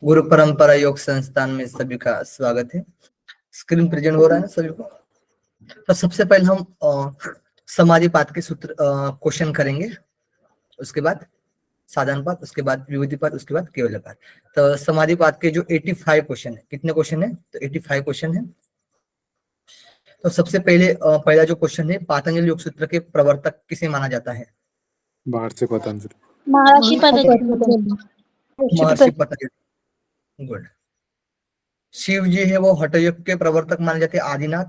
गुरु परंपरा योग संस्थान में सभी का स्वागत है। स्क्रीन प्रेजेंट हो रहा है ना सभी को। तो सबसे पहले हम समाधिपात के सूत्र क्वेश्चन करेंगे, उसके बाद साधारणपात, उसके बाद विभूतिपात, उसके बाद केवलपात। तो समाधिपात के जो 85 क्वेश्चन है, कितने क्वेश्चन है? तो 85 क्वेश्चन है। तो सबसे पहले पहला जो क्वेश्चन है, पातंजलि योग सूत्र के प्रवर्तक किसे माना जाता है? महर्षि पतंजलि। महर्षि पतंजलि। गुड। शिव जी है वो हठयोग के प्रवर्तक माने जाते हैं, आदिनाथ।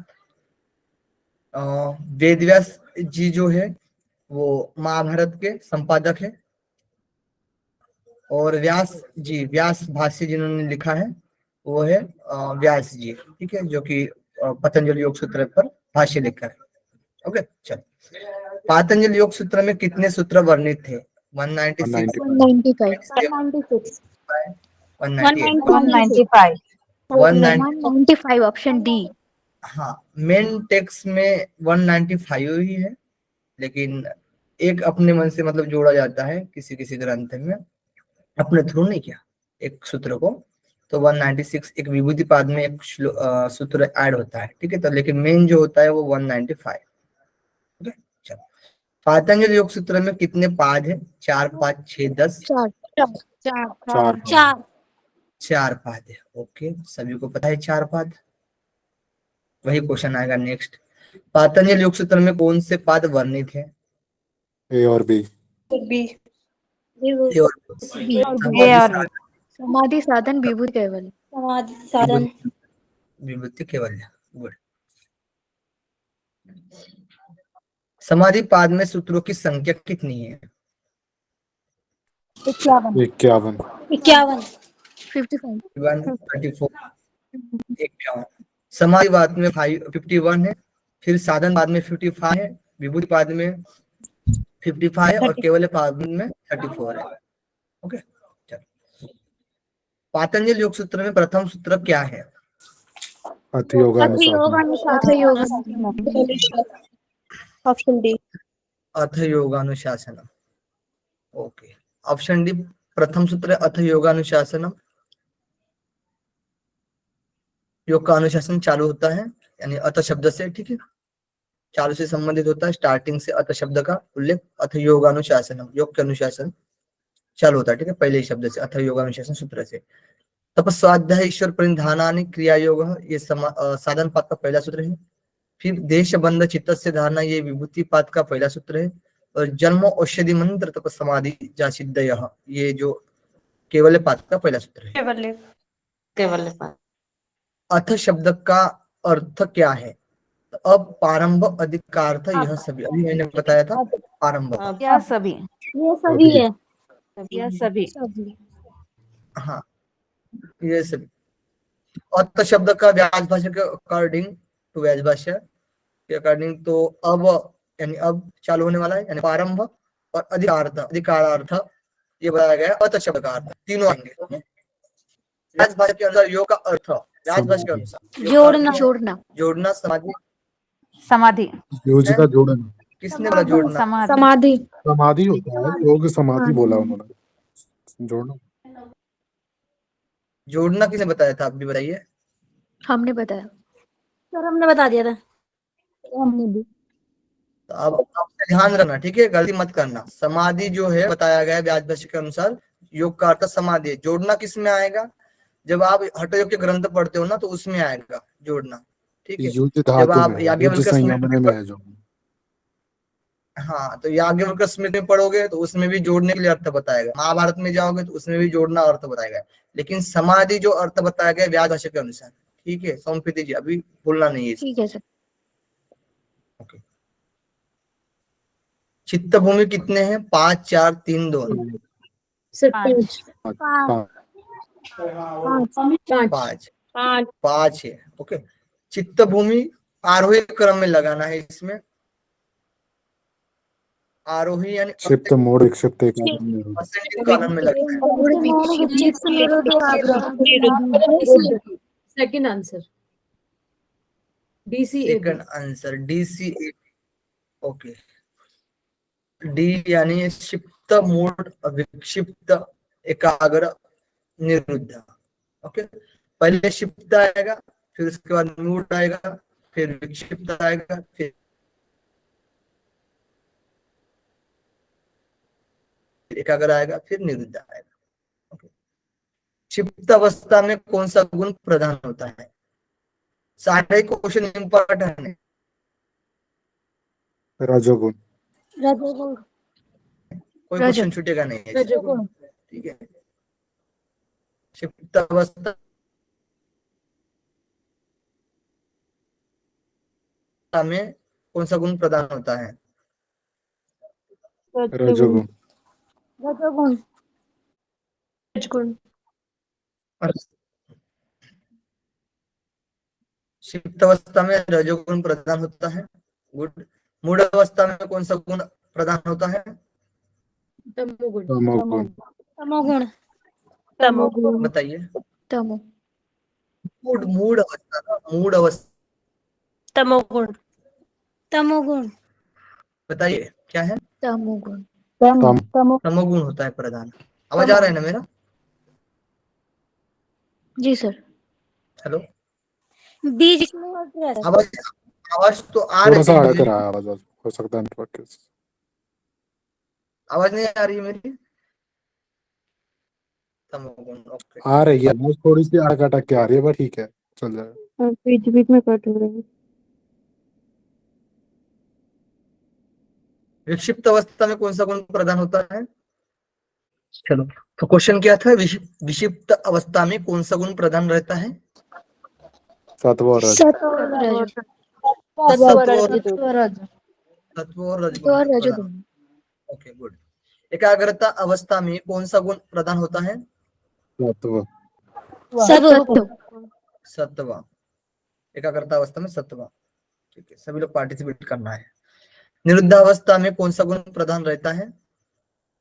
वेदव्यास जी जो है वो महाभारत के संपादक है। और व्यास जी, व्यास भाष्य जिन्होंने लिखा है वो है व्यास जी, ठीक है, जो कि पतंजलि योग सूत्र पर भाष्य लिखा है। ओके, चलो। पातंजलि योग सूत्र में कितने सूत्र वर्णित थे? 196, 195 ऑप्शन डी। हाँ, मेन टेक्स्ट में 195 ही है, लेकिन एक अपने मन से मतलब जोड़ा जाता है किसी किसी ग्रंथ में, अपने थ्रू नहीं किया एक सूत्र को। तो 196 एक विभूति पाद में एक सूत्र ऐड होता है, ठीक है। तो लेकिन मेन जो होता है वो 195। ओके, चलो। पातंजलि योग सूत्र में कितने पाद है? 4, 5, 6, 10? 4 पाद है। ओके, सभी को पता है 4 पाद। वही क्वेश्चन आएगा नेक्स्ट। पातंजलि योग सूत्र में कौन से पाद वर्णित है? ए और बी। समाधि साधन विभूति केवल। विभूति केवल्य। गुड। समाधि पाद में सूत्रों की संख्या कितनी है? 51। 34, 51। समाधि बाद में 51 है, फिर साधन बाद में 55 है, विभूति पाद में 55 है और केवल पाद में 34 है। ओके, चलो। पातंजलि योग सूत्र में प्रथम सूत्र क्या है? Option D. अथ योगानुशासनम। ओके, ऑप्शन डी प्रथम सूत्र अथ योगानुशासनम। योग का अनुशासन चालू होता है यानी अथ शब्द से, ठीक है, चालू से संबंधित होता है, स्टार्टिंग से अथ शब्द का उल्लेख। अथ योगानुशासनम, योग के अनुशासन चालू होता है, ठीक है, पहले ही शब्द से, अथ योगानुशासन सूत्र से। तपस्वाध्याय ईश्वर परिधानानि क्रिया योग, ये साधन पाद का पहला सूत्र है। फिर देश बंध चित्त से धारणा, ये विभूति पाद का पहला सूत्र है। और जन्म औषधि मंत्र तप समाधि जा सिद्धय, ये जो केवल पाद का पहला सूत्र है। केवल पाद। अथ शब्द का अर्थ क्या है? तो अब प्रारंभ अधिकारथ यह सभी, अभी मैंने बताया था प्रारंभ। यह सभी, ये सभी है। यह सभी। हाँ, ये सभी। अर्थ शब्द का व्यास भाषा के अकॉर्डिंग टू व्यास भाषा के अकॉर्डिंग तो अब यानी अब चालू होने वाला है, यानी प्रारंभ और अधिकारार्थ ये बताया गया। अर्थ शब्द का अर्थ तीनों आएंगे व्यास भाषा के अनुसार। योग का अर्थ व्यास भाषा के अनुसार जोड़ना, समाधि योग का जोड़ना। किसने बोला जोड़ना? समाधि होता है, योग समाधि बोला उन्होंने। जोड़ना किसने बताया था? आप भी बताइए। हमने बताया सर, हमने बता दिया था। हमने भी। तो अब आपसे ध्यान रखना, ठीक है, गलती मत करना। समाधि जो है बताया गया है व्यास भाष्य के अनुसार, योग का अर्थ समाधि है। जोड़ना किस में आएगा? जब आप हठ योग के ग्रंथ पढ़ते हो ना तो उसमें आएगा जोड़ना, ठीक है। जब आप याज्ञवल्क्य स्मृति में है जो, हाँ, तो याज्ञवल्क्य स्मृति में पढ़ोगे तो उसमें भी जोड़ने के लिए अर्थ बताएगा। महाभारत में जाओगे तो उसमें भी जोड़ना अर्थ बताएगा। लेकिन समाधि जो अर्थ बताया गया व्यास भाष्य के अनुसार, ठीक है। सोमप्रीति जी अभी भूलना नहीं है, ठीक है सर। ओके। चित्त भूमि कितने हैं? 5, 4, 3, 2? 5 है। ओके, चित्त भूमि आरोही क्रम में लगाना है इसमें। आरोही यानी क्षिप्त मोड़ विक्षिप्त कानन में लगना है। Second answer second answer DCA। Okay, D यानी क्षिप्त मूड विक्षिप्त एकाग्र निरुद्ध, ओके, पहले क्षिप्त आएगा, फिर उसके बाद मूड आएगा, फिर विक्षिप्त आएगा, फिर एकाग्र आएगा, फिर निरुद्ध आएगा। ओके, क्षिप्त अवस्था में कौन सा गुण प्रधान होता है? सारे क्वेश्चन इंपॉर्टेंट है, रजोगुण। रजोगुण। कोई रजो। क्वेश्चन छूटेगा नहीं है, रजोगुण। ठीक है। क्षिप्त अवस्था में कौन सा गुण प्रदान होता है? रजोगुण। रजोगुण। रजगुण। क्षिप्त अवस्था में रजोगुण प्रदान होता है। गुड। मूढ़ अवस्था में कौन सा गुण प्रदान होता है? तमोगुण। तमोगुण। तमोगुण। तमोगुण। बताइए। तमो। मूड मूड अवस्था ना, मूड अवस्था तमोगुण। तमोगुण। बताइए क्या है? तमोगुण। तम। तमोगुण होता है प्रधान। आवाज आ रहा है ना मेरा? जी सर। हेलो, बीच में और क्या है? आवाज आवाज तो आ थोड़ा रही सा है अड़क मुझे, रहा है आवाज, हो सकता है नेटवर्क के। आवाज नहीं आ रही है मेरी? तमोगुण, ओके। आ रही है, आवाज थोड़ी सी अड़क अटक के आ रही है, पर ठीक है, चल जाएगा। बीच बीच में कट हो रहा है। विक्षिप्त अवस्था में कौन सा गुण प्रदान होता है? चलो, तो क्वेश्चन क्या था? विक्षिप्त अवस्था में कौन सा गुण प्रधान रहता है? सत्व और रज। सत्व और रज। सत्व और रजगुण और प्रदान। रजोगुण। Okay, good. एकाग्रता अवस्था में कौन सा गुण प्रदान होता है? सत्व। सत्व। सत्व। एकाग्रता अवस्था में सत्व। ठीक है, सभी लोग पार्टिसिपेट करना है। निरुद्धावस्था में कौन सा गुण प्रधान रहता है?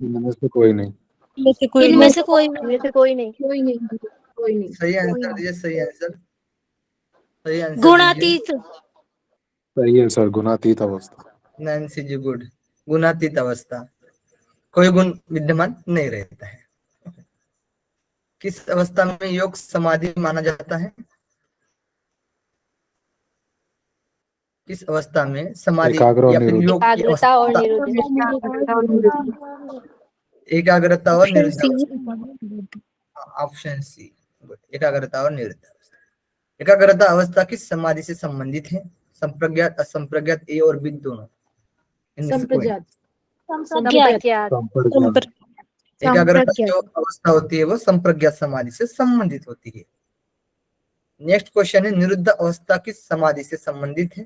इनमें से कोई नहीं। इनमें से कोई नहीं। कोई नहीं। सही आंसर दीजिए, सही आंसर, सही आंसर दीजिए। गुणातीत। सही है सर, गुणातीत अवस्था। नैन्सी जी, गुड। गुणातीत अवस्था, कोई गुण विद्यमान नहीं रहता है। किस अवस्था में योग समाधि माना जाता है? किस अवस्था में समाधि एकाग्र और या फिर निरुद्ध। योग की एकाग्रता और अवस्था? एकाग्रता और निरुद्ध अवस्था। ऑप्शन सी, एकाग्रता और निरुद्ध अवस्था। एकाग्रता अवस्था किस समाधि से संबंधित है? संप्रज्ञात, असंप्रज्ञात, ए और बी दोनों? इनमें से कोई? संप्रज्ञात। एकाग्रता जो अवस्था होती है वो संप्रज्ञात समाधि से संबंधित होती है। नेक्स्ट क्वेश्चन है, निरुद्ध अवस्था किस समाधि से संबंधित है?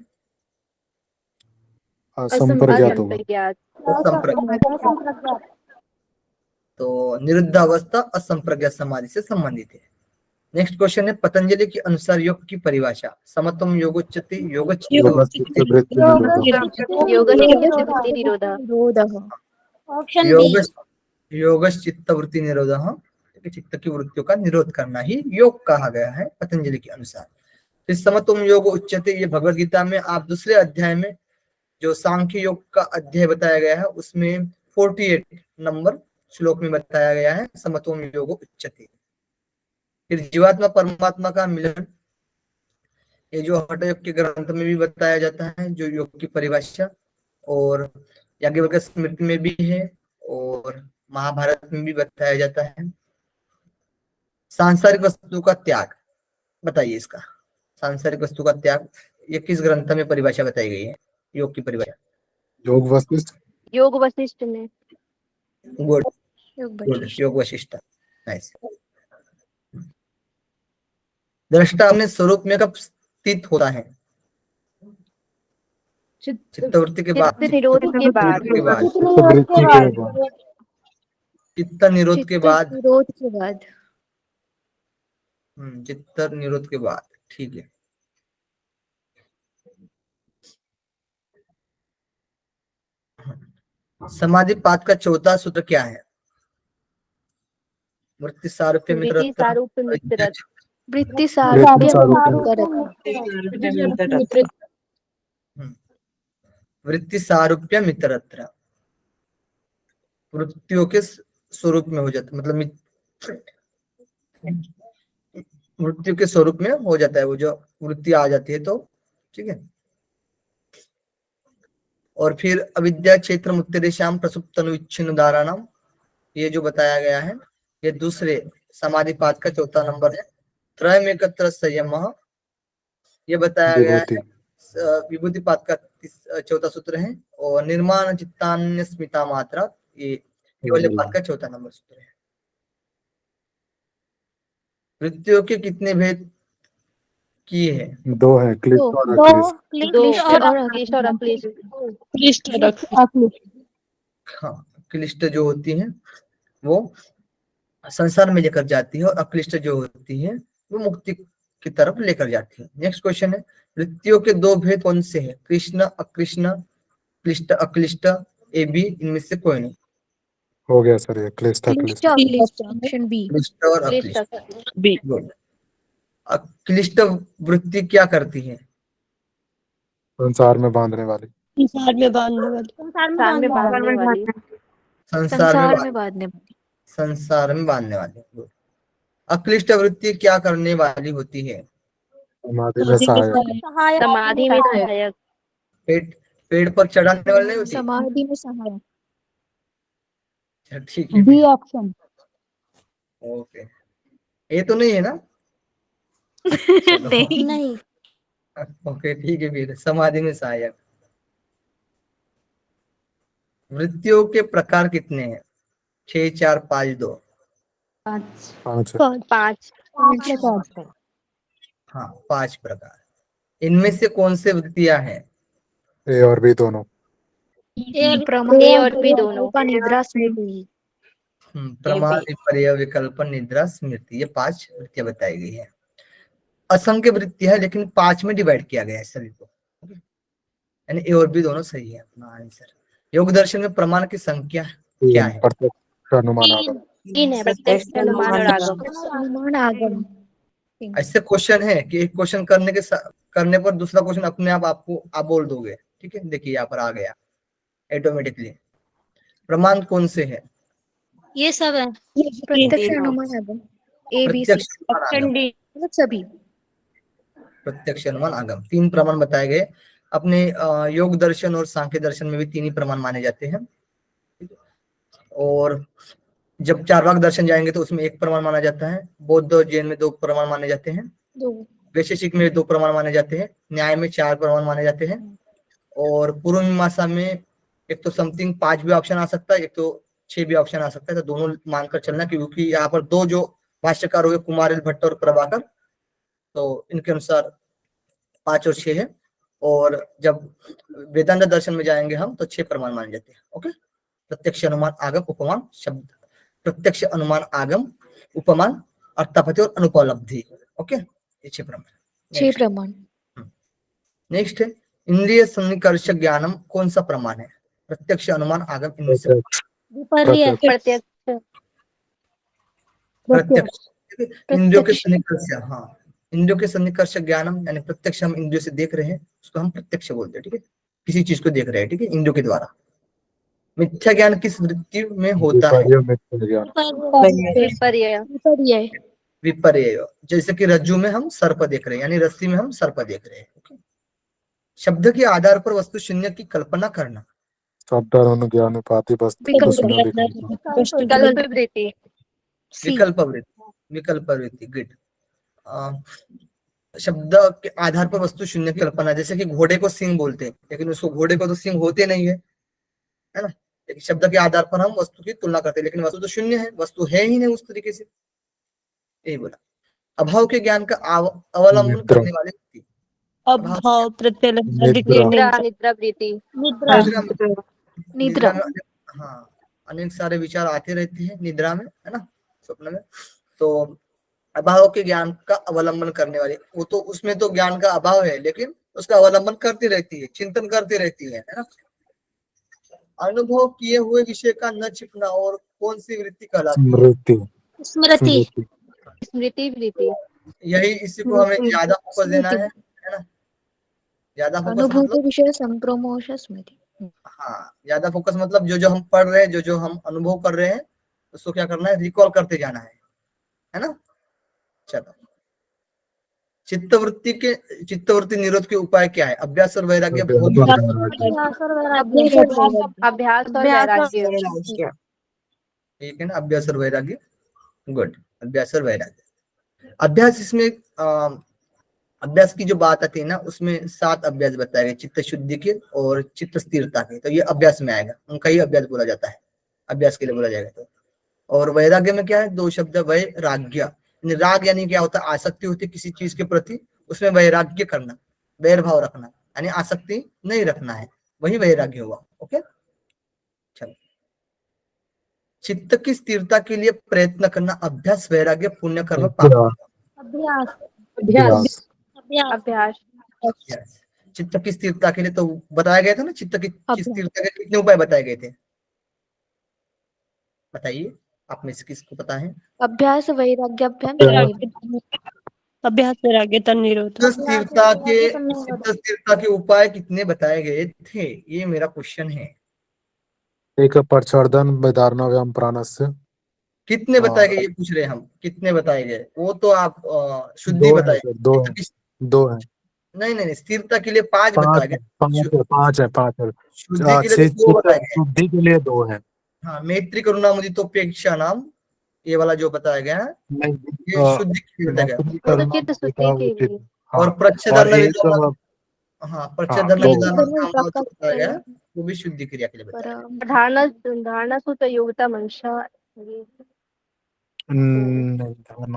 संप्रज्ञात होगा। असंप्रज्ञात। तो निरुद्ध अवस्था असंप्रज्ञात समाधि से संबंधित है। नेक्स्ट क्वेश्चन है, पतंजलि के अनुसार योग की परिभाषा। समत्वम योगोच्यते योगस्थित वृत्ति निरोधः। Option B. योग योगश चित्त वृत्ति निरोधः, चित्त की वृत्तियों का निरोध करना ही योग कहा गया है पतंजलि के अनुसार। फिर समत्वम योग उच्यते, ये भगवद गीता में आप दूसरे अध्याय में जो सांख्य योग का अध्याय बताया गया है उसमें 48 नंबर श्लोक में बताया गया है समत्वम योग उच्यते। फिर जीवात्मा परमात्मा का मिलन, ये जो हठ योग के ग्रंथ में भी बताया जाता है, जो योग की परिभाषा, और याज्ञवल्क्य स्मृति में भी है और महाभारत में भी बताया जाता है। सांसारिक वस्तु का त्याग, बताइए इसका। सांसारिक वस्तु का त्याग, ये किस ग्रंथ में परिभाषा बताई गई है योग की परिभाषा? योग वशिष्ठ। योग वशिष्ठ में। गुड, योग गुड, वशिष्ठ। योग वशिष्ठ, नाइस। दृष्टा अपने स्वरूप में कब स्थित होता है? चित्तवृत्ति के बाद, चित्त निरोध के बाद। के बाद, चित्त निरोध के बाद, निरोध के बाद। चित्त निरोध के बाद, ठीक है। समाधि पाद का चौथा सूत्र क्या है? वृत्ति सारूप्य वृत्ति सारूप्य मित्र। वृत्ति वृत्ति सारूप्य मित्रत्र, वृत्तियों के स्वरूप में हो जाता, मतलब मृत्यु के स्वरूप में हो जाता है, वो जो वृत्ति आ जाती है तो, ठीक है। और फिर अविद्या क्षेत्र मुत्तरेश्याम प्रसुप्तनु विच्छिन्न धाराणाम, ये जो बताया गया है ये दूसरे समाधि पाद का चौथा नंबर है। त्रयम एकत्र संयम, ये बताया गया है विभूति पाद का चौथा सूत्र है। और निर्माण चित्तान्य स्मिता मात्रा, ये केवल पाद का चौथा नंबर सूत्र है। वृत्तियों के कितने भेद किए हैं? 2 है, क्लिष्ट और दो अक्लिष्ट। क्लिष्ट और क्लिष्ट और अक्लिष्ट। क्लिष्ट और अक्लिष्ट। हाँ, क्लिष्ट जो होती है वो संसार में लेकर जाती है और अक्लिष्ट जो होती है वो मुक्ति की तरफ लेकर जाती है। नेक्स्ट क्वेश्चन है, वृत्तियों के 2 भेद कौन से हैं? कृष्ण अकृष्ण, क्लिष्ट अक्लिष्ट, ए बी, इनमें से कोई नहीं। हो गया सर, ये क्लिष्ट क्लिष्ट अक्लिष्ट। Option B. क्लिष्ट और क्लिष्ट अक्लिष्ट। बी। Good. अक्लिष्ट वृत्ति क्या करती है? संसार में बांधने वाली। संसार में बांधने वाली। संसार में बांधने वाली। संसार में बांधने वाली। संसार में बांधने वाली। Good. अक्लिष्ट वृत्ति क्या करने वाली होती है? समाधि में सहायक। समाधि में सहायक। पेड़ पर चढ़ाने वाली नहीं होती? समाधि में सहायक। ठीक है, बी ऑप्शन। ओके, ये तो नहीं है ना? चलो। नहीं। ओके ठीक है, फिर समाधि में सहायक। वृत्तियों के प्रकार कितने हैं? 6, 4, 5, 2। 5 है। 5। हाँ, 5 प्रकार। इनमें से कौन से वृत्तियां हैं? ए और बी दोनों। ए और बी दोनों। निद्रा स्मृति। प्रमाद, विपर्य, विकल्प, निद्रा, स्मृति, ये 5 वृत्तियां बताई गई है। असंख्य वृत्ति है लेकिन 5 में डिवाइड किया गया है सभी को, यानी ए और बी दोनों सही है अपना आंसर। योग दर्शन में प्रमाण की संख्या क्या है? प्रत्यक्ष अनुमान आगम। 3 है, प्रत्यक्ष अनुमान और आगम। अनुमान आगम। ऐसे क्वेश्चन है कि एक क्वेश्चन करने पर दूसरा क्वेश्चन अपने आप आप बोल दोगे, ठीक है। देखिए यहाँ पर आ गया ऑटोमेटिकली। प्रमाण कौन से है? ये सब है। प्रत्यक्ष अनुमान आगम। A B C. प्रत्यक्ष अनुमान आगम। मतलब सभी। प्रत्यक्ष अनुमान आगम 3 प्रमाण बताए गए। अपने योग दर्शन और सांख्य दर्शन में भी 3 ही प्रमाण माने जाते हैं। और जब चार्वाक दर्शन जाएंगे तो उसमें 1 प्रमाण माना जाता है। बौद्ध और जैन में 2 प्रमाण माने जाते हैं। वैशेषिक में 2 प्रमाण माने जाते हैं। न्याय में 4 प्रमाण माने जाते हैं। और पूर्व मीमांसा में एक तो समथिंग 5 भी ऑप्शन आ सकता है, एक तो 6 भी ऑप्शन आ सकता है। तो दोनों मानकर चलना, क्योंकि यहाँ पर 2 जो भाष्यकार हुए कुमारिल भट्ट और प्रभाकर, तो इनके अनुसार 5 और 6 है। और जब वेदांत दर्शन में जाएंगे हम तो 6 प्रमाण माने जाते हैं। ओके, प्रत्यक्ष अनुमान आगम उपमान शब्द, प्रत्यक्ष अनुमान आगम उपमान अर्थापत्ति और अनुपलब्धि। ओके, ये 6 प्रमाण। 6 प्रमाण। नेक्स्ट है इंद्रिय सन्निकर्ष ज्ञानम, कौन सा प्रमाण है? प्रत्यक्ष अनुमान आगम इनमें से प्रत्यक्ष। प्रत्यक्ष इंद्रियों के सन्निकर्ष। हाँ, इंद्रियों के सन्निकर्ष ज्ञानम यानी प्रत्यक्ष हम इंद्रियों से देख रहे हैं, उसको हम प्रत्यक्ष बोलते हैं, ठीक है। किसी चीज को देख रहे हैं, ठीक है, इंद्रियों के द्वारा। मिथ्या ज्ञान किस वृत्ति में होता है? विपर्य। विपर्य, जैसे कि रज्जु में हम सर्प देख रहे हैं, यानी रस्सी में हम सर्प देख रहे हैं। ओके। शब्द के आधार पर वस्तु शून्य की कल्पना करना। शब्द और अनुज्ञान पाती विकल्प वृत्ति। विकल्प वृत्ति। गुड। शब्द के आधार पर वस्तु शून्य की कल्पना, जैसे कि घोड़े को सिंह बोलते हैं, लेकिन उसको घोड़े को तो सिंह होते नहीं है ना। लेकिन शब्द के आधार पर हम वस्तु की तुलना करते हैं, लेकिन वस्तु तो शून्य है, वस्तु है ही नहीं उस तरीके से। यही बोला। अभाव के ज्ञान का अवलंबन करने वाले व्यक्ति। अभाव निद्रा में हाँ अनेक सारे विचार आते रहते हैं निद्रा में, है ना, स्वप्न में। तो अभाव के ज्ञान का अवलंबन करने वाले, वो तो उसमें तो ज्ञान का अभाव है लेकिन उसका अवलंबन करती रहती है, चिंतन करती रहती है ना। अनुभव किए हुए विषय का न छिपना, और कौन सी वृत्ति कहलाती है? स्मृति वृत्ति। यही, इसी को हमें ज्यादा फोकस देना है ना। ज्यादा फोकस अनुभूति विषय संप्रमोश स्मृति। हाँ, ज्यादा फोकस मतलब जो जो हम पढ़ रहे हैं, जो हम अनुभव कर रहे हैं, उसको क्या करना है? रिकॉल करते जाना है ना। चलो चित्तवृत्ति निरोध के उपाय क्या है? अभ्यास और वैराग्य अभ्यास बहुत और महत्वपूर्ण वैराग्य। अभ्यास और वैराग्य। ठीक है ना, अभ्यास और वैराग्य। गुड, अभ्यास और वैराग्य। अभ्यास, इसमें अभ्यास की जो बात आती है ना, उसमें 7 अभ्यास बताए गए, चित्त शुद्धि के और चित्त स्थिरता के, तो ये अभ्यास में आएगा, उनका ही अभ्यास बोला जाता है, अभ्यास के लिए बोला जाएगा। तो और वैराग्य में क्या है? 2 शब्द, वैराग्य, राग यानी क्या होता है? आसक्ति होती है किसी चीज के प्रति, उसमें वैराग्य करना, वैर भाव रखना, यानी आसक्ति नहीं रखना है, वही वैराग्य हुआ। ओके, चलो। चित्त की स्थिरता के लिए प्रयत्न करना, अभ्यास, वैराग्य, पुण्य कर्म, पाप। अभ्यास। अभ्यास। Yes. चित्त की स्थिरता के लिए तो बताया गया था ना, चित्त की स्थिरता के कितने उपाय बताए गए थे? बताइए, आप में से किसको पता है? अभ्यास वैराग्याभ्याम अभ्यास वैराग्य तन्निरोध। चित्त स्थिरता के उपाय कितने बताए गए थे? ये मेरा क्वेश्चन है। एक परचर्दन विदारणा व्यायाम प्राणस्य। कितने बताए गए, और ये पूछ रहे हैं हम, कितने बताए गए? वो तो आप शुद्धि 2 है बताए। सर, 2 है, 2 है। नहीं नहीं नहीं, स्थिरता के लिए 5 5 बताए है, गए। 5 है, 5 है। शुद्धि के लिए तो 2 बताए गए। शुद्धि के लिए 2 है। हाँ, मैत्री करुणा मुदितोपेक्षा नाम, ये वाला जो बताया गया है, ये शुद्धि के लिए बताया गया। मैत्री करना चित्त शुद्धि पिता के उचित। लिए। हाँ, और और प्रच्छदन एक हाँ, प्रच्छदन तो जो बताया गया, वो भी शुद्धि क्रिया के लिए बताया गया। धारणा सूत योगिता मंशा। नहीं,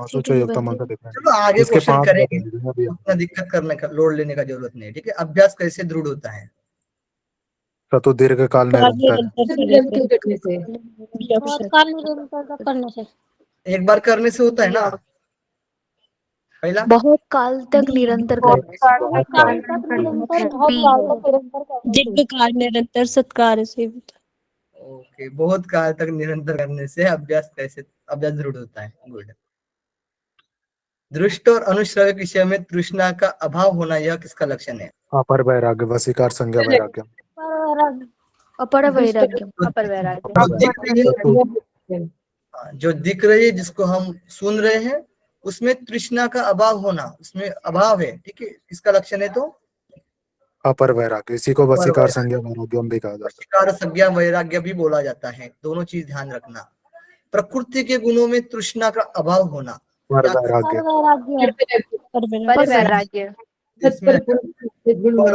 सोचो योगता मंत्र देखना चलो आगे इसके क्वेश्चन 5 करेंगे, बताएंगे अभी। उतना दिक्कत करने का, लोड लेने का जरूरत नहीं है, ठीक है। अभ्यास कैसे दृढ़ होता है? तो दीर्घ काल निरंतर करने से एक बार करने से होता है ना? पहला बहुत काल तक निरंतर करने दीर्घ काल निरंतर सत्कार से होता ओके, बहुत काल तक निरंतर करने से अभ्यास दृढ़ होता है। गुड। दृष्ट और अनुश्रव्य विषय में तृष्णा का अभाव होना, यह किसका लक्षण है? अपर वैराग्य, वशीकार संज्ञा वैराग्य। अपर वैराग्य। अपर वैराग्य। जो दिख रही है, जिसको हम सुन रहे हैं, उसमें तृष्णा का अभाव होना, उसमें अभाव है, ठीक है, किसका लक्षण है? तो अपर वैराग्य, इसी को वशीकार संज्ञा वैराग्य भी कहा जाता वशीकार संज्ञा वैराग्य भी बोला जाता है। दोनों चीज ध्यान रखना। प्रकृति के गुणों में तृष्णा का अभाव होना, है। पर वैराग्य। पर वैराग्य। इसमें पर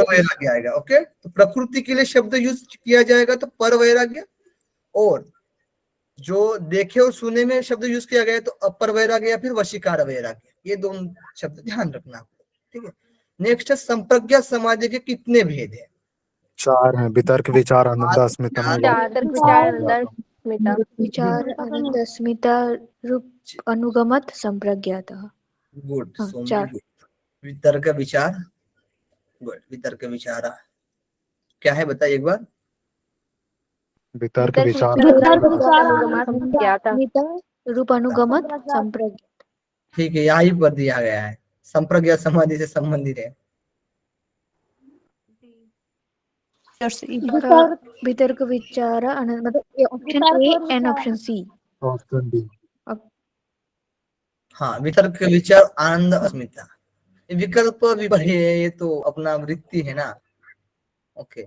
वैराग्य आएगा। ओके, तो प्रकृति के लिए शब्द यूज किया जाएगा तो पर वैराग्य, और जो देखे और सुने में शब्द यूज किया गया तो अपर वैराग्य या फिर वशीकार वैराग्य, ये दोनों शब्द ध्यान रखना, ठीक है। नेक्स्ट है, संप्रज्ञा समाधि के कितने भेद है? 4 हैं, वितर्क, विचार, आनंद, अस्मिता में। विचार आनंद अस्मिता रूप अनुगमत संप्रज्ञातः। गुड, हाँ, सो 4। वितर्क विचार। गुड, वितर्क विचार क्या है, बताइए एक बार। वितर्क, विचार, रूप अनुगमत संप्रज्ञात। ठीक है, यहाँ ही पर दिया गया है, संप्रज्ञा समाधि से संबंधित है। वितर्क विचार आनंद, मतलब option A and option C. Option D. हाँ, वितर्क विचार आनंद अस्मिता, विकल्प विपर्य, ये तो अपना वृत्ति है ना। ओके,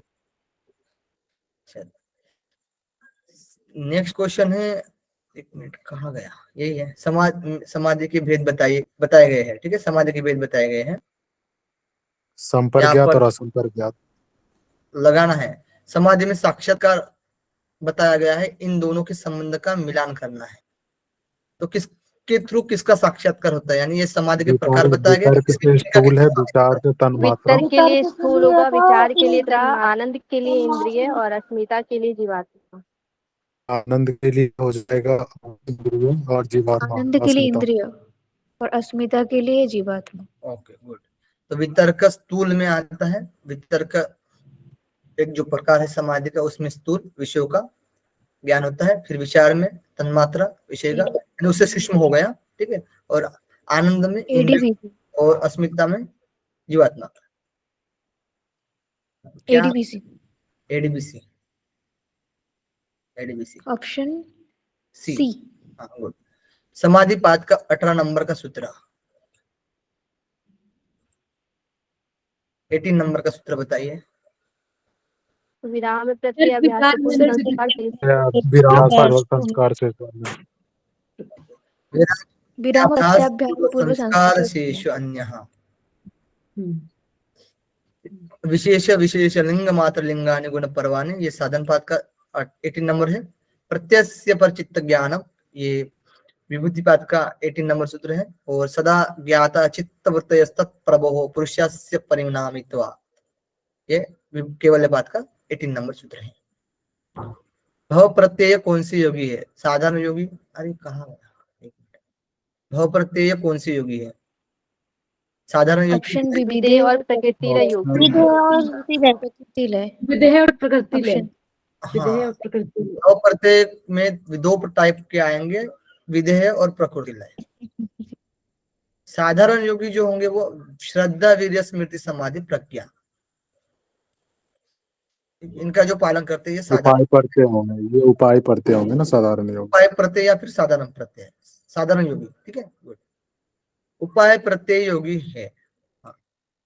नेक्स्ट क्वेश्चन है, एक मिनट, कहाँ गया? यही है, समाधि के भेद बताए गए हैं, ठीक है, समाधि के भेद बताए गए हैं। संप्रज्ञात और असंप्रज्ञात लगाना है। समाधि में साक्षात्कार बताया गया है, इन दोनों के संबंध का मिलान करना है। तो किसके थ्रू किसका साक्षात्कार होता है, यानी ये समाधि के प्रकार बताए गए। वितर्क से स्थूल है, विचार से तन्मात्रा। वितर्क के लिए स्थूल होगा, विचार के लिए आनंद के लिए इंद्रिय, और अस्मिता के लिए जीवात्मा। आनंद के लिए हो जाएगा इंद्रिय और जीवात्मा। आनंद के लिए इंद्रिय और अस्मिता के लिए जीवात्मा। Okay, good. तो वितर्क स्थूल में आता है। वितर्क एक जो प्रकार है समाधि का, उसमें स्थूल विषयों का ज्ञान होता है, फिर विचार में तन्मात्रा विषय का, यानी उससे सूक्ष्म हो गया, ठीक है, और आनंद में इंद्रिय, और अस्मिता में जीवात्मा। एडीबीसी। एडीबीसी, एडीबीसी ऑप्शन सी। हाँ, गुड। समाधि पाद का 18 नंबर का सूत्र। 18 नंबर का सूत्र बताइए। विराम प्रत्यय अभ्यास पूर्ण संस्कार विराम सर्व संस्कार से विराम अभ्यास प्रत्याभ्यास पूर्व संस्कार संस्कार शेष अन्यः। विशेष विशेष लिंग मात्र लिंगानि गुण परवाने, ये साधन पाठ का 18 नंबर है। प्रत्यस्य पर चित्त ज्ञानम, ये विभूति पाठ का 18 नंबर सूत्र है। और सदा ज्ञाता चित्त वृत्तयस्तत् प्रभो पुरुषस्य परिणामित्वा, ये केवल पाठ का 18 नंबर सूत्र है। भव प्रत्यय कौन सी योगी है? साधारण योगी। अरे कहाँ गया? भव प्रत्यय कौन सी योगी है? साधारण योगी, ऑप्शन बी विधेय और प्रकृति योग। विधेय और प्रकृति लय। विधेय और प्रकृति लय। ऑप्शन विधेय हाँ, और प्रकृति लय। भव प्रत्यय में दो टाइप के आएंगे, विधेय और प्रकृति लय। साधारण योगी जो होंगे वो श्रद्धा वीर्य स्मृति समाधि प्रज्ञा, इनका जो पालन करते हैं ये साधारण उपाय पढ़ते होंगे, ये उपाय पढ़ते होंगे ना साधारण योग। उपाय प्रत्यय या फिर साधारण प्रत्यय, साधारण योगी। ठीक है, गुड। उपाय प्रत्यय योगी है। हाँ,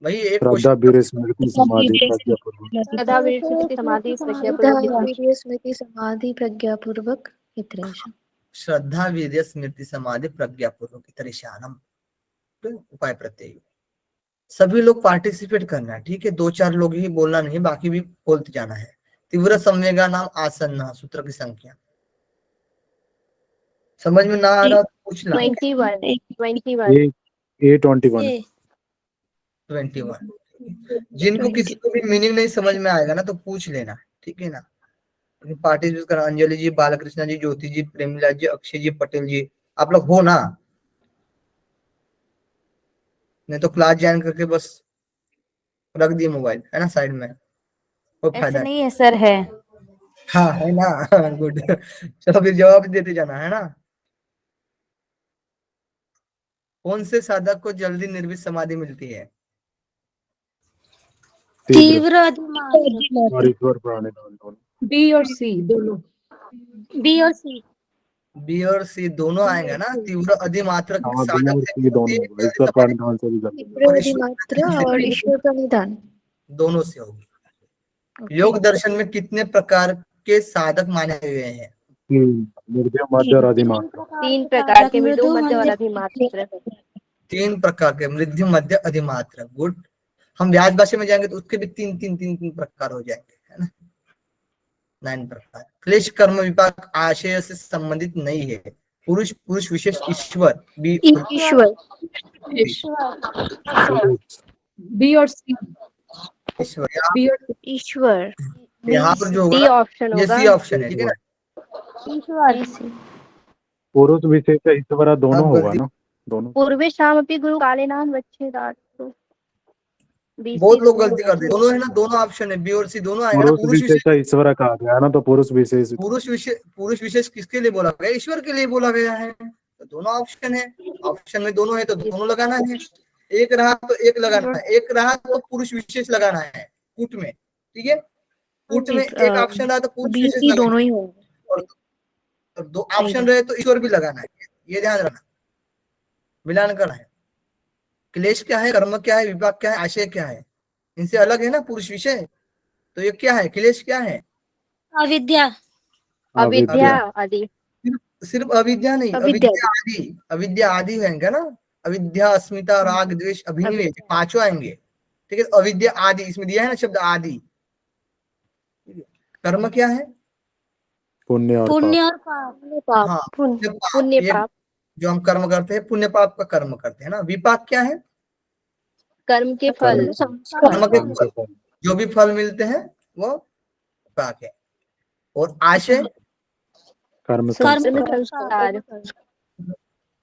वही एक श्रद्धा क्वेश्चन। वीर्य स्मृति समाधि प्रज्ञापूर्वक। सदा वीर स्मृति समाधि प्रज्ञापूर्वक। वीर्य स्मृति समाधि प्रज्ञापूर्वक इतरेषु। श्रद्धा वीर्य स्मृति समाधि प्रज्ञापूर्वक इतरेषानम, तो उपाय प्रत्यय। सभी लोग पार्टिसिपेट करना है, ठीक है। 2-4 लोग ही बोलना नहीं, बाकी भी बोलते जाना है। तीव्र संवेगा नाम आसन्न, सूत्र की संख्या। समझ में ना आ रहा तो पूछना। 21 A21 21। जिनको किसी को भी मीनिंग नहीं समझ में आएगा ना तो पूछ लेना, ठीक है ना। पार्टिसिपेट करना। अंजलि जी, बालकृष्णा जी, ज्योति जी, प्रेमिला जी, अक्षय जी, पटेल जी, आप लोग हो ना? नहीं तो क्लास ज्वाइन करके बस रख दिए मोबाइल, है ना, साइड में, कोई फायदा नहीं है सर, है। हाँ, है ना। गुड। चलो फिर जवाब देते जाना, है ना। कौन से साधक को जल्दी निर्वित समाधि मिलती है? तीव्र अधिमात्र। और ईश्वर प्राणी दोनों। बी और सी दोनों। बी और सी। बी और सी दोनों आएंगे ना। तीव्र अधिमात्र हाँ, बी साधक और से सी दोनों होगा, ईश्वर प्राणी दोनों से भी जल्दी। तीव्र अधिमात्र और ईश्वर प्रणिधान दोनों से होगी। योग दर्शन में कितने प्रकार के साधक माने गए हैं? निर्जय मध्य और अधिमात्र। 3 प्रकार के मृदु मध्य और अधिमात्र। 3 प्रकार के, मृदु मध्य अधिमात्र। गुड। हम व्यास भाषा में जाएंगे तो उसके भी 3 प्रकार हो जाएंगे, है ना। 9 प्रकार। क्लेश कर्म विपाक आशय से संबंधित नहीं है। पुरुष पुरुष विशेष ईश्वर ईश्वर बी और सी। ईश्वर। बी और ईश्वर यहाँ पर जो डी होगा ऑप्शन ये होगा। सी ऑप्शन है, ठीक है ना। पुरुष विशेष ईश्वर दोनों आप होगा गलती- ना, दोनों। पूर्वेशामपि गुरु कालेनान वच्छेदात्। बहुत लोग गलती करते हैं। दोनों है ना, दोनों ऑप्शन है, बी और सी दोनों आएगा ना। पुरुष विशेष ईश्वर कहा गया है ना, तो पुरुष विशेष किसके लिए बोला गया? ईश्वर के लिए बोला गया है। तो दोनों ऑप्शन है, ऑप्शन में दोनों है तो दोनों लगाना है। एक रहा तो एक लगाना है, एक रहा तो पुरुष विशेष लगाना है पुट में, ठीक है। पुट में एक ऑप्शन रहा तो पुरुष बी विशेष सी लगाना दोनों है, ही होंगे। और 2 ऑप्शन रहे तो ईश्वर भी लगाना है। ये ध्यान रखना, मिलान करना है। क्लेश क्या है, कर्म क्या है, विपाक क्या है, आशय क्या है, इनसे अलग है ना पुरुष विषय। तो ये क्या है? क्लेश क्या है? अविद्या अविद्या आदि। सिर्फ अविद्या नहीं, अविद्या। अविद्या आदि है ना। अविद्या, अस्मिता, राग, द्वेष, अभिनिवेश, 5 आएंगे, ठीक है। अविद्या आदि इसमें दिया है ना शब्द आदि। कर्म क्या है? पुण्य और पुण्य पाप। और पाप। हाँ, पुण्य ये पाप। जो हम कर्म करते हैं, पुण्य पाप का कर्म करते हैं ना। विपाक क्या है? कर्म के फल। कर्म के फल, जो भी फल मिलते हैं वो विपाक है। और आशय, कर्म संस्कार।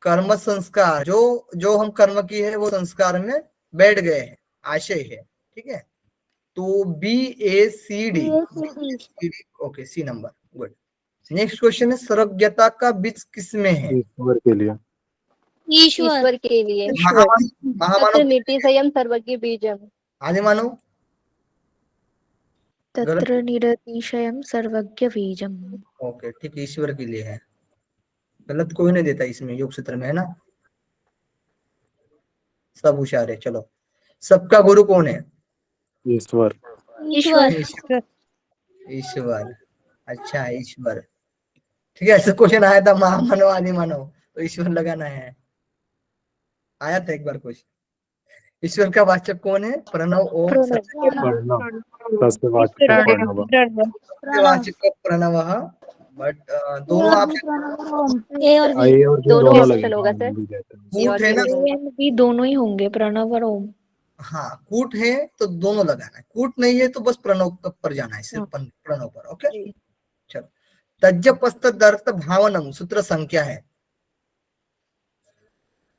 कर्म संस्कार, जो हम कर्म किए हैं वो संस्कार में बैठ गए हैं, आशय है, ठीक है। तो BACD, okay, C number. Good. Next question है, सर्वज्ञता का बीज किसमें है? ईश्वर के लिए। ईश्वर के लिए। महामानव तत्र नितिशयम् सर्वज्ञ बीजम्। आदि मानव। तत्र निरतिशयम् सर्वज्ञ बीजम्। ओके, ठीक, ईश्वर के लिए है। गलत कोई नहीं देता इसमें, योग सूत्र में, है ना। सब होशियार है। चलो, सबका गुरु कौन है? ईश्वर। ईश्वर ईश्वर। अच्छा, ईश्वर। ठीक है, ऐसा क्वेश्चन आया था, मानो आदि मानो, तो ईश्वर लगाना है। आया था एक बार क्वेश्चन। ईश्वर का वाचक कौन है? प्रणव, ओम, प्रणव। तस्य वाचकः प्रणव। वाचक प्रणव। बट दोनों ऑप्शन ए और आई और बी दोनों दोनों ऑप्शन लगेगा, होगा हम सर। भी कहते हैं। ए और कूट है बी ना? दोनों। एंड बी दोनों ही होंगे, प्रणव और ओम। हाँ, कूट है तो दोनों लगाना है, कूट नहीं है तो बस प्रणव पर जाना है, सिर्फ प्रणव पर। ओके, चलो। तज्जपस्तदर्थ भावनम सूत्र संख्या है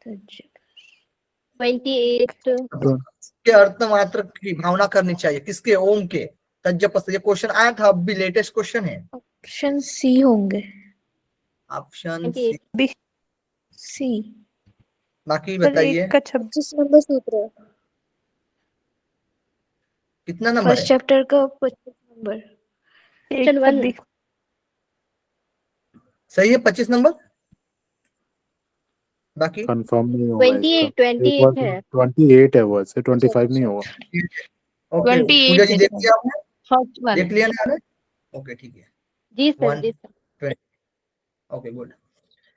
28। के अर्थ मात्र की भावना करनी चाहिए, किसके? ओम के। तज्जपस्त, ये क्वेश्चन आया था, अब भी लेटेस्ट क्वेश्चन है। ऑप्शन सी होंगे। ऑप्शन 28। सी। बाकी बताइए 26 नंबर सूत्र है, कितना नंबर फर्स्ट है? चैप्टर का 25 नंबर। क्वेश्चन 1। सही है, 25 नंबर। बाकी कंफर्म नहीं होगा 28 इसका। 28 है। 28 है वो, ऐसे 25 नहीं होगा। ओके, 28 पूजा जी देख है। लिया आपने? फर्स्ट वन देख लिया ना आपने? ओके, ठीक है। जी सर, वन जी सर। Okay, good.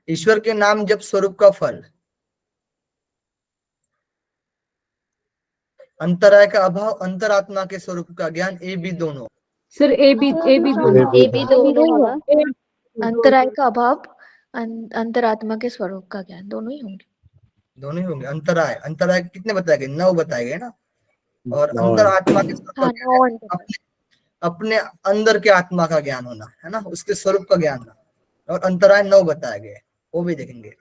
ईश्वर के नाम जब स्वरूप का फल, अंतराय का अभाव, अंतरात्मा के स्वरूप का ज्ञान, ए बी दोनों। सर। ए बी दोनों। ए बी दोनों होगा। अंतराय का अभाव, अंतरात्मा के स्वरूप का ज्ञान, दोनों ही होंगे। दोनों ही होंगे। अंतराय, अंतराय कितने बताए गए? 9 बताए गए ना। और नौ है। अंतरात्मा के स्वरूप का हाँ, ज्ञान 9 है अपने अपने अंदर के आत्मा का ज्ञान होना है ना, उसके स्वरूप का ज्ञान होना। और अंतराय 9 बताए गए, वो भी देखेंगे।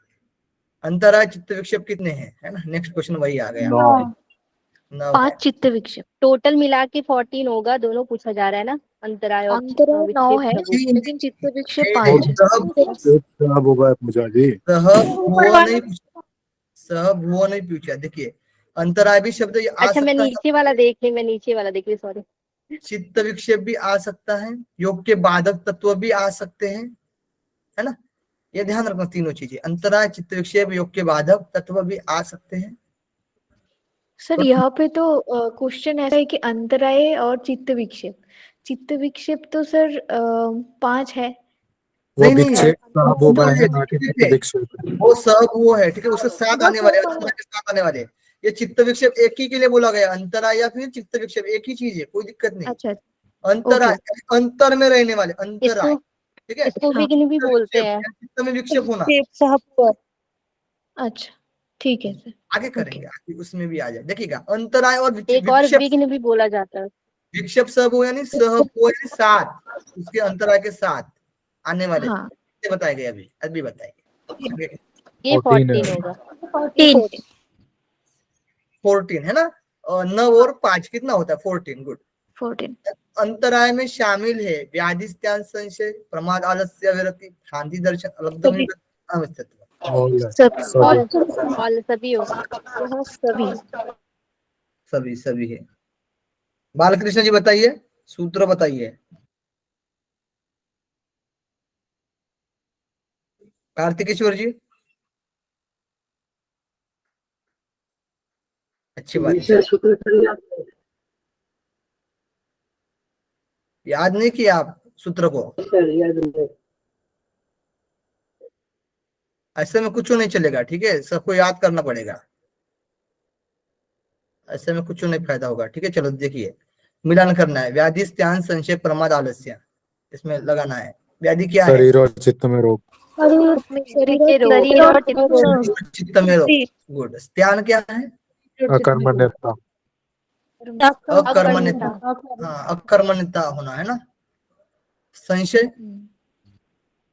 अंतराय चित्त विक्षेप कितने हैं, है ना? नेक्स्ट क्वेश्चन वही आ गया। 9 है। 9 है। 5 चित्त विक्षेप। टोटल मिला के 14 होगा, दोनों पूछा जा रहा है ना, अंतराय और अंतराय 9 है, विक्षेप। लेकिन चित्त विक्षेप नहीं, 5 है। खराब होगा पूजा जी। सहभुव नहीं पूछा, सहभुव नहीं पूछा। देखिए, अंतराय भी शब्द ये आ अच्छा, मैं सकता है, नीचे वाला देख ली, सॉरी। चित्त विक्षेप भी आ सकता है, योग के बाधक तत्व भी आ सकते हैं, है ना? ये ध्यान रखना, तीनों चीजें, अंतराय, चित्त विक्षेप, योग के बाधक तत्व भी आ सकते हैं। सर यहाँ पे तो क्वेश्चन ऐसा है कि अंतराय और चित्त विक्षेप। चित्त विक्षेप तो सर 5 है। वो नहीं, नहीं, विक्षेप खराब होगा है, ना कि ठीक है, विक्षेप है। वो सब वो है, ठीक है, उसके साथ आने वाले, अंतराय के साथ आने वाले। ये चित्त विक्षेप एक ही के लिए बोला गया, अंतराय या फिर चित्त विक्षेप एक ही चीज है, कोई दिक्कत नहीं। अच्छा, अंतराय अंतर में रहने वाले, अंतराय, इसको ठीक है। इसको विघ्न भी बोलते हैं। चित्त में विक्षेप होना, अच्छा, ठीक है सर। आगे करेंगे, आगे उसमें भी आ जाए। देखिएगा, अंतराय और एक और विक्षेप, विघ्न भी बोला जाता है। विक्षेप सब हो यानी सह हो यानी साथ, उसके अंतराय के साथ आने वाले। हाँ, कितने बताए गए? अभी बताएंगे। ये 14 है। 14 होगा। 14 है ना, और 9 और 5 कितना होता है? 14। गुड। 14। अंतराय में शामिल है व्याधि, स्त्यान, संशय, प्रमाद, आलस्य, विरक्ति, भ्रांति, दर्शन, अलब्धम, अवस्थित्व। All है। सभी सभी। और सभी होगा। यहाँ सभी। सभी है। बालकृष्ण जी बताइए, सूत्र बताइए। कार्तिकेश्वर जी, अच्छी बात है। याद नहीं किया आप सूत्र को? ऐसे में कुछ नहीं चलेगा, ठीक है, सबको याद करना पड़ेगा, ऐसे में कुछ नहीं फायदा होगा, ठीक है। चलो देखिए, मिलान करना है। व्याधि, स्त्यान, संशय, प्रमाद, आलस्य, इसमें लगाना है। व्याधि क्या है? शरीर और चित्त में रोग। शरीर और चित्त में रोग। गुड। स्त्यान क्या है? अकर्मण्यता। अकर्मण्यता, हाँ, अकर्मण्यता होना, है ना। संशय,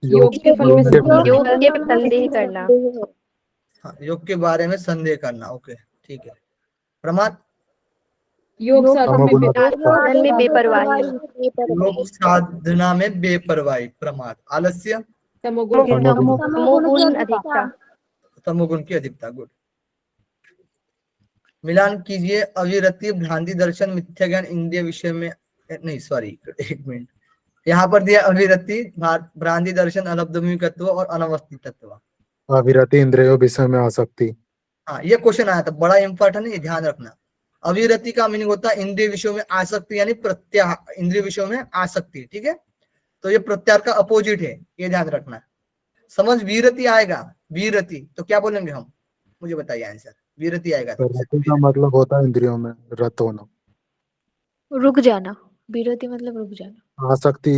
योग के फल में योग के संदेह करना। हाँ, योग के बारे में संदेह करना। ओके, ठीक है। प्रमाद, योग साधन में साधन में बेपरवाही। योग साधना में बेपरवाही, प्रमाद। आलस्य, तमोगुण अधिकता। तमोगुण की अधिकता। गुड। मिलान कीजिए। अविरति, भ्रांति, दर्शन, मिथ्या ज्ञान, इंद्रिय विषय में, नहीं सॉरी, एक मिनट, यहाँ पर दिया अविरति, भ्रांति, दर्शन, अलब्धभूमि तत्व और अनवस्थित तत्व। अविरति इंद्रियों विषय में आसक्ति। हाँ, ये क्वेश्चन आया था, बड़ा इंपॉर्टेंट है, ध्यान रखना। अविरति का मीनिंग होता है इंद्रिय विषयों में आसक्ति, यानी प्रत्याहार, इंद्रिय विषयों में आसक्ति, ठीक है। तो ये प्रत्याहार का अपोजिट है, ये ध्यान रखना। समझ विरति आएगा, विरति तो क्या बोलेंगे हम, मुझे बताइए आंसर। विरति आएगा तो रति का मतलब होता है इंद्रियों में रत होना। रुक जाना, विरति मतलब रुक जाना। आसक्ति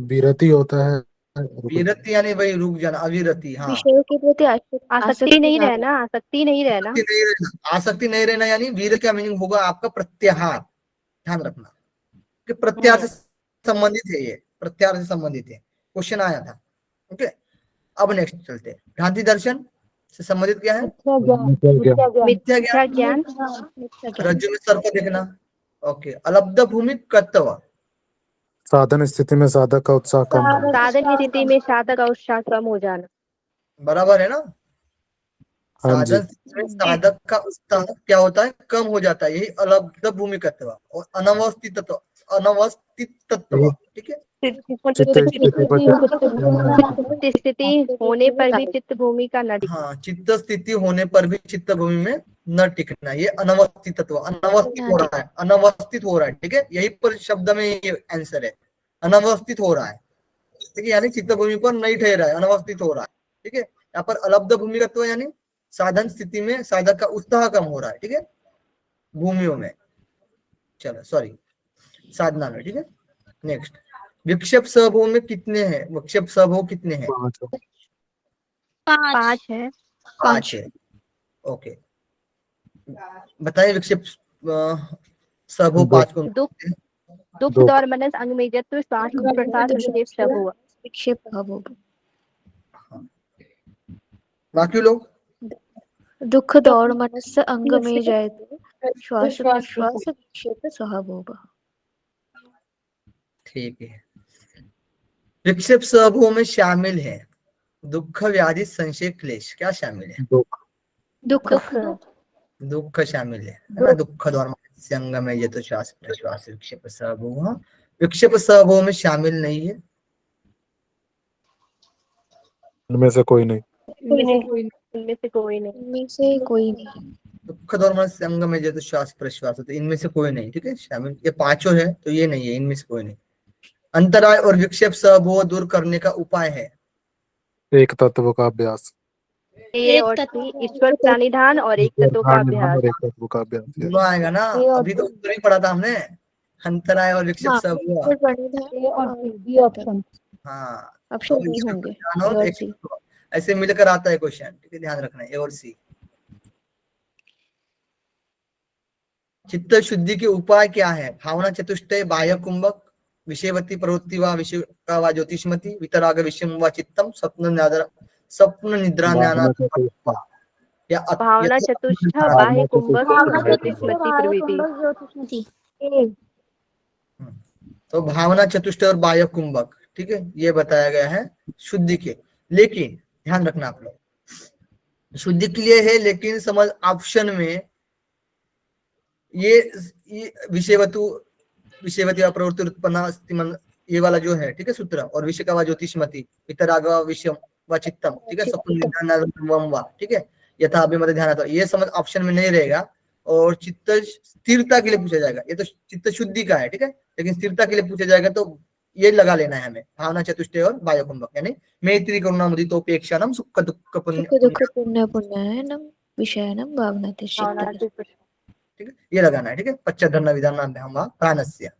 विरति होता है विरति यानी वही रुक जाना, अविरति। हाँ, विषयों के प्रति आसक्ति नहीं रहना, आसक्ति नहीं रहना। आसक्ति नहीं रहना, आसक्ति नहीं रहना यानी वीर का मीनिंग होगा आपका प्रत्याहार। ध्यान रखना कि प्रत्याहार से संबंधित है, ये प्रत्याहार से संबंधित है, क्वेश्चन आया था। ओके, अब नेक्स्ट चलते हैं। भ्रांति दर्शन से संबंधित क्या है? मिथ्या ज्ञान। रज्जु में सर्प देखना। ओके, अलब्ध भूमि कर्तव्य, साधन स्थिति में साधक का उत्साह कम हो। साधन स्थिति में साधक का उत्साह कम हो जाना। बराबर है ना। हाँ जी। साधन स्थिति में साधक का उत्साह क्या होता है, कम हो जाता है, यही अलब्ध भूमि कर्तव्य। और अनवस्थित तत्व, अनवस्थित तत्व, ठीक है। चित्त स्थिति होने पर भी चित्त भूमि का न टिकना। हाँ, चित्त स्थिति होने पर भी चित्त भूमि में न टिकना, ये अनवस्थित तत्व, अनवस्थित हो रहा है, अनवस्थित हो रहा है, ठीक है। यही पर शब्द में ये आंसर है, अनवस्थित हो रहा है, ठीक है, यानी चित्त भूमि पर नहीं ठहरा है, अनवस्थित हो रहा है, ठीक है। यहाँ पर अलब्ध भूमि तत्व यानी साधन स्थिति में साधक का उत्साह कम हो रहा है, ठीक है, भूमियों में, चलो सॉरी साधना में, ठीक है। नेक्स्ट, विक्षेप स्वभाव में कितने हैं? विक्षेप स्वभाव कितने हैं? 5 है। 5 है। ओके, बताइए विक्षेप स्वभाव 5 को। दुख और मनस अंग में जत्व श्वास प्रश्वास विक्षेप स्वभाव। विक्षेप स्वभाव। बाकी लोग दुख दौड़ मनस अंग में जाए तो श्वास प्रश्वास विक्षेप स्वभाव। ठीक है। विक्षेप स्वभाव में शामिल है दुख, व्याधि, संशय, क्लेश, क्या शामिल है? दुख। दुख शामिल है ना। दुख दौर अंग में ये तो श्वास प्रश्वास विक्षेप स्वभाव, विक्षेप स्वभाव में शामिल नहीं है। इनमें से कोई नहीं। इनमें से कोई नहीं। इनमें से कोई नहीं। दुख दौर अंग में ये तो श्वास प्रश्वास, तो इनमें से कोई नहीं, ठीक है, शामिल। ये 5 है तो ये नहीं है, इनमें से कोई नहीं। अंतराय और विक्षेप स्वभाव दूर करने का उपाय है एक तत्व का अभ्यास। ईश्वर प्राणिधान और एक तत्व का अभ्यास। और एक तत्व का अभ्यास। दोनों आएगा ना, अभी तो उत्तर ही पढ़ा था हमने, अंतराय और विक्षेप स्वभाव। हाँ, ऑप्शन नहीं होंगे। और एक तत्व, ऐसे मिलकर आता है क्वेश्चन, ठीक है, ध्यान रखना है। ए और सी। चित्त शुद्धि के उपाय क्या है? भावना चतुष्टय, बाह्य कुंभक, विषयवती प्रवृत्ति व विषय का व ज्योतिषमती, वितराग विषयम व चित्तम, स्वप्न निद्रा ज्ञान, भावना चतुष्ट, बाह्य कुंभक, ज्योतिषमती प्रवृत्ति। तो भावना चतुष्टय और बाह्य कुंभक, ठीक है, ये बताया गया है शुद्धि के। लेकिन ध्यान रखना आप लोग, शुद्धि के लिए है, लेकिन समझ ऑप्शन में ये विषयवती प्रवृत्ति उत्पन्न, ये वाला जो है, ठीक है, सूत्र, और विषय का ज्योतिषमती, वितराग विषय व चित्तम, ठीक है, स्वप्न, ठीक है, यथा अभिमत ध्यान, तो ये समझ ऑप्शन में नहीं रहेगा। और चित्त स्थिरता के लिए पूछा जाएगा, ये तो चित्त शुद्धि का है, ठीक है, लेकिन स्थिरता के लिए पूछा जाएगा तो ये लगा लेना है हमें, भावना चतुष्टय और बाह्य कुंभक, यानी मैत्री करुणा मुदितोपेक्षानम सुख दुख पुण्य पुण्यनम विषयनम भावना, ठीक है, ये लगाना है, ठीक है। पश्चाधर्म विधान प्राणस्य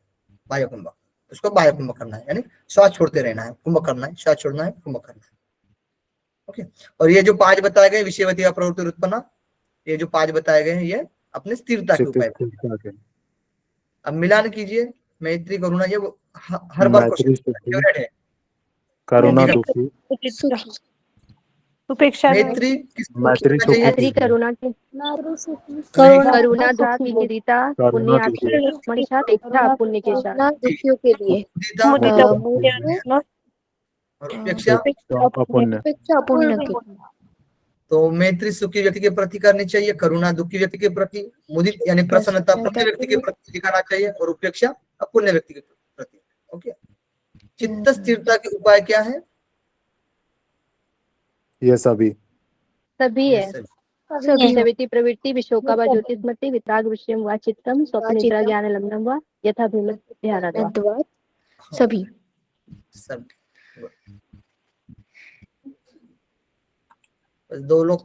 बाह्य कुंभक, उसको बाह्य कुंभक करना है, यानी श्वास छोड़ते रहना है, कुंभक करना है, श्वास छोड़ना है, कुंभक करना है। ओके, और ये जो 5 बताए गए विषयवती प्रवृत्ति उत्पन्न, ये जो 5 बताए गए हैं ये अपने स्थिरता के उपाय। अब मिलान कीजिए, मैत्री करुणा, ये हर बार क्वेश्चन है। करुणा, दुखी, उपेक्षा, मैत्री करुणा, दुखी, मुदिता, पुण्य, मनीषा, इच्छा पुण्य के साथ, दुखियों के लिए, और उपेक्षा अपुण्य। अपुण्य के लिए। तो मैत्री सुखी व्यक्ति के प्रति करनी चाहिए, करुणा दुखी व्यक्ति के प्रति, मुदित यानी प्रसन्नता पुण्य व्यक्ति के प्रति दिखाना चाहिए, और उपेक्षा अपुण्य व्यक्ति के प्रति। ओके, चित्त स्थिरता के उपाय क्या है? ये सभी है। सभी विषयविति प्रवृत्ति विशोका वा ज्योतिस्मति वितराग विषयम वा चित्तम स्वप्निद्रा ज्ञान लग्नम वा यथा भूमि ध्यानत्वा। अद्वैत सभी सब बस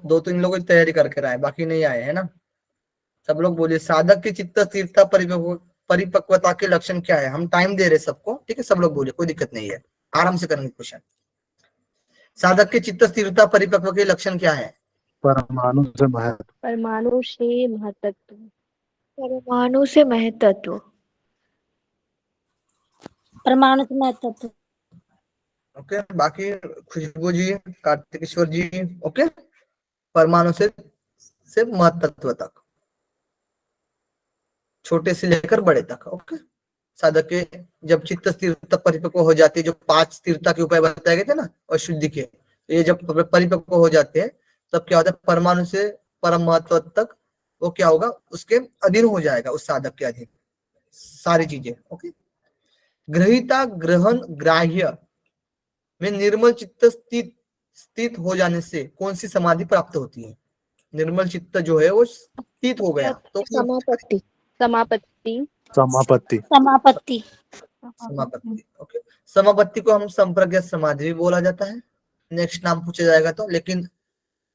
दो तीन लोग तैयारी करके आए, बाकी नहीं आए है ना। सब लोग बोलिए साधक की चित्त स्थिरता परिपक्वता के लक्षण क्या है। हम टाइम दे रहे सबको, ठीक है, सब लोग बोलिए, कोई दिक्कत नहीं है, आराम से करेंगे क्वेश्चन। साधक की चित्त स्थिरता परिपक्व के लक्षण क्या है। परमाणु से महत्व, परमाणु से महतत्व, परमाणु से महतत्व, परमाणु से महत्व, ओके। बाकी खुशबू जी, कार्तिकेश्वर जी, ओके। परमाणु से महतत्व तक, छोटे से लेकर बड़े तक, ओके। साधक के जब चित्त स्थिरता परिपक्व हो जाती है, जो 5 स्थिरता के उपाय बताए गए थे ना और शुद्धि के, तो ये जब परिपक्व हो जाते हैं तब क्या होता है, परमाणु से परम महत्व तक वो क्या होगा, उसके अधीन हो जाएगा, उस साधक के अधीन सारी चीजें, ओके। ग्रहिता ग्रहण ग्राह्य में निर्मल चित्त स्थित हो जाने से कौन सी समाधि प्राप्त होती है। निर्मल चित्त जो है वो स्थित हो गया तो समापत्ति, समापत्ति, समापत्ति, समापत्ति, समापत्ति, ओके। समापत्ति को हम संप्रज्ञात समाधि भी बोला जाता है, नेक्स्ट नाम पूछा जाएगा तो, लेकिन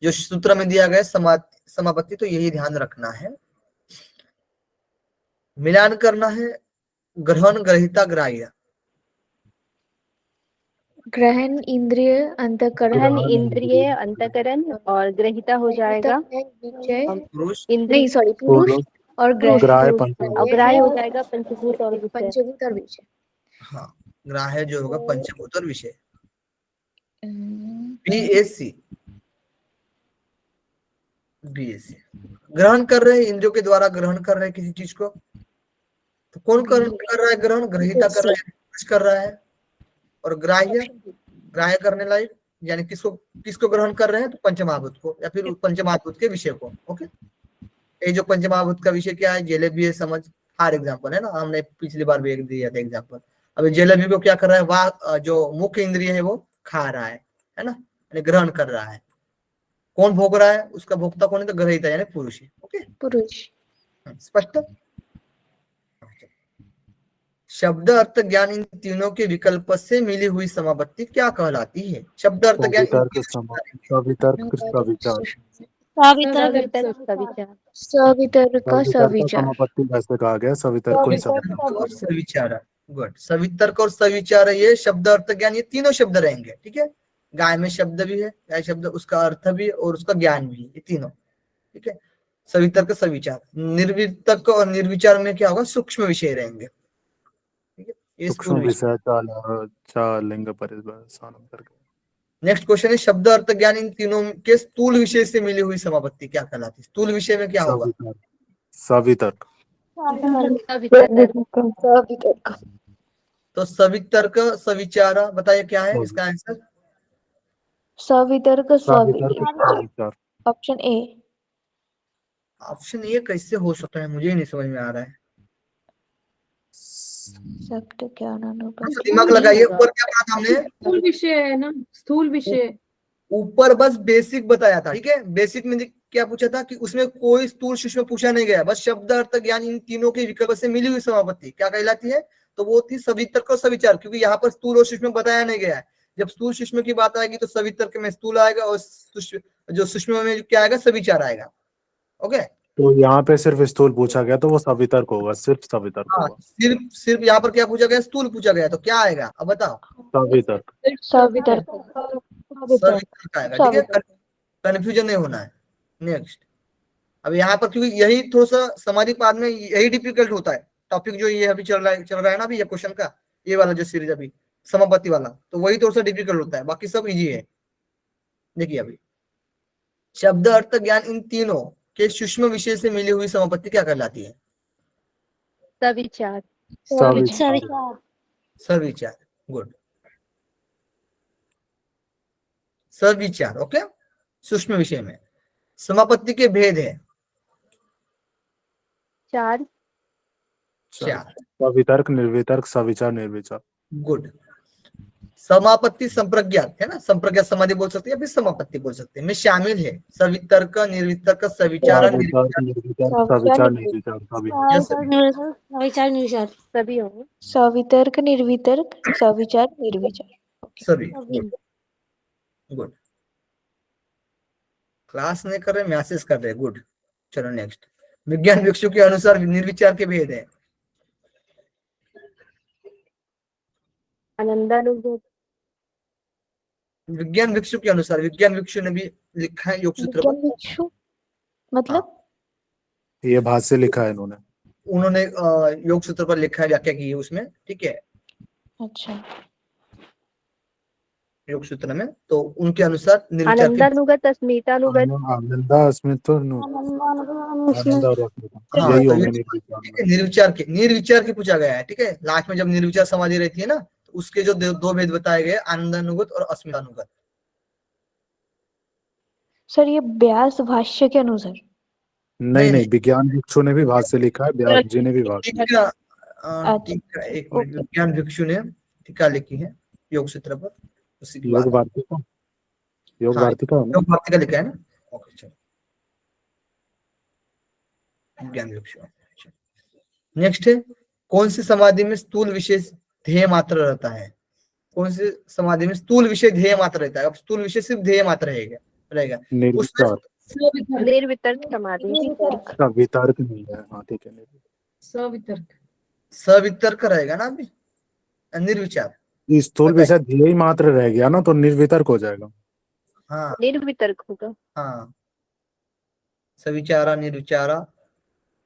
जो सूत्र में दिया गया समापत्ति, तो यही ध्यान रखना है। मिलान करना है ग्रहण ग्रहिता ग्राह्य, ग्रहण इंद्रिय अंतःकरण, ग्रहण इंद्रिय अंतःकरण और ग्रहिता हो जाएगा विषय पुरुष, नहीं सॉरी पुरुष और ग्राह्य ग्रह पंचभूत, और ग्राह्य हो जाएगा पंचभूत और विषय। पंचभूत और विषय। हाँ, ग्राह्य जो होगा पंचभूत और विषय। हम्म, बीएससी, बीएससी ग्रहण कर रहे हैं, इंद्रियों के द्वारा ग्रहण कर रहे हैं किसी चीज को, तो कौन कर रहा है ग्रहण, ग्रहिता कर रहा है, पुरुष कर रहा है। और ग्राह्य, ग्राह्य करने लायक यानी किसको ग्रहण कर रहे हैं, तो पंचमहाभूत को या फिर पंचमहाभूत के विषय को, ओके। ये जो पंचमहाभूत का विषय क्या है, जलेबी है, समझ, हर एग्जांपल है ना, हमने पिछली बार भी एक दिया था एग्जांपल। अभी जलेबी को क्या कर रहा है, वाह जो मुख्य इंद्रिय है वो खा रहा है ना, यानी ग्रहण कर रहा है। कौन भोग रहा है, उसका भोक्ता कौन है, तो ग्रहिता यानी पुरुष है, ओके। पुरुष। स्पष्ट। शब्द अर्थ ज्ञान इन तीनों के विकल्प से मिली हुई समापत्ति क्या कहलाती है। शब्द अर्थ ज्ञान सवितर्क, सविचार, सवितर्क का सविचार, समापत्ति वैसे कहा गया, सवितर्क को ही और सविचार, गुड। सवितर्क और सविचार, ये शब्द अर्थ ज्ञान, ये तीनों शब्द रहेंगे, ठीक है। गाय में शब्द भी है, गाय शब्द, उसका अर्थ भी और उसका ज्ञान भी, ये तीनों, ठीक है। सवितर्क सविचार। निर्वितर्क और निर्विचार में क्या होगा, सूक्ष्म विषय रहेंगे, ठीक है। ये सूक्ष्म विषय चार लिंग परिवर्तन करके। नेक्स्ट क्वेश्चन है, शब्द अर्थ ज्ञान इन तीनों के स्थूल विषय से मिली हुई समापत्ति क्या कहलाती है। स्थूल विषय में क्या होगा, सवितर्क, सवितर्क, तो सवितर्क सविचार, बताइए क्या है इसका आंसर। सवितर्क सविचार, सविचार, ऑप्शन ए। ऑप्शन ए कैसे हो सकता है, मुझे ही नहीं समझ में आ रहा है। शब्द ज्ञान अनुभव, दिमाग लगाइए। ऊपर क्या पढ़ा था हमने, स्थूल विषय है ना, स्थूल विषय। ऊपर बस बेसिक बताया था, ठीक है। बेसिक में क्या पूछा था कि उसमें कोई स्थूल सूक्ष्म पूछा नहीं गया, बस शब्द अर्थ ज्ञान इन तीनों के विकल्प से मिली हुई समापत्ति क्या कहलाती है, तो वो थी सवितर्क और सविचार, क्योंकि यहाँ पर स्थूल और सूक्ष्म बताया नहीं गया है। जब स्थूल सूक्ष्म की बात आएगी तो सवितर्क में स्थूल आएगा और जो सूक्ष्म में क्या आएगा, सविचार आएगा, ओके। तो यहाँ पे सिर्फ स्थूल पूछा गया तो वो सवितर्क होगा, सिर्फ सवितर्क हाँ, होगा। सिर्फ यहाँ पर क्या पूछा गया, स्थूल पूछा गया, तो क्या आएगा अब बताओ, सवितर्क, सवितर्क, सवितर्क आएगा, ठीक है। कंफ्यूजन नहीं होना है। नेक्स्ट, अब यहाँ पर क्योंकि यही थोड़ा सा समाधि पाद में यही डिफिकल्ट होता है टॉपिक, जो ये अभी चल रहा है ना अभी ये क्वेश्चन का, ये वाला जो सीरीज अभी समापत्ति वाला, तो वही थोड़ा सा डिफिकल्ट होता है, बाकी सब इजी है। देखिए अभी, शब्द अर्थ ज्ञान इन तीनों के सूक्ष्म विषय से मिली हुई समापत्ति क्या कहलाती है। सविचार, सविचार, सविचार, गुड, सविचार, ओके। सूक्ष्म विषय में समापत्ति के भेद है चार, चार, सवितर्क, निर्वितर्क, सविचार, निर्विचार। गुड। समापत्ति संप्रज्ञात है ना, संप्रज्ञात समाधि बोल सकते हैं या फिर समापत्ति बोल सकते हैं, में शामिल है सवितर्क, निर्वितर्क, सविचार, सवितर्क, निर्विचार, सविचार, निर्विचार सभी। विचार निर्विचार सभी होंगे। सवितर्क निर्वितर्क सविचार निर्विचार। सभी। सभी। गुड। क्लास नहीं कर रहे, मैसेज कर रहे, गुड। चलो नेक्स्ट। विज्ञान भिक्षु के अनुसार निर्विचार के भेद है। आनंदानुभूत। विज्ञान भिक्षु के अनुसार, विज्ञान भिक्षु ने भी लिखा है योग सूत्र विज्ञान पर। भिक्षु मतलब ये भाष्य लिखा है इन्होंने। उन्होंने योग सूत्र पर लिखा है, व्याख्या की है उसमें, ठीक है, अच्छा योग सूत्र में। तो उनके अनुसार निर्विचार के आनंदानुगत, अस्मितानुगत। आनंदा अस्मिता आनंद और अस्मिता हाँ, यही तो होंगे ये- निर्विचार ठीक है, निर्विचार की पूछा गया है, ठीक है। लास्ट में जब निर्विचार समाधि रहती है ना, तो उसके जो दो भेद बताए गए, आनंदानुगत और अस्मितानुगत। सर ये व्यास भाष्य के अनुसार। नहीं नहीं, विज्ञान भिक्षु ने भी भाष्य लिखा है, व्यास जी ने भी भाष्य लिखा टीका अच्छा, टीका, एक मिनट, विज्ञान भिक्षु ने टीका लिखी है योग सूत्र पर, उसी है। की योग बात। वार्तिका, योग हाँ, वार्तिका है ना? योग वार्तिका लिखा है ना। ओके चलो, विज्ञान भिक्षु। नेक्स्ट है, कौन सी समाधि में स्थूल विशेष ध्येय मात्र रहता है? कौन सी समाधि में स्थूल विषय ध्येय मात्र रहता है? अब स्थूल विषय सिर्फ ध्येय मात्र रहेगा उसमें। निर्विचार। सवितर्क। निर्वितर्क समाधि। इसका वितर्क नहीं है। हाँ ठीक है। सवितर्क। सवितर्क रहेगा ना अभी, निर्विचार। स्थूल विषय ध्येय मात्र रह गया ना, तो निर्वितर्क हो जाएगा। हाँ निर्वितर्क होगा। हाँ, सविचारा निर्विचारा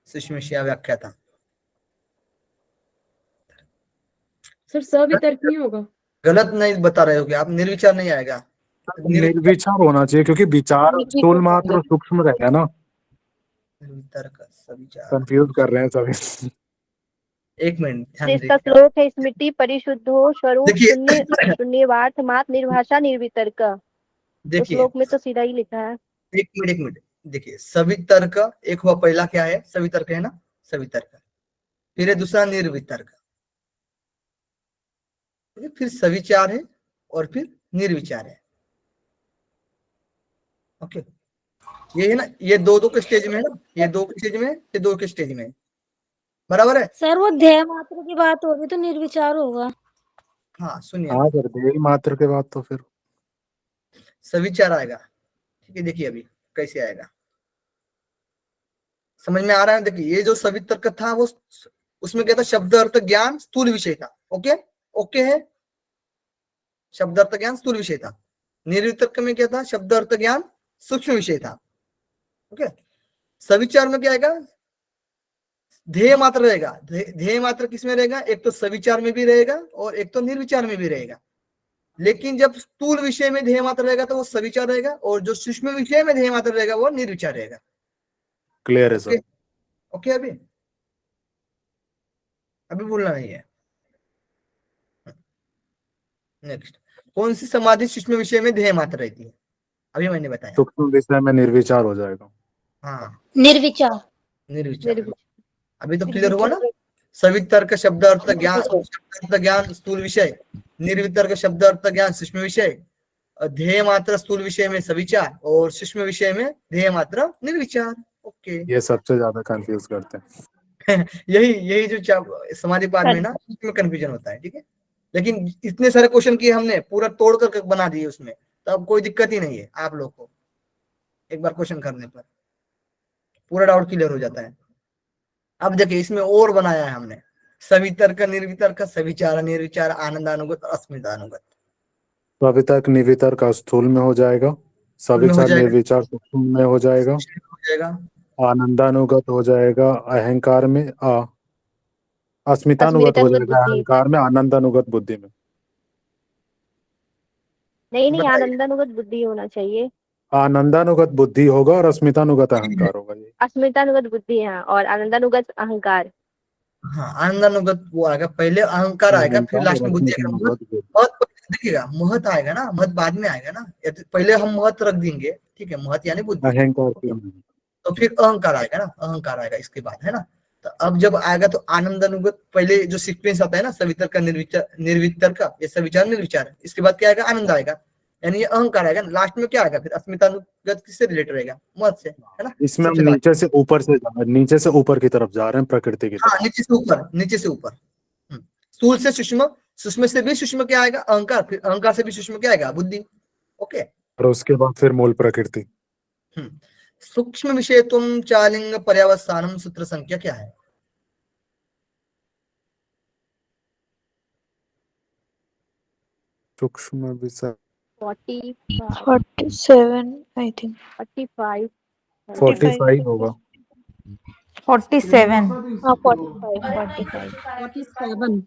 सुष्मिष्या व्याख्या था। सर सवितर्क नहीं होगा। गलत नहीं बता रहे हो कि आप, निर्विचार नहीं आएगा। निर्विचार होना चाहिए, क्योंकि विचार स्थूल मात्र और सूक्ष्म रहेगा ना। निर्वितर्क सविचार, कंफ्यूज कर रहे हैं सभी। एक मिनट ध्यान इसका दीजिए। श्लोक है, स्मृति परिशुद्धो स्वरूप देखिए शून्य शून्यवार्थ मात निर्भाषा निर्वितर्क। उस देखिए, श्लोक में तो सीधा ही लिखा है। एक मिनट देखिए, सवितर्क एक हुआ, पहला क्या है? सवितर्क है ना, सवितर्क। फिर है दूसरा निर्वितर्क, फिर सविचार है, और फिर निर्विचार है। ओके, ये है ना, ये दो के स्टेज में है ना, ये दो के स्टेज में, ये दो के स्टेज में, बराबर है। सर वो ध्येय मात्र की बात होगी तो निर्विचार होगा। हाँ सुनिए, हाँ सर, ध्येय मात्र के बाद तो फिर सविचार आएगा, ठीक है। देखिए अभी कैसे आएगा, समझ में आ रहा है? देखिए, ये जो सवितर्क था वो, उसमें क्या था? शब्द अर्थ ज्ञान स्थूल विषय था। ओके ओके है, शब्द अर्थ ज्ञान स्थूल विषय था। निर्वितर्क में क्या था? शब्द अर्थ ज्ञान सूक्ष्म विषय था। ओके, सविचार में क्या आएगा? ध्येय मात्र रहेगा। ध्येय मात्र किसमें रहेगा? एक तो सविचार में भी रहेगा और एक तो निर्विचार में भी रहेगा। लेकिन जब स्थूल विषय में ध्येय मात्र रहेगा तो वो सविचार रहेगा, और जो सूक्ष्म विषय में ध्येय मात्र रहेगा वो निर्विचार रहेगा। क्लियर है सर। ओके, अभी भूलना नहीं है। नेक्स्ट, कौन सी समाधि सूक्ष्म विषय में ध्येय मात्र रहती है? अभी मैंने बताया। सूक्ष्म विषय में निर्विचार हो जाएगा। हाँ, निर्विचार। निर्विचार। अभी तो क्लियर हुआ ना? सवितर्क शब्द अर्थ ज्ञान स्थूल विषय, निर्वितर्क शब्द अर्थ ज्ञान सूक्ष्म विषय, ध्येय मात्र स्थूल विषय में सविचार, और सूक्ष्म विषय में ध्येय मात्र निर्विचार। ओके, ये सबसे ज्यादा कंफ्यूज करते हैं। यही जो समाधि पाठ में ना, इसमें कंफ्यूजन होता है, ठीक है। लेकिन इतने सारे क्वेश्चन किए हमने, पूरा तोड़ कर बना दिए उसमें, तो अब कोई दिक्कत ही नहीं है आप लोग को। एक बार क्वेश्चन करने पर पूरा डाउट क्लियर हो जाता है। अब देखिए, इसमें और बनाया है हमने, सवितर्क निर्वितर्क, सविचार निर्विचार, आनंदानुगत, अस्मितानुगत। सवितर्क निर्वितर्क स्थूल में हो जाएगा, सविचार जाएगा। निर्विचार सूक्ष्म में हो जाएगा, हो जाएगा, आनंदानुगत हो जाएगा अहंकार में, अस्मितानुगत हो जाएगा बुद्धि। अहंकार में, आनंदानुगत बुद्धि में। नहीं बताइए। आनंदानुगत बुद्धि होना चाहिए। आनंदानुगत बुद्धि होगा और अस्मितानुगत अहंकार होगा। ये अस्मितानुगत बुद्धि है और आनंदानुगत अहंकार। हाँ, आनंदानुगत वो आएगा, पहले अहंकार आएगा, फिर लास्ट में बुद्धि आएगा। महत देखिएगा, महत आएगा ना, महत बाद में आएगा ना। पहले हम महत रख देंगे, ठीक है, महत यानी बुद्धि, अहंकार तो फिर अहंकार आएगा ना, अहंकार आएगा इसके बाद, है ना। तो अब जब आएगा तो आनंद अनुगत, पहले जो सीक्वेंस आता है ना सवितर का निर्वितर का, ये सविचार निर्विचार है, इसके बाद क्या आएगा, आनंद आएगा, यानी ये अहंकार आएगा। लास्ट में क्या आएगा फिर, अस्मितानुगत किससे रिलेटेड रहेगा, मत से, है ना। इसमें हम सबसे पहले नीचे से ऊपर की तरफ जा रहे हैं, प्रकृति की हाँ तरफ। नीचे से ऊपर, नीचे से ऊपर। स्थूल से सूक्ष्म, सूक्ष्म से भी सूक्ष्म क्या आएगा, अहंकार, फिर अहंकार से भी सूक्ष्म क्या आएगा, बुद्धि। ओके, और उसके बाद फिर मूल प्रकृति। सूक्ष्म विषय तुम चालिंग पर्यावसानम सूत्र संख्या क्या है, सूक्ष्म विषय 47 I think 45 45 होगा। 47 हाँ 45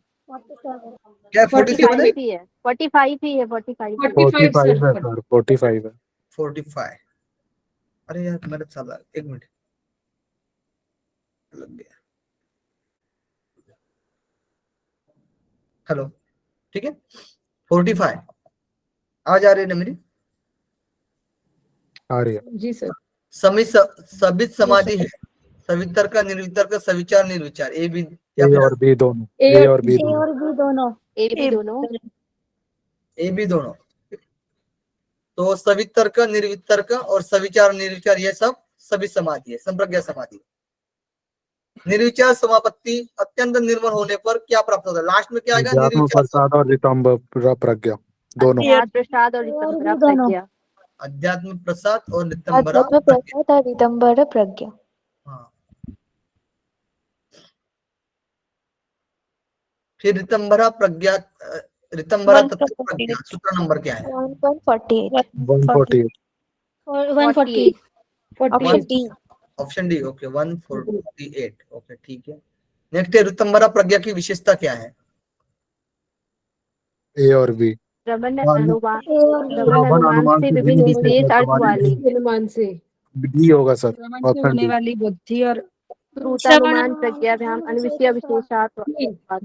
क्या 47 है, 45 ही है 45 ही है 45 45 है सर, 45 है। 45। अरे यार मेरा चला, एक मिनट लग गया। हेलो, ठीक है 45 आवाज आ रही है ना मेरी। आ रही है। जी सर। सबित समाधि है, सवितर का निर्वितर का सविचार निर्विचार, ए बी या ए फिर और बी दोनों, ए ए और बी ए दोनों। और बी दोनों। ए भी दोनों ए बी दोनों। तो सवितर का निर्वितर का और सविचार निर्विचार ये सब सभी समाधि है, संप्रज्ञा समाधि। निर्विचार समापत्ति अत्यंत निर्मल होने पर क्या प्राप्त होता है, लास्ट में क्या आएगा, अध्यात्म निर्विचार प्रसाद और ऋतंबर प्रज्ञा दोनों। अध्यात्म प्रसाद और ऋतंभरा प्रज्ञा। अध्यात्म प्रसाद और नितंबरा अध्यात्म प्रसाद और ऋतंबर प्रज्ञा। हाँ, फिर ऋतंबरा प्रज्ञा, ऋतंबरा तत्व प्रज्ञा, सूत्र नंबर क्या है, 148 148। और 148 48 D. Option D. Okay 148। Okay ठीक है। नेक्स्ट है ऋतंबरा प्रज्ञा की विशेषता क्या है, ए और बी। श्रवण वन- अनुमान ए और बी। श्रवण अनुमान से विभिन्न विशेष अर्थ वाली। अनुमान से डी होगा सर, ऑप्शन डी। वाली बुद्धि और श्रुतानुमान प्रज्ञा ध्यान अनविषय विशेषार्थ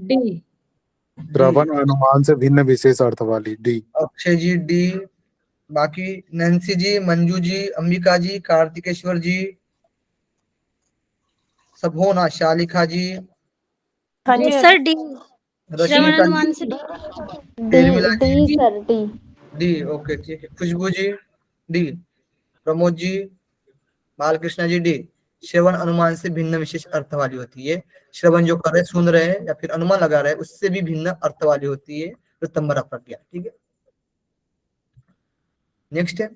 डी। श्रवण अनुमान से भिन्न विशेष अर्थ वाली, डी। अक्षय जी डी, बाकी नैन्सी जी, मंजू जी, अंबिका जी, कार्तिकेश्वर जी, सब हो ना, शालिखा जी, सर डी। श्रवण रश्मिका अनुमान जी, से D. Pramila ji, D sir D. D. Okay ठीक है। Khushboo ji D, Pramod ji, Balakrishna ji D. श्रवण अनुमान से भिन्न विशेष अर्थ वाली होती है, श्रवण जो कर रहे सुन रहे हैं या फिर अनुमान लगा रहे हैं उससे भी भिन्न अर्थ वाली होती है ऋतंबरा प्रज्ञा। ठीक है, नेक्स्ट है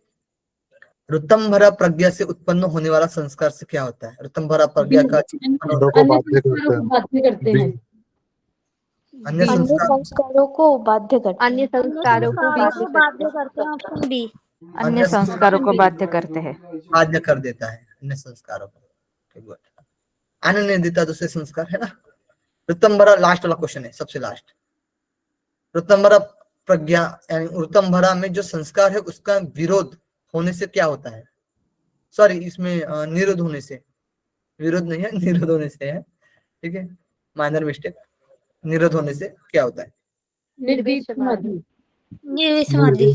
ऋतंबरा प्रज्ञा से उत्पन्न होने वाला संस्कार से क्या होता है, ऋतंबरा प्रज्ञा का संस्कारों को बाध्य करते हैं। बाध्य करते हैं। अन्य अन्य संस्कार, संस्कारों को बाध्य करते हैं। अन्य संस्कारों को बाध्य बाध्य करते हैं ऑप्शन डी। अन्य संस्कारों को बाध्य करते हैं। बाध्य कर देता है अन्य संस्कारों को। गुड, आनंद नहीं देता दूसरे संस्कार, है ना। ऋतंबरा लास्ट वाला क्वेश्चन है, सबसे लास्ट। ऋतंबरा प्रज्ञा यानी ऋतंबरा में जो संस्कार है उसका विरोध होने से क्या होता है, सॉरी इसमें निरोध होने से, विरोध नहीं है निरोध होने से है, ठीक है, माइनर मिस्टेक। निरोध होने से क्या होता है, निर्भीक समाधि। निर्विष समाधि।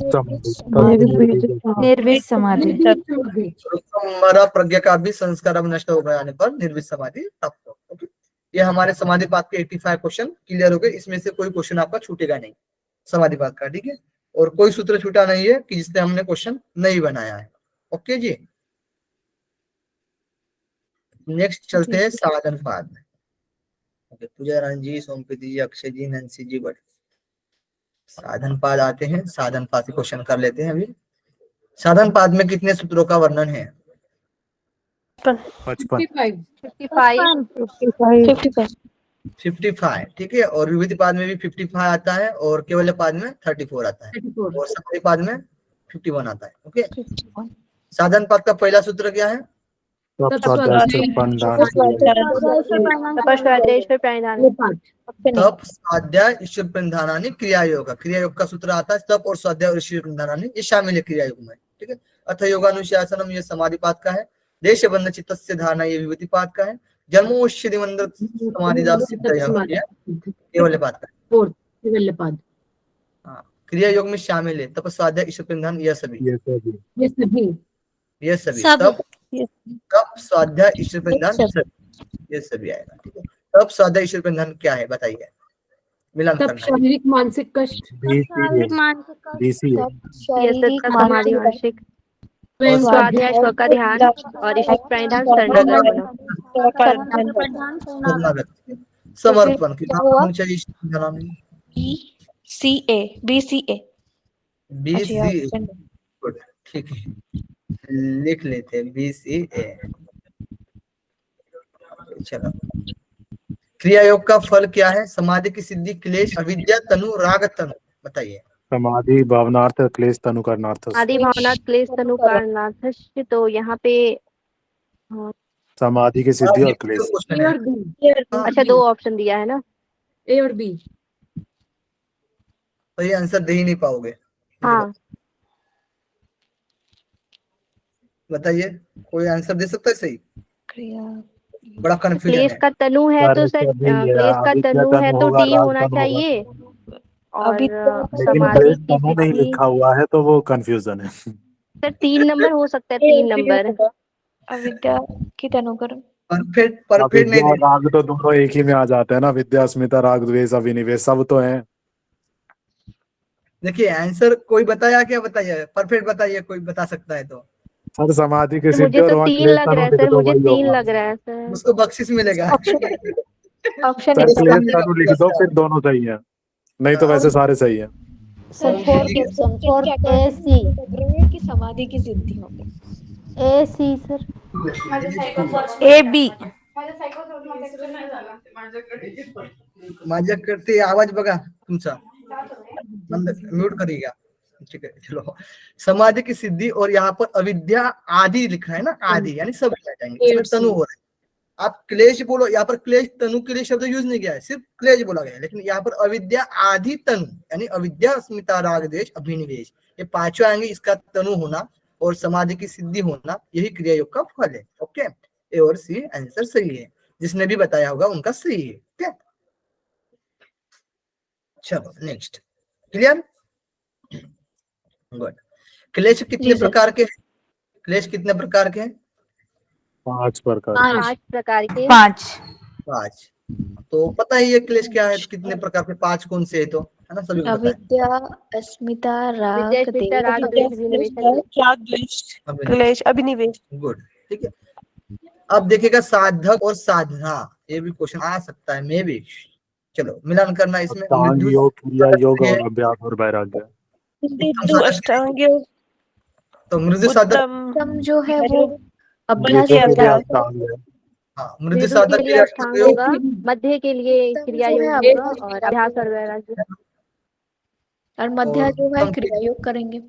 निर्विष समाधि। ऋतंबरा प्रज्ञा का भी संस्कार अब नष्ट हो जाने पर निर्विष समाधि प्राप्त हो। ओके, ये हमारे समाधि पाठ के 85 क्वेश्चन क्लियर हो गए। इसमें से कोई क्वेश्चन आपका छूटेगा नहीं समाधि पाठ का, ठीक है। और कोई सूत्र छूटा नहीं है कि जिससे हमने क्वेश्चन नहीं बनाया है। ओके जी, नेक्स्ट चलते हैं साधन पाद में। Okay, Pooja Rani ji, Somprithi ji, Akshay ji, Nancy ji, but साधन पाद आते हैं। साधन पाद से क्वेश्चन कर लेते हैं अभी। साधन पाद में कितने सूत्रों का वर्णन है, 55। 55 55, ठीक है। और विभूति पाद में भी 55 आता है और केवल पाद में 34 आता है 34। और समाधि पाद में 51 आता है। ओके, साधन पाद का पहला सूत्र क्या है, तपस्वाध्याय परिणाम। तप स्वाध्याय ईश्वर प्रधानानि क्रिया योग। क्रिया योग का सूत्र आता है तप और स्वाध्याय और ईश्वर प्रधानानि, ये शामिल है क्रिया योग में, ठीक है। अथ योगानुशासनम ये समाधि पाद का है। देश बंध चित्तस्य धारणा ये विभूति पाद का है। जन्मोष्यदि मंदिर समाधि केवल पाद का है। केवल पाद। हाँ, क्रिया योग में शामिल है तप स्वाध्याय ईश्वर प्रधान, यह सभी ये सभी ये सभी सब। तप स्वाध्याय ईश्वर प्रधान सभी, ये सभी आएगा, ठीक है। तब सदा ईश्वर बंधन क्या है बताइए, मिलान तब करना है। शारीरिक मानसिक कष्ट, शारीरिक मानसिक कष्ट, BCA यशस्का समाधि वार्षिक और स्वाध्याय स्व का ध्यान और इष्ट परिधान शरणागत होना। प्रधान शरणागत, शरणागत समर्पण की क्या हुआ? होनी चाहिए ईश्वर का नाम में। BCA BCA। BCA गुड, ठीक है, लिख लेते हैं BCA। चलो, क्रिया योग का फल क्या है? समाधि की सिद्धि, क्लेश, अविद्या, तनु, राग, तनु, बताइए। समाधि भावनार्थ क्लेश तनु करणार्थ। आदि भावना क्लेश तनु कारणार्थस्य, तो यहाँ पे समाधि की सिद्धि और क्लेश। क्वेश्चन ए है। और बी, अच्छा 2 ऑप्शन दिया है ना। ए और बी। तो ये आंसर दे ही नहीं पाओगे। हाँ बताइए, कोई आंसर दे सकता है सही? क्रिया बड़ा कंफ्यूजन क्लेश है। का तनु है तो सर क्लेश का तनु है तो डी होना चाहिए, और लेकिन समाधि क्लेश की तनु नहीं सिद्धि लिखा हुआ है तो वो कंफ्यूजन है। सर 3 नंबर हो सकता है, 3 नंबर। अविद्या की तनुकरण। परफेक्ट नहीं विद्या और दे। राग तो दोनों एक ही में आ जाते हैं ना, विद्या अस्मिता राग द्वेष अभिनिवेश सब तो है। देखिए आंसर कोई बताया क्या? बताइए, परफेक्ट बताइए, कोई बता सकता है तो। सर समाधि की सिद्धि मुझे और तो वहाँ 3 क्लेश लग तनु रहा है लिख सर, दो, मुझे वही 3 होगा। लग रहा है सर। उसको बख्शिश मिलेगा। ऑप्शन सर ए। क्लेश तनु लिख दो फिर दोनों सही है, नहीं तो वैसे सारे सही है। Sir 4th option, 4th AC, की समाधि की सिद्धि होगी। AC sir. AB। माझ्या करते आवाज बघा तुमचा, म्यूट करिएगा, ठीक है। चलो, समाधि की सिद्धि और यहाँ पर अविद्या आदि लिखा है ना, आदि यानी सब आ जाएंगे, इसमें तनु हो रहा है। आप क्लेश बोलो, यहाँ पर क्लेश तनु के लिए शब्द यूज नहीं किया है, सिर्फ क्लेश बोला गया है। लेकिन यहाँ पर अविद्या आदि तनु यानी अविद्या अस्मिता राग द्वेष अभिनिवेश, ये पांचों आएंगे, इसका तनु होना और समाधि की सिद्धि होना, यही क्रिया योग का फल है। ओके, ए और सी आंसर सही है, जिसने भी बताया होगा उनका सही है। ओके, चलो नेक्स्ट, क्लियर, गुड। क्लेश कितने जी सर। प्रकार के हैं? क्लेश कितने प्रकार के हैं? 5 प्रकार। 5 प्रकार के। 5। 5। तो पता ही है क्लेश क्या है, कितने प्रकार के, 5 कौन से है तो, है ना, सभी को पता है। अविद्या अस्मिता राग विद्या स्मिता राग द्वेष अभिनिवेश। क्लेश अभिनिवेश, गुड, ठीक है। अब देखिएगा साधक और साधना, ये भी क्वेश्चन आ सकता है मे भी। चलो मिलान करना इसमें, अष्टांग मृदु योग, क्रिया योग है, और अभ्यास और वैराग्य। उत्तम साधक, तो मृदु साधक, उत्तम जो है वो अभ्यास वेदों के लिए करता है। अष्टांग है। हाँ, मृदु वेदों साधक के लिए के अष्टांग योग, होगा, मध्य के लिए क्रिया योग होगा और अभ्यास और वैराग्य। और मध्य और जो है उत्तम क्रिया योग करेंगे।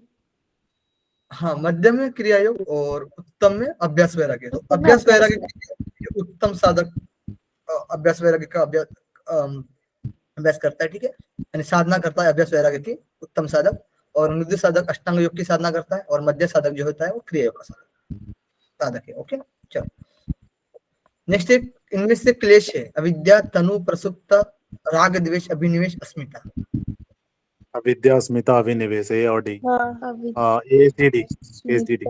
हाँ, मध्यम में क्रिया योग और उत्तम में अभ्यास वैराग्य। तो उत्तम में अभ्यास अभ्यास वैराग्य के लिए उत्तम साधक अभ्यास वैराग्य का अभ्यास करता है, ठीक है, यानी साधना करता है अभ्यास वैराग्य की उत्तम साधक। और मृदु साधक अष्टांग योग की साधना करता है, और मध्य साधक जो होता है वो क्रिया योग का साधक है। ओके, चलो नेक्स्ट एक, इनमें से क्लेश है अविद्या, तनु, प्रसुप्त, राग द्वेष अभिनिवेश अस्मिता। अविद्या अस्मिता अभिनिवेश, ए और डी। अविद्या ACD, ACD।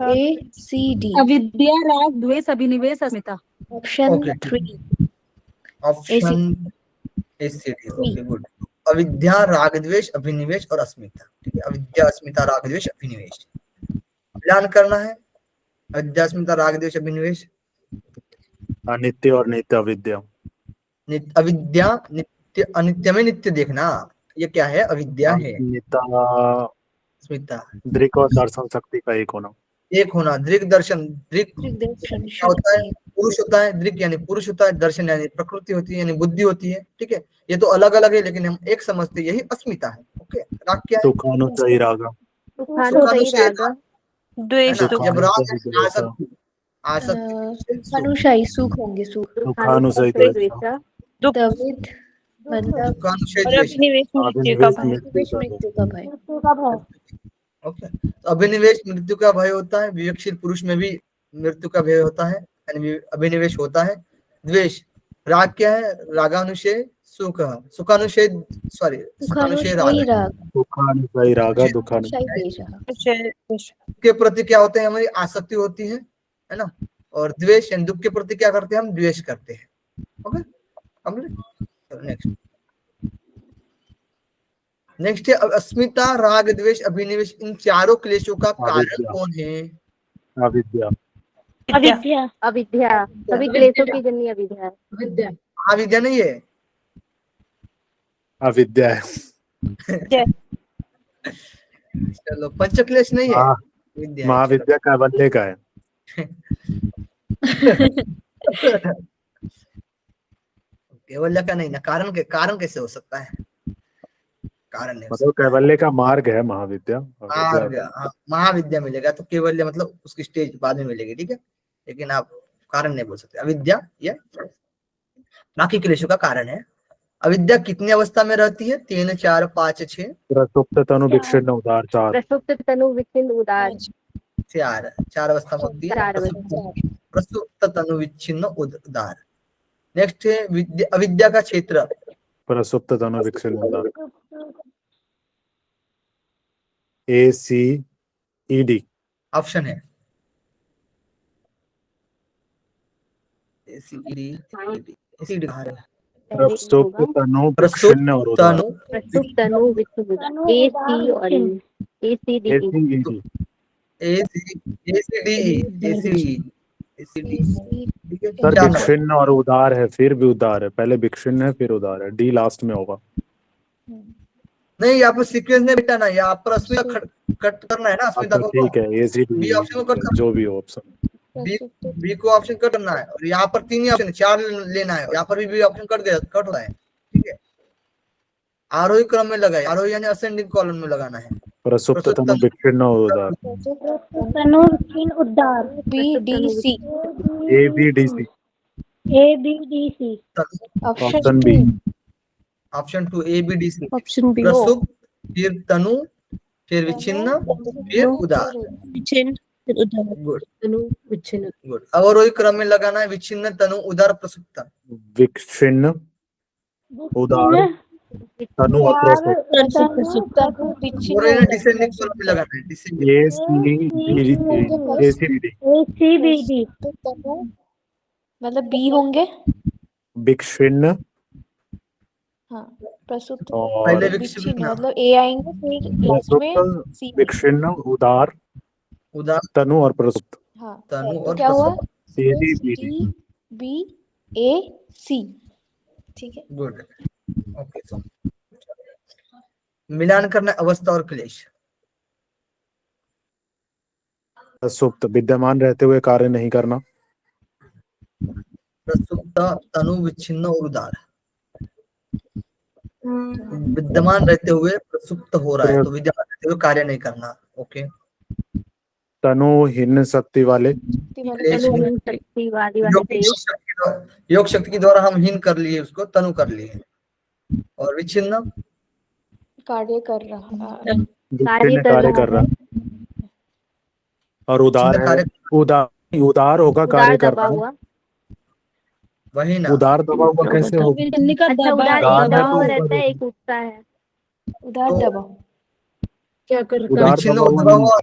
ACD। अविद्या राग द्वेष अभिनिवेश अस्मिता। Option Okay. 3। Option ACD, okay good. अविद्या, राग द्वेष अभिनिवेश और अस्मिता, ठीक है, अविद्या अस्मिता राग द्वेष अभिनिवेश, मिलान करना है। अविद्या अस्मिता राग द्वेष अभिनिवेश, अनित्य और नित्य अविद्या। अविद्या नित्य, अनित्य में नित्य देखना, ये क्या है? अविद्या है। अस्मिता अस्मिता दृक और दर्शन शक्ति का एक होना। एक होना, दृक दर्शन, दृक दर्शन क्या होता है? पुरुष होता है, दृक यानी पुरुष होता है, दर्शन यानी प्रकृति होती है, यानी बुद्धि होती है, ठीक है। ये तो अलग अलग है लेकिन हम एक समझते हैं, यही अस्मिता है। ओके, राग क्या है? सुखानुसयी राग। सुखानुसयी राग। द्वेष, जब राग सुखानुसयी आसक्ति, आसक्ति सुख। अनुशायी सुख होंगे, सुख। सुखानुसयी द्वेष। तविद मतलब सुखानुशय और द्वेष। अभिनिवेश मृत्यु का भय। मृत्यु का भय। ओके, तो अभिनिवेश मृत्यु का भय होता है, विवेकशील पुरुष में भी मृत्यु का भय होता है, यानी अभिनिवेश होता है। द्वेष, राग क्या है? रागानुशय सुख सुखानुच्छेद सॉरी सुखानुच्छेद सुखानुशाही राग राग दुखानुशाही रागा दुखानुशाही दुखानुशाही द्वेषः के प्रति क्या होते हैं, हमारी आसक्ति होती है ना। और द्वेष यानी दुख के प्रति क्या करते हैं, हम द्वेष करते हैं। ओके नेक्स्ट नेक्स्ट है अस्मिता राग द्वेष अभिनिवेश, इन चारों क्लेशों का कारण अविद्या। कौन है? अविद्या। अविद्या अविद्या, सभी क्लेशों की जननी अविद्या है। विद्या महाविद्या नहीं है, अविद्या है। चलो पंचक्लेश नहीं है, हाँ, विद्या है। महाविद्या कैवल्य का है। केवल्य का नहीं ना, कारण कैसे हो सकता है? कारण है मतलब कैवल्य का मार्ग है महाविद्या। महाविद्या मिलेगा तो केवल्य मतलब उसकी स्टेज बाद में मिलेगी, ठीक है। लेकिन आप कारण नहीं बोल सकते, अविद्या ये बाकी क्लेशों का कारण है। अविद्या कितनी अवस्था में रहती है? 3 4 5 6 प्रसुप्त तनु विक्षिन्न उदार 4। प्रसुप्त तनु विच्छिन्न उदार 4 अवस्था में होती है। 4 अवस्था। प्रसुप्त तनु विच्छिन्न उदार। नेक्स्ट है अविद्या का क्षेत्र। प्रसुप्त तनु विक्षिन्न उदार ACED ऑप्शन है ACD प्रसुप्त तनु विक्षिन्न और उदार। तनु प्रसुप्त तनु विच्छिन्न उदार AC और ACD सर विक्षिन्न और उदार है, फिर भी उदार है। पहले विक्षिन्न है फिर उदार है, डी लास्ट में होगा। नहीं, यहाँ पर सीक्वेंस नहीं बिठाना, यहाँ पर अस्मिता कट करना है ना, अस्मिता को। ठीक है, बी ऑप्शन को कट करना, जो भी हो ऑप्शन। बी को ऑप्शन कट करना है। और यहाँ पर 3 ही ऑप्शन, 4 लेना है। यहाँ पर भी ऑप्शन कट रहा है, ठीक है। आरोही क्रम में लगाए, आरोही यानी असेंडिंग कॉलम में लगाना है। प्रसुप्त तनु विक्षिन्न और उदार तनु विच्छिन्न उदार BDC ABDC ABDC option B. Option 2 ABDC option B प्रसुप्त, फिर तनु, फिर विच्छिन्न, फिर उदार। गुड तनु विच्छिन्न गुड। अवरोही क्रम में लगाना है, विच्छिन्न तनु उदार प्रसुप्त। विक्षिन्न उदार तनु और प्रसुप्त डिसेंडिंग कॉलम में लगाना है, डिसेंडिंग। ACBD ACBD मतलब बी होंगे। विक्षिन्न हाँ प्रसुप्त और पहले विच्छिन्न मतलब ए आएंगे, फिर लास्ट में प्रसुप्त सी। विक्षिन्न उदार उदार तनु और प्रसुप्त। हाँ तनु तो और क्या हुआ? ACBD BAC, ठीक है। Good okay. सो मिलान करना अवस्था और क्लेश। प्रसुप्त विद्यमान रहते हुए कार्य नहीं करना। प्रसुप्त तनु विच्छिन्न और उदार। विद्यमान रहते हुए प्रसुप्त हो रहा है तो विद्यमान रहते हुए कार्य नहीं करना। ओके। तनुहीन शक्ति वाले शक्ति वाली योग शक्ति के द्वारा हम हीन कर लिए, उसको तनु कर लिए। और विच्छिन्न कार्य कर रहा कार्य कर रहा है। और उदार है, उदार होगा कार्य कर रहा है। वही ना, उदार दबा हुआ कैसे होगा? अच्छा उदार एक दबा हुआ रहता है, एक उठता है। उदार दबाव क्या कर उदार विच्छिन्न दबा दबा हुआ, हुआ।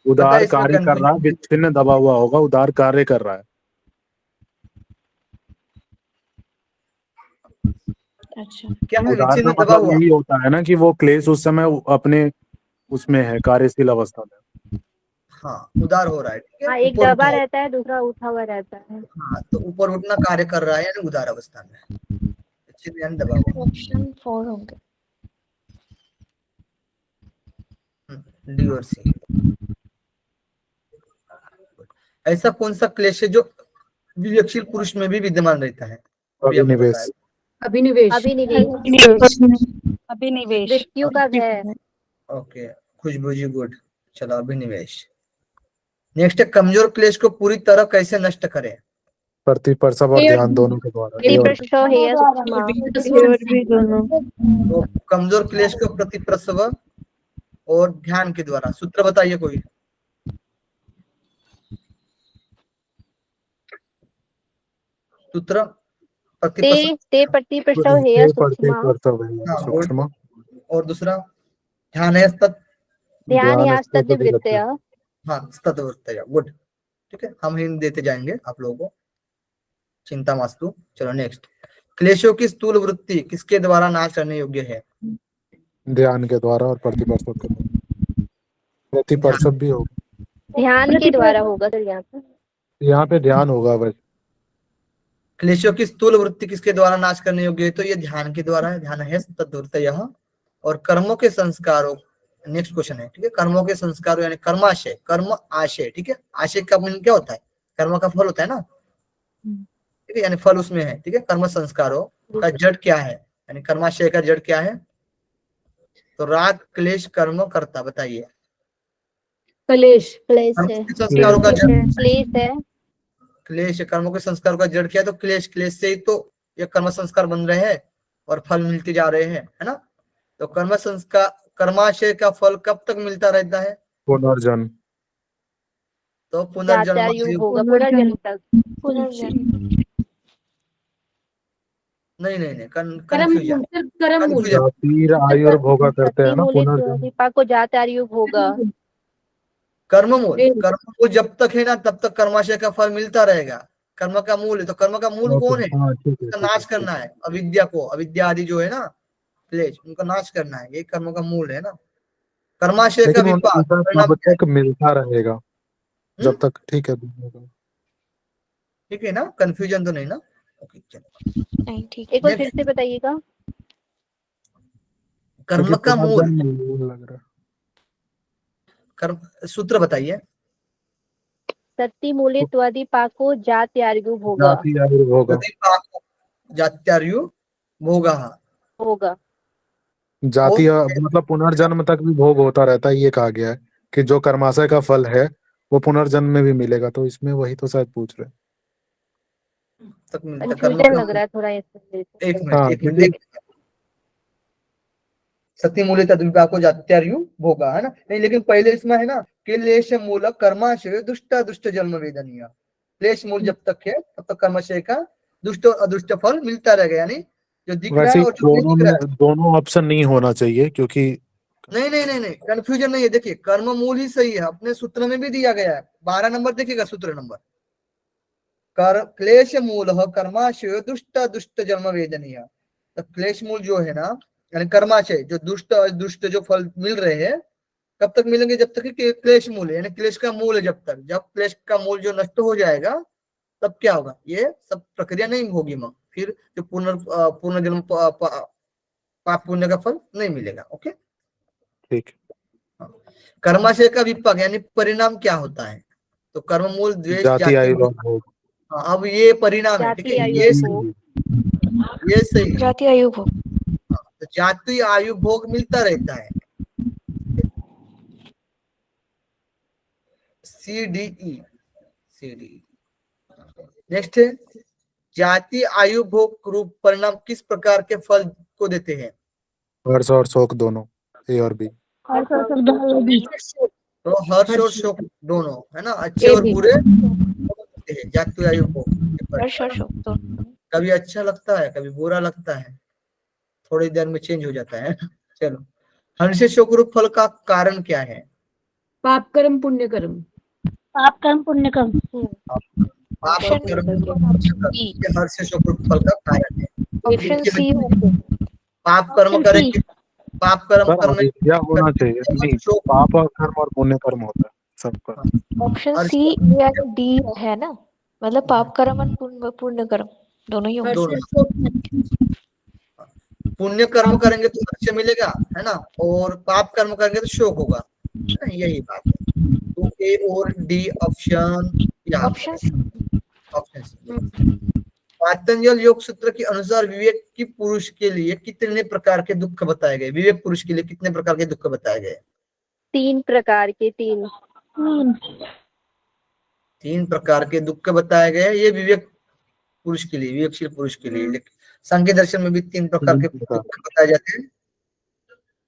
उदार इसमें कार्य कर रहा है, विच्छिन्न दबा हुआ होगा, उदार कार्य कर रहा है। अच्छा क्या है उदार विच्छिन्न का दबा मतलब हुआ? यही होता है ना कि वो क्लेश उस समय अपने उसमें है, कार्यशील अवस्था में। हाँ उदार हो रहा है, ठीक है। हाँ, एक ऊपर दबा उठा- रहता है, दूसरा उठा हुआ रहता है। हाँ तो ऊपर उठना कार्य कर रहा है यानी उदार अवस्था में, विच्छिन्न यानी दबा हुआ। ऑप्शन 4 होंगे। डी और सी। ऐसा कौन सा क्लेश है जो विवेकशील पुरुष में भी विद्यमान रहता है? अभी हमने अभिनिवेश। बताया। अभिनिवेश अभिनिवेश मृत्यु का भय। ओके खुशबू जी गुड। चलो अभिनिवेश। नेक्स्ट है कमजोर क्लेश को पूरी तरह कैसे नष्ट करें? प्रतिप्रसव और ध्यान दोनों के द्वारा। प्रतिप्रसव हेय सूक्ष्म। तो कमजोर क्लेश को प्रतिप्रसव और ध्यान के द्वारा। सूत्र बताइए कोई। सूत्र ते प्रतिप्रष्टौ हेय सूक्ष्मा हाँ, सूक्ष्म और दूसरा ध्यान है तत्, ध्यान यास्तद् वृत्तय। हाँ तत्वृत्तय, गुड। ठीक है, हम हिंट देते जाएंगे आप लोगों को, चिंता मास्तु। चलो नेक्स्ट, क्लेशों की स्थूल वृत्ति किसके द्वारा नाश करने योग्य है? ध्यान के द्वारा और प्रतिपर्षद के द्वारा। प्रतिपर्षद भी होगा, ध्यान के द्वारा होगा सर यहाँ पे ध्यान होगा वैसे। क्लेशों की स्थूल वृत्ति किसके द्वारा नाश करने योग्य है? तो ये ध्यान के द्वारा है, ध्यान है तत्वृत्तय। और कर्मों के संस्कारों, नेक्स्ट क्वेश्चन है, ठीक है, कर्मों के संस्कारों यानी कर्माशय, कर्म आशय, ठीक है, आशय का मीनिंग क्या होता है? कर्म का फल होता है ना, ठीक है, यानी फल उसमें है, ठीक है। कर्म संस्कारों का जड़ क्या है, यानी कर्माशय का जड़ क्या है? तो राग क्लेश कर्म कर्ता, बताइए। कलेश। क्लेश कर्म है, के संस्कारों का जड़, क्लेश है, क्लेश, कर्मों के संस्कारों का जड़ क्या है? तो क्लेश, क्लेश से ही तो ये कर्म संस्कार बन रहे हैं और फल मिलते जा रहे हैं, है ना। तो कर्म संस्कार, कर्माशय का फल कब तक मिलता रहता है? पुनर्जन्म। तो पुनर्जन्म जात्यायुग होगा, पुनर्जन्म तक। पुनर्जन्म। नहीं नहीं नहीं, कर्म कंफ्यूजन, मूल, कर्म मूल। जातिर आयुर्भोगा करते हैं ना, पुनर्जन्म। दीपा को जात्यायुग होगा। कर्म मूल, कर्म मूल जब तक है ना तब तक कर्माशय का फल मिलता रहेगा। कर्म का मूल है, तो कर्म का मूल कौन है? हाँ, ठीक है, उसका ठीक नाश है, करना है, अविद्या को, अविद्या आदि जो है ना क्लेश, उनका नाश करना है, ये कर्म का मूल है ना। कर्माशय का लेकिन विपाक उनका परिणाम तब क्या है? तक मिलता रहेगा जब तक, ठीक है। ठीक है ना, कंफ्यूजन तो नहीं ना? ओके चलो, नहीं ठीक एक बार फिर से बताइएगा। कर्म क्योंकि का मूल, पुनर्जन्म मूल लग रहा है। कर्म सूत्र बताइए। सत्ति मूले त्वादि पाको जात्यायुग होगा। जाति आयुर्भोगा। विपाक जात्यार्यु भोगा, होगा। जाति मतलब पुनर्जन्म तक भी भोग होता रहता है, ये कहा गया है कि जो कर्माशय का फल है वो पुनर्जन्म में भी मिलेगा, तो इसमें वही तो शायद पूछ रहे हैं। तक मिलता कर्म कंफ्यूजन का लग रहा है थोड़ा इसमें। एक मिनट, हाँ, एक मिनट, सत्य मूल्य तद्विपाको जात्यार्यु भोगा, है ना। नहीं, लेकिन पहले इसमें है ना, क्लेश मूल कर्माशय दुष्ट दुष्ट जन्म वेदनीय। क्लेश मूल जब तक है तब तक कर्माशय का दुष्ट और अदुष्ट फल मिलता रहेगा, यानी जो दिख रहा वैसे है और जो नहीं दोनों दिख रहा है। में दोनों ऑप्शन नहीं होना चाहिए, क्योंकि नहीं नहीं नहीं नहीं, कंफ्यूजन नहीं है। देखिए, कर्म मूल ही सही है, अपने सूत्र में भी दिया गया है, 12 नंबर देखिएगा, सूत्र नंबर। कर क्लेश मूल कर्माशय दुष्ट दुष्ट जन्म वेदनीय। तो क्लेश मूल जो है ना, यानी कर्माशय, जो दुष्ट और दुष्ट जो फल मिल रहे हैं, कब तक मिलेंगे? जब तक कि क्लेश मूल है, यानी क्लेश का मूल है जब तक। जब क्लेश का मूल जो नष्ट हो जाएगा तब क्या होगा? ये सब प्रक्रिया नहीं होगी, मग फिर जो पुनर्जन्म पाप पुण्य का फल नहीं मिलेगा। ओके, ठीक। कर्माशय का विपाक यानी परिणाम क्या होता है? तो कर्म मूल द्वेष जाति जाति। आयुर्भोग। हाँ, अब ये परिणाम है, ठीक है, ये सही है। जाति आयु भोग। हाँ, तो जाति आयु भोग मिलता रहता है, CDE, CDE। नेक्स्ट है, जाति आयु भोग रूप परिणाम किस प्रकार के फल को देते हैं? हर्ष और शोक दोनों, ए और बी। हर्ष और शोक दोनों बी। तो हर्ष और शोक दोनों, है ना, अच्छे और बुरे होते हैं जाति आयु भोग। हर्ष और शोक दोनों। कभी अच्छा लगता है, कभी बुरा लगता है, थोड़ी देर में चेंज हो जाता है। चलो, हर्ष शोक रूप फल का कारण क्या है? पाप कर्म पुण्य कर्म। पाप कर्म पुण्य कर्म। पाप ऑप्शन कर्म बी। ये हर्ष शोक रूप फल का कारण है। Option C. पाप कर्म करेंगे, पाप कर्म सर करने अविद्या होना चाहिए, नहीं पाप और कर्म और पुण्य कर्म होता है सबका। ऑप्शन सी या डी है ना, मतलब पाप कर्म और पुण्य कर्म दोनों ही होंगे। पुण्य कर्म करेंगे तो हर्ष मिलेगा, है ना, और पाप कर्म करेंगे तो शोक होगा, है ना, यही बात है। तो ए और D option, option C. Option C. पातंजल योग सूत्र के अनुसार विवेक की पुरुष के लिए कितने प्रकार के दुख बताए गए? विवेक पुरुष के लिए कितने प्रकार के दुख बताए गए? 3 प्रकार के, 3 प्रकार के दुख बताए गए। ये विवेक पुरुष के लिए, विवेकशील पुरुष के लिए। लेकिन सांख्य दर्शन में भी 3 प्रकार के दुख बताए जाते हैं।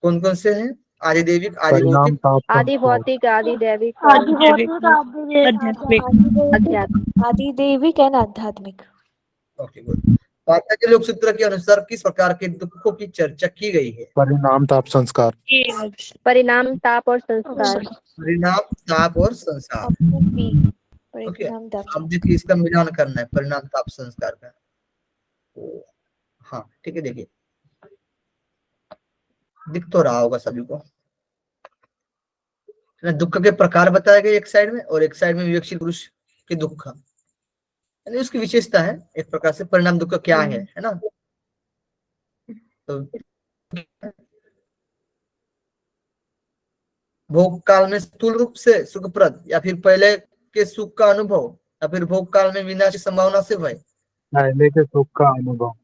कौन कौन से हैं? आदि दैविक, आदि परिणाम भौतिक, आदि भौतिक, आदि दैविक, आदि भौतिक, आध्यात्मिक। आदि दैविक एंड आध्यात्मिक। Okay good. पातंजलि सूत्र के अनुसार किस प्रकार के दुखों की चर्चा की गई है? परिणाम ताप संस्कार। परिणाम ताप और संस्कार। परिणाम, ताप और संसार। ऑप्शन बी ओके, परिणाम ताप अब देखिए इसका मिलान करना है, परिणाम ताप संस्कार का। तो हाँ ठीक है, देखिए दिख तो रहा होगा सभी को ना, दुख के प्रकार बताए गए एक साइड में, और एक साइड में विवेकशील पुरुष के दुख, यानी उसकी विशेषता है एक प्रकार से। परिणाम दुख क्या है ना? तो भोग काल में स्थूल रूप से सुखप्रद, या फिर पहले के सुख का अनुभव, या फिर भोग काल में विनाश की संभावना से भय। पहले के सुख का अनुभव।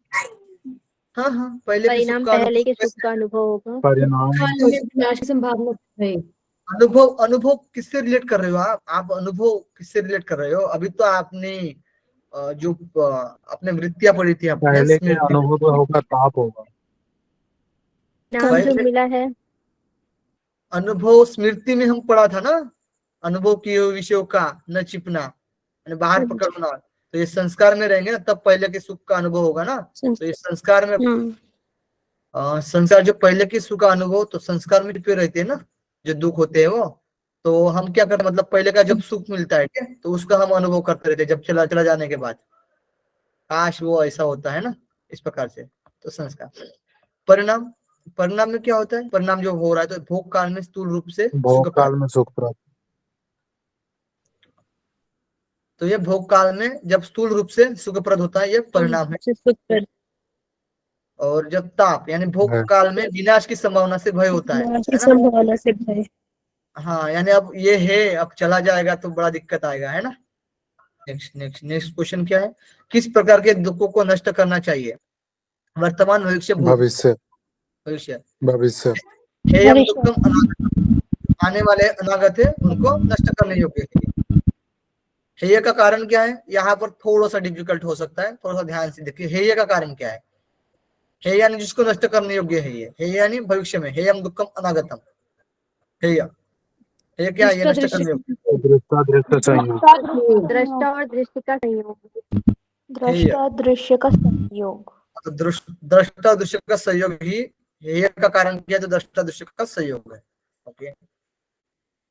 हाँ हाँ, पहले के सुख परिणाम का पहले के अनुभव। सुख का अनुभव होगा। परिणाम काल में विनाश की संभावना है। अनुभव, अनुभव किससे रिलेट कर रहे हो आप अनुभव किससे रिलेट कर रहे हो? अभी तो आपने जो अपने वृत्तियां पढ़ी थी अपने पहले के स्मृति, अनुभव होगा ताप होगा। नाम जो पहले मिला है अनुभव स्मृति में हम पढ़ा था ना, अनुभव किए हुए विषयों का न छिपना, यानी बाहर पकड़ना। तो ये संस्कार में रहेंगे ना, तब पहले के सुख का अनुभव होगा ना। तो ये संस्कार में संस्कार, जो पहले के सुख का अनुभव, तो संस्कार में छिपे रहते हैं ना जो दुख होते हैं वो। तो हम क्या करते, मतलब पहले का जब सुख मिलता है क्या, तो उसका हम अनुभव करते रहते हैं जब चला चला जाने के बाद, काश वो ऐसा होता है ना, इस प्रकार से। तो संस्कार। परिणाम, परिणाम में क्या होता है? परिणाम जो हो रहा है, तो भोग काल में स्थूल रूप से भोग सुख काल प्राप्त। में सुखप्रद। तो ये भोग काल में जब स्थूल रूप से सुखप्रद होता है, ये परिणाम है। और जब ताप, यानी भोग काल में विनाश की संभावना से भय होता है ना? हाँ, यानी अब ये है, अब चला जाएगा तो बड़ा दिक्कत आएगा, है ना। नेक्स्ट क्वेश्चन क्या है? किस प्रकार के दुखों को नष्ट करना चाहिए? वर्तमान, भविष्य, भूत। भविष्य। भविष्य। भविष्य। हेयम दुक्कम अनागतम, आने वाले अनागत है उनको नष्ट करने योग्य है। हेय का कारण क्या है? यहाँ पर थोड़ा सा डिफिकल्ट हो सकता है, थोड़ा सा ध्यान से देखिए। हेय का कारण क्या है? हेय यानी जिसको नष्ट करने योग्य है, ये हेय यानी भविष्य में। हेयम दुक्कम अनागतम, हेय, हेय क्या है? ये नष्ट करने योग्य। दृष्टा दृष्ट संयोग। दृष्टा और दृष्टि का संयोग। दृष्टा दृश्य का संयोग। तो दृष्टा दृश्य का संयोग ही हेय का कारण क्या है? तो दृष्टा दृश्य का संयोग है। ओके,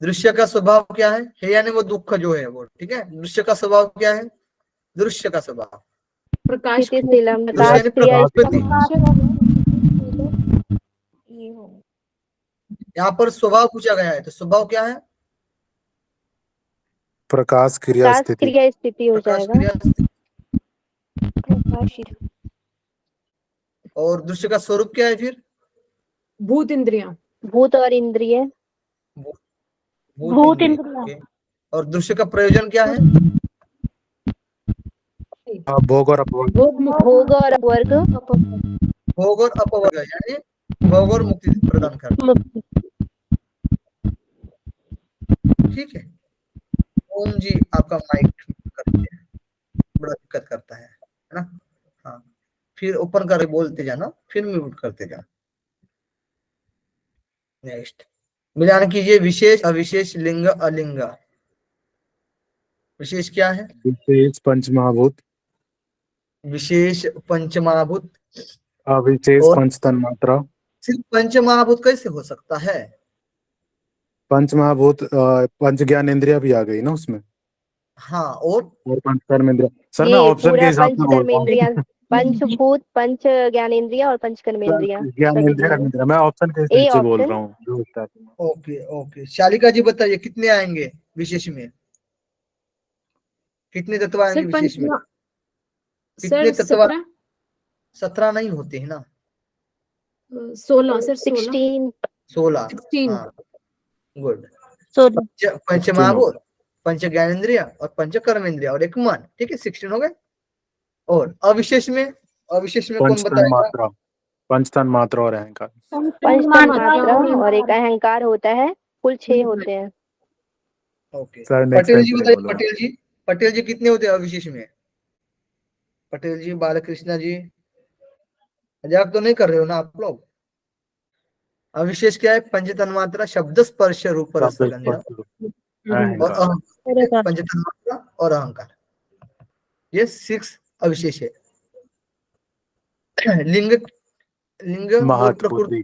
दृश्य का स्वभाव क्या है? हेय यानी वो दुख जो है वो, ठीक है। दृश्य का स्वभाव क्या है? दृश्य का स्वभाव प्रकाश स्थितिशीलम, दृश्य यानी क्रिया प्रकृति। ये हो यहाँ पर स्वभाव पूछा गया है, तो स्वभाव क्या है? प्रकाश क्रिया प्रकाश स्थिति। क्रिया स्थिति हो प्रकाश जाएगा। क्रिया स्थिति। प्रकाशित। और दृश्य का स्वरूप क्या है फिर? भूत इंद्रियां। भूत और इंद्रिय। भूत इंद्रिय। इंद्रिय। ओके। और दृश्य का प्रयोजन क्या है? भोग और अपवर्ग। भोग और अपवर्ग। भोग और अपवर्ग, यानी भोग और मुक्ति प्रदान करना। ठीक है। ओम जी, आपका माइक करते हैं, बड़ा दिक्कत करता है ना। हाँ, फिर ओपन करके बोलते जाना, फिर म्यूट करते जाना। नेक्स्ट, मिलान कीजिए विशेष, अविशेष, लिंग, अलिंग। विशेष क्या है? विशेष पंचमहाभूत। विशेष पंचमहाभूत। अविशेष और पंच तन्मात्रा। सिर्फ पंचमहाभूत कैसे हो सकता है? पंचमहाभूत पंच ज्ञान इंद्रिया भी आ गई ना उसमें। हाँ, और पंच कर्मेंद्रिया। सर मैं ये ऑप्शन के पूरा हिसाब पंच से बोल रहा कर्मेंद्रिया, हूँ। पंचभूत, पंच ज्ञानेन्द्रिय और पंच कर्मेंद्रिया। ज्ञान इंद्रिया, मैं ऑप्शन के हिसाब ए से बोल ऑप्शन। रहा हूँ। ओके ओके, शालिका जी बताइए कितने आएंगे विशेष में? कितने तत्व आएंगे सर विशेष में? सर कितने तत्व? 17। 17 नहीं होते हैं ना, 16 सर, 16। 16। 16। हाँ, गुड। 16। पंचमहाभूत, पंच ज्ञानेन्द्रिय और पंच कर्मेंद्रिय और एक मन, ठीक है, 16 हो गए। और अविशेष में, अविशेष में कौन पंच बताएगा? तन्मात्रा। पंच तन्मात्रा और अहंकार। पंच तन्मात्रा और एक अहंकार होता है, कुल 6 होते हैं। Okay, sir next Patel time ji के लिए बताइए, बोलूंगा। पटेल जी, पटेल जी कितने होते हैं अविशेष में? पटेल जी, बालकृष्णा जी, मजाक तो नहीं कर रहे हो ना आप लोग? अविशेष क्या है? पंच तन्मात्रा, शब्द, स्पर्श, रूप, रस, गंध और अहंकार। पंच तन्मात्रा और अहंकार, ये 6 अविशेष है। लिंग लिंग मूल महत प्रकृति बुद्धि,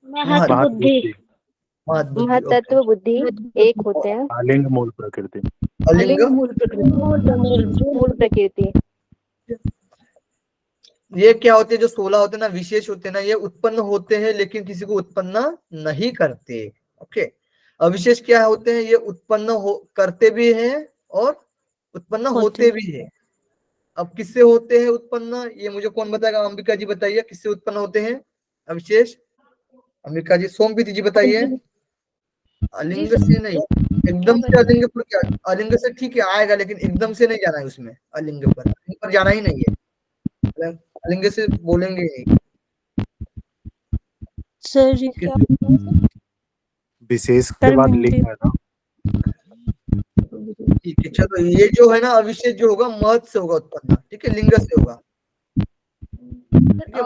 महत महत बुद्धि, महत बुद्धि, महतत्व बुद्धि एक होते हैं। आलिंग मूल प्रकृति। अलिंग अलिंग मूल प्रकृति। मूल प्रकृति। ये क्या होते हैं, जो 16 होते हैं ना, विशेष होते हैं ना, ये उत्पन्न होते हैं लेकिन किसी को उत्पन्न नहीं करते। ओके, अविशेष क्या होते हैं, ये उत्पन्न करते भी हैं और उत्पन्न होते भी हैं। अब किससे होते हैं उत्पन्न, ये मुझे कौन बताएगा? अंबिका जी बताइए, किससे उत्पन्न होते हैं अविशेष? अंबिका जी, सोमपीति जी बताइए। अलिंग से नहीं, एकदम से अलिंग पर क्या, अलिंग से ठीक है आएगा लेकिन एकदम से नहीं जाना है उसमें, अलिंग पर जाना ही नहीं है, अलिंग से बोलेंगे नहीं। सर जी क्या विशेष के बाद लिंग है ना। ठीक है, चलो ये जो है ना अविशेष जो होगा महत से होगा उत्पन्न, ठीक है, लिंग से होगा। ठीक है,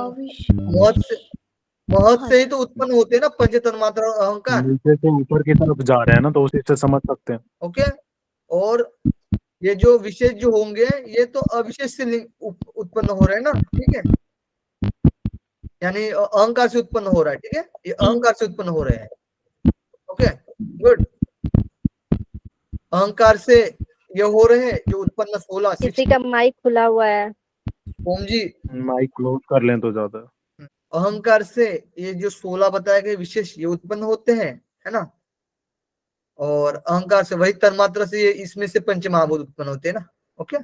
महत से ही तो उत्पन्न होते हैं ना पंच तन्मात्रा और अहंकार। नीचे से ऊपर की तरफ जा रहे हैं ना, तो उसी से समझ सकते हैं। ओके, और ये जो विशेष जो होंगे ये तो अविशेष से उत्पन्न हो रहे हैं ना, ठीक है, यानी अहंकार से उत्पन्न हो रहा है, ठीक है, ये अहंकार से उत्पन्न हो रहे हैं। ओके, गुड, अहंकार से ये हो रहे हैं जो उत्पन्न 16। किसी का माइक खुला हुआ है। ओम जी, माइक क्लोज कर लें तो ज्यादा। अहंकार से ये जो 16 बताए गए विशेष ये उत्पन्न होते हैं, है ना, और अहंकार से वही तन्मात्रा से ये इसमें से पंच महाभूत उत्पन्न होते हैं ना। ओके,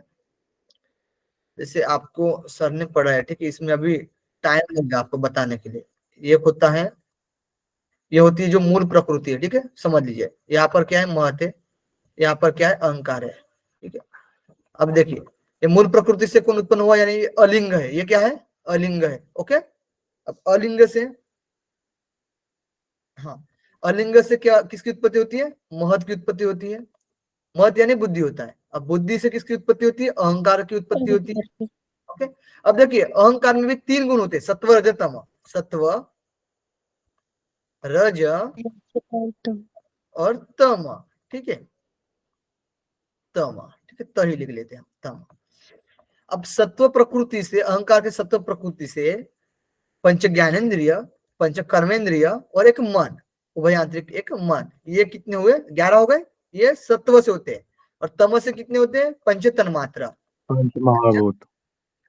जैसे आपको सर ने पढ़ा है, ठीक है, इसमें अभी टाइम लगेगा आपको बताने के लिए। ये होता है, ये होती है जो मूल प्रकृति है, ठीक है, समझ लीजिए। यहाँ पर क्या है, महत है, यहाँ पर क्या है, अहंकार है, ठीक है। अब देखिए, ये मूल प्रकृति से कौन उत्पन्न हुआ, यानी ये अलिंग है, ये क्या है, अलिंग है। ओके, अब अलिंग से, हाँ, अलिंग से क्या, किसकी उत्पत्ति होती है, महत की उत्पत्ति होती है। महत यानी बुद्धि होता है। अब बुद्धि से किसकी उत्पत्ति होती है, अहंकार की उत्पत्ति होती है। ओके, अब देखिए अहंकार में भी 3 गुण होते हैं, सत्व रज तम। सत्व रज और तम, ठीक है, तम, ठीक है, तही लिख लेते हैं तम। अब सत्व प्रकृति से, अहंकार के सत्व प्रकृति से पंच ज्ञानेन्द्रिय, पंच कर्मेंद्रिय और एक मन, उभयांतरिक एक मन, ये कितने हुए, 11 हो गए, ये सत्व से होते हैं। और तम से कितने होते हैं, पंच तन्मात्रा। पंच महाभूत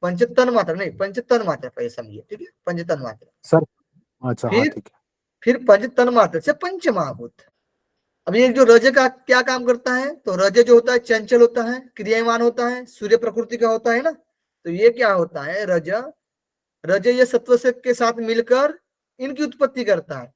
पंच तन्मात्रा नहीं, पंच तन्मात्रा पहले समझिए, ठीक है, पंच तन्मात्रा। सर। अच्छा हाँ ठीक है। फिर पंच तन्मात्रा से पंच महाभूत। अब ये जो रज का क्या काम करता है, तो रज जो होता है चंचल होता है, क्रियामान होता है, सूर्य प्रकृति का होता है ना, तो ये क्या होता है, रज, रज ये सत्व से के साथ मिलकर इनकी उत्पत्ति करता है।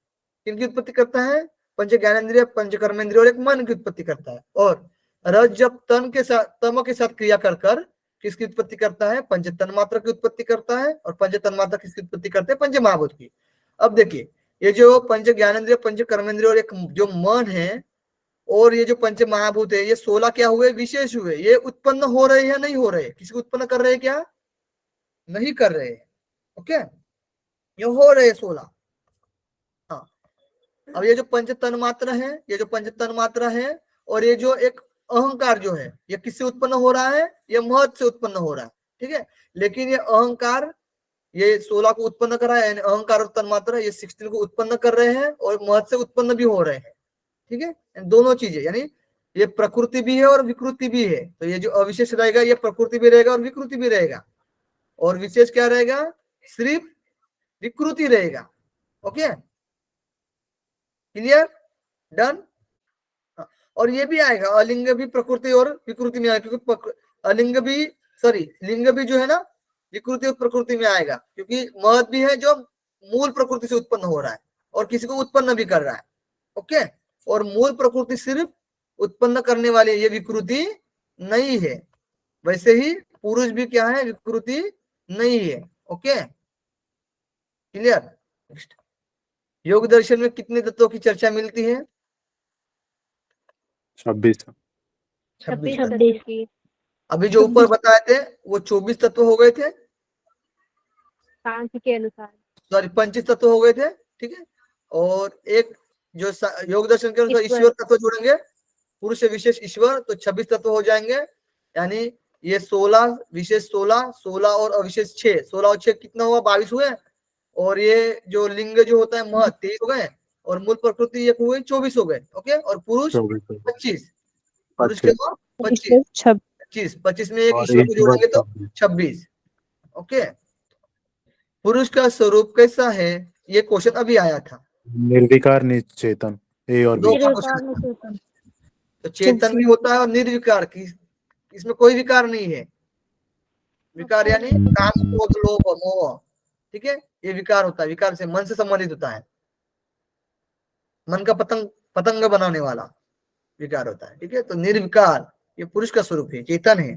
इनकी उत्पत्ति करता है पंच ज्ञानेन्द्रिय, पंच कर्मेंद्रिय और एक मन की उत्पत्ति करता है। और रज जब तन के साथ, तम के साथ क्रिया कर किसकी उत्पत्ति करता है, पंच तन्मात्रा की उत्पत्ति करता है। और पंच तन्मात्रा किसकी उत्पत्ति करते हैं, पंच महाभूत की। अब देखिए, ये जो पंच ज्ञानेन्द्रिय, पंच कर्मेंद्रिय और एक जो मन है और ये जो पंच महाभूत है, ये 16 क्या हुए, विशेष हुए। ये उत्पन्न हो रहे हैं, नहीं हो रहे, किसी को उत्पन्न कर रहे हैं क्या, नहीं कर रहे। ओके, ये हो रहे 16। हाँ, अब ये जो पंच तन्मात्रा है, ये जो पंच तन्मात्रा है और ये जो एक अहंकार जो है, ये किससे उत्पन्न हो रहा है, ये महत से उत्पन्न हो रहा है, ठीक है। लेकिन ये अहंकार ये 16 को उत्पन्न कर रहा है, यानी अहंकार और तन्मात्रा ये 16 को उत्पन्न कर रहे हैं और महत से उत्पन्न भी हो रहे हैं, ठीक है, दोनों चीजें, यानी ये प्रकृति भी है और विकृति भी है। तो ये जो अविशेष रहेगा ये प्रकृति भी रहेगा और विकृति भी रहेगा, और विशेष क्या रहेगा, सिर्फ विकृति रहेगा। Okay, clear, done. और ये भी आएगा, अलिंग भी प्रकृति और विकृति में आएगा, क्योंकि अलिंग भी, सॉरी, लिंग भी जो है ना विकृति और प्रकृति में आएगा, क्योंकि महत भी है जो मूल प्रकृति से उत्पन्न हो रहा है और किसी को उत्पन्न भी कर रहा है। ओके, और मूल प्रकृति सिर्फ उत्पन्न करने वाली, ये विकृति नहीं है। वैसे ही पुरुष भी क्या है, विकृति नहीं है। Okay, clear. योग दर्शन में कितने तत्वों की चर्चा मिलती है, 26। 26 की। अभी जो ऊपर बताए थे वो 24 तत्व हो गए थे, सांख्य के अनुसार। सॉरी 25 तत्व हो गए थे, ठीक है। और एक जो योग दर्शन के अनुसार ईश्वर। ईश्वर तत्व जोड़ेंगे, पुरुष से विशेष ईश्वर, तो 26 तत्व हो जाएंगे। यानी ये 16 विशेष 16, 16 और अविशेष 6, 16 और 6 कितना हुआ, 22 हुए। और ये जो लिंग जो होता है मह 23 हो गए, और मूल प्रकृति एक हुए 24 हो गए। ओके, और पुरुष 25, पुरुष के 25, 25 में एक और ईश्वर को जोड़ेंगे तो 26। ओके, पुरुष का स्वरूप कैसा है, ये क्वेश्चन अभी आया था। निर्विकार निश्चेतन, ए और दो बी। का क्वेश्चन, तो चेतन भी होता है और निर्विकार की, इसमें कोई विकार नहीं है। विकार यानी काम, क्रोध, लोभ, मोह, ठीक है, ये विकार होता है। विकार से मन से संबंधित होता है, मन का पतंग बनाने वाला विकार होता है। ठीक है, तो निर्विकार ये पुरुष का स्वरूप है, चेतन है।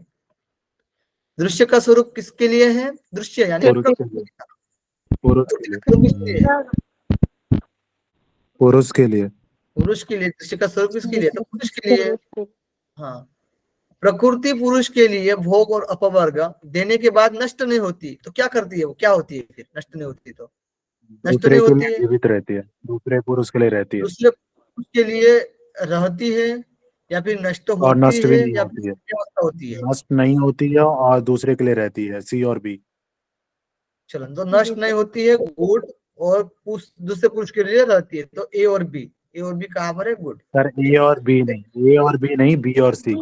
दृश्य का स्वरूप किसके लिए है, दृश्य यानी पुरुष के लिए, पुरुष के लिए दृश्य का स्वरूप किसके लिए, तो पुरुष के लिए। हाँ, प्रकृति पुरुष के लिए भोग और अपवर्ग देने के बाद नष्ट नहीं होती, तो क्या करती है वो, क्या होती है फिर, नष्ट नहीं होती तो नष्ट नहीं होती है, जीवित रहती है, दूसरे पुरुष के लिए रहती है, दूसरे पुरुष के लिए रहती है, या फिर नष्ट और होती नष्ट भी है, नहीं या होती है, व्यवस्था होती है। नष्ट नहीं होती है और दूसरे के लिए रहती है, सी और बी। चलो, तो नष्ट नहीं होती है गुड, और दूसरे पुरुष के लिए रहती है, तो ए और बी, ए और बी कहाँ पर है, गुड। सर ए और बी नहीं, ए और बी नहीं, बी और सी।